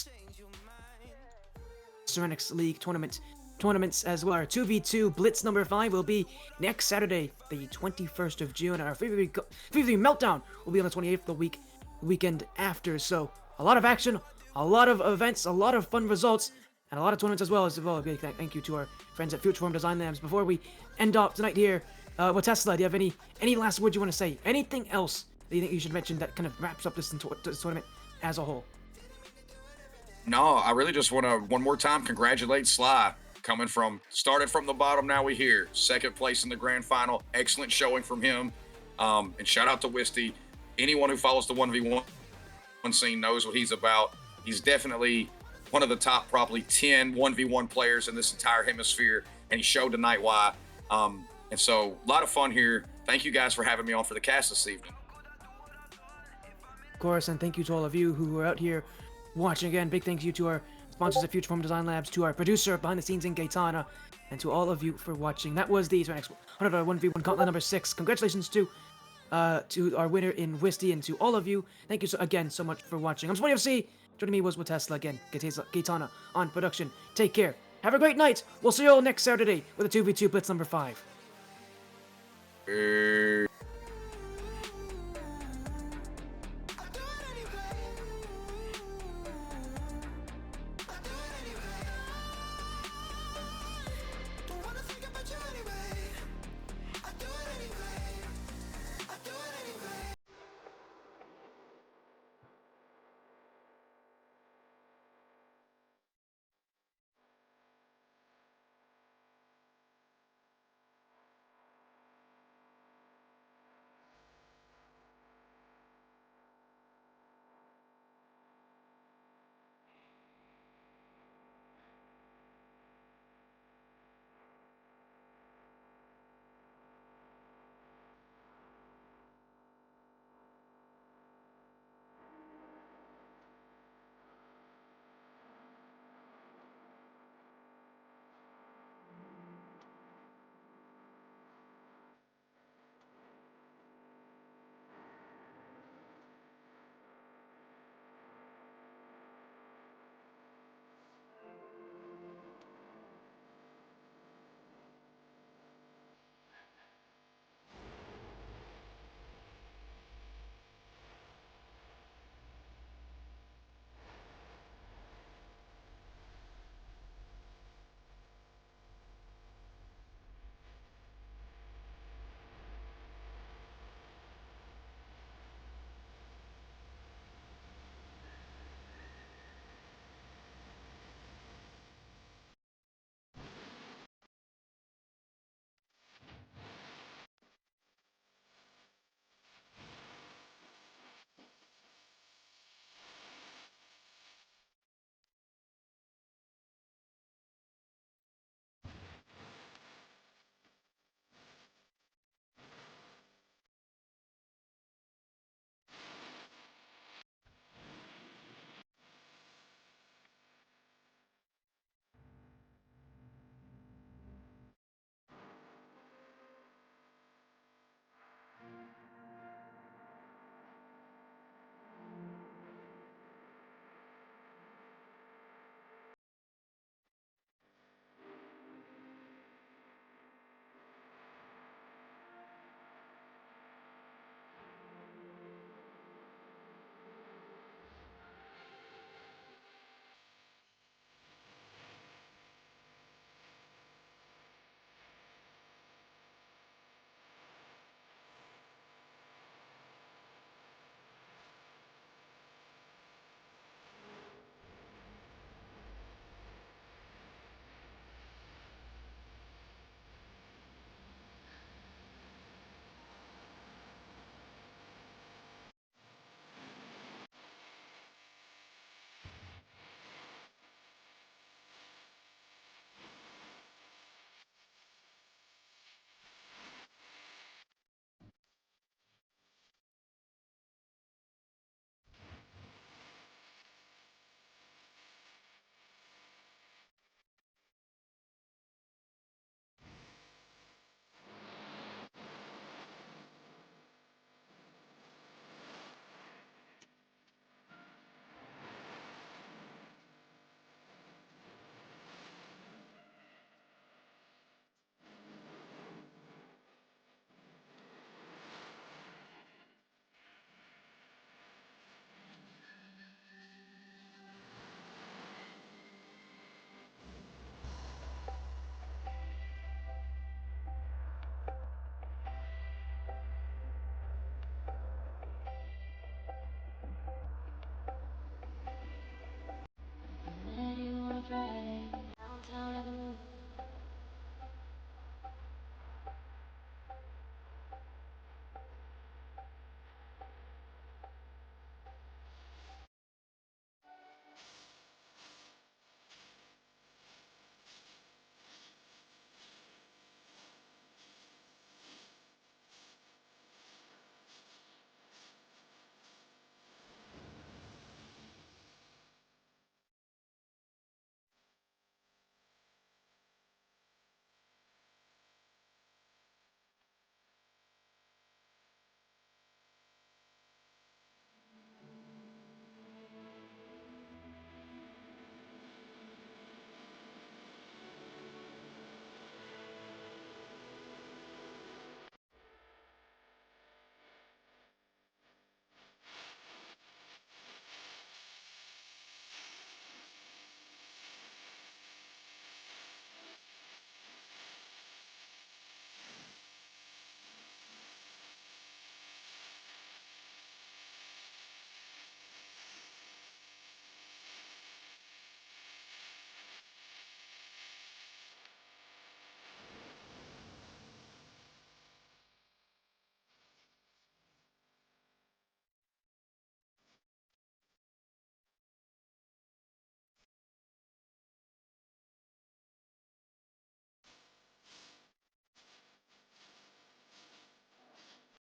Serenyx League tournaments as well, our 2v2 Blitz number 5 will be next Saturday, the 21st of June, and our Free Meltdown will be on the 28th, the weekend after. So a lot of action, a lot of events, a lot of fun results, and a lot of tournaments as well. A big thank you to our friends at Future Form Design Labs. Before we end off tonight here, WaTesla, do you have any last words you want to say? Anything else that you think you should mention that kind of wraps up this tournament as a whole? No, I really just want to one more time congratulate Sly. Started from the bottom, now we here. Second place in the grand final. Excellent showing from him. And shout out to Wisty. Anyone who follows the 1v1 scene knows what he's about. He's definitely one of the top probably 10 1v1 players in this entire hemisphere, and he showed tonight why. And so a lot of fun here. Thank you guys for having me on for the cast this evening. Of course, and thank you to all of you who are out here watching. Again, big thank you to our sponsors at Future Form Design Labs, to our producer behind the scenes in GAYTANA, and to all of you for watching. That was the Serenyx 1v1 Gauntlet number 6. Congratulations to our winner in Wisty, and to all of you, thank you again so much for watching. I'm SportyFC. Joining me was WaTesla again, GAYTANA on production. Take care. Have a great night. We'll see you all next Saturday with a 2v2 Blitz number 5.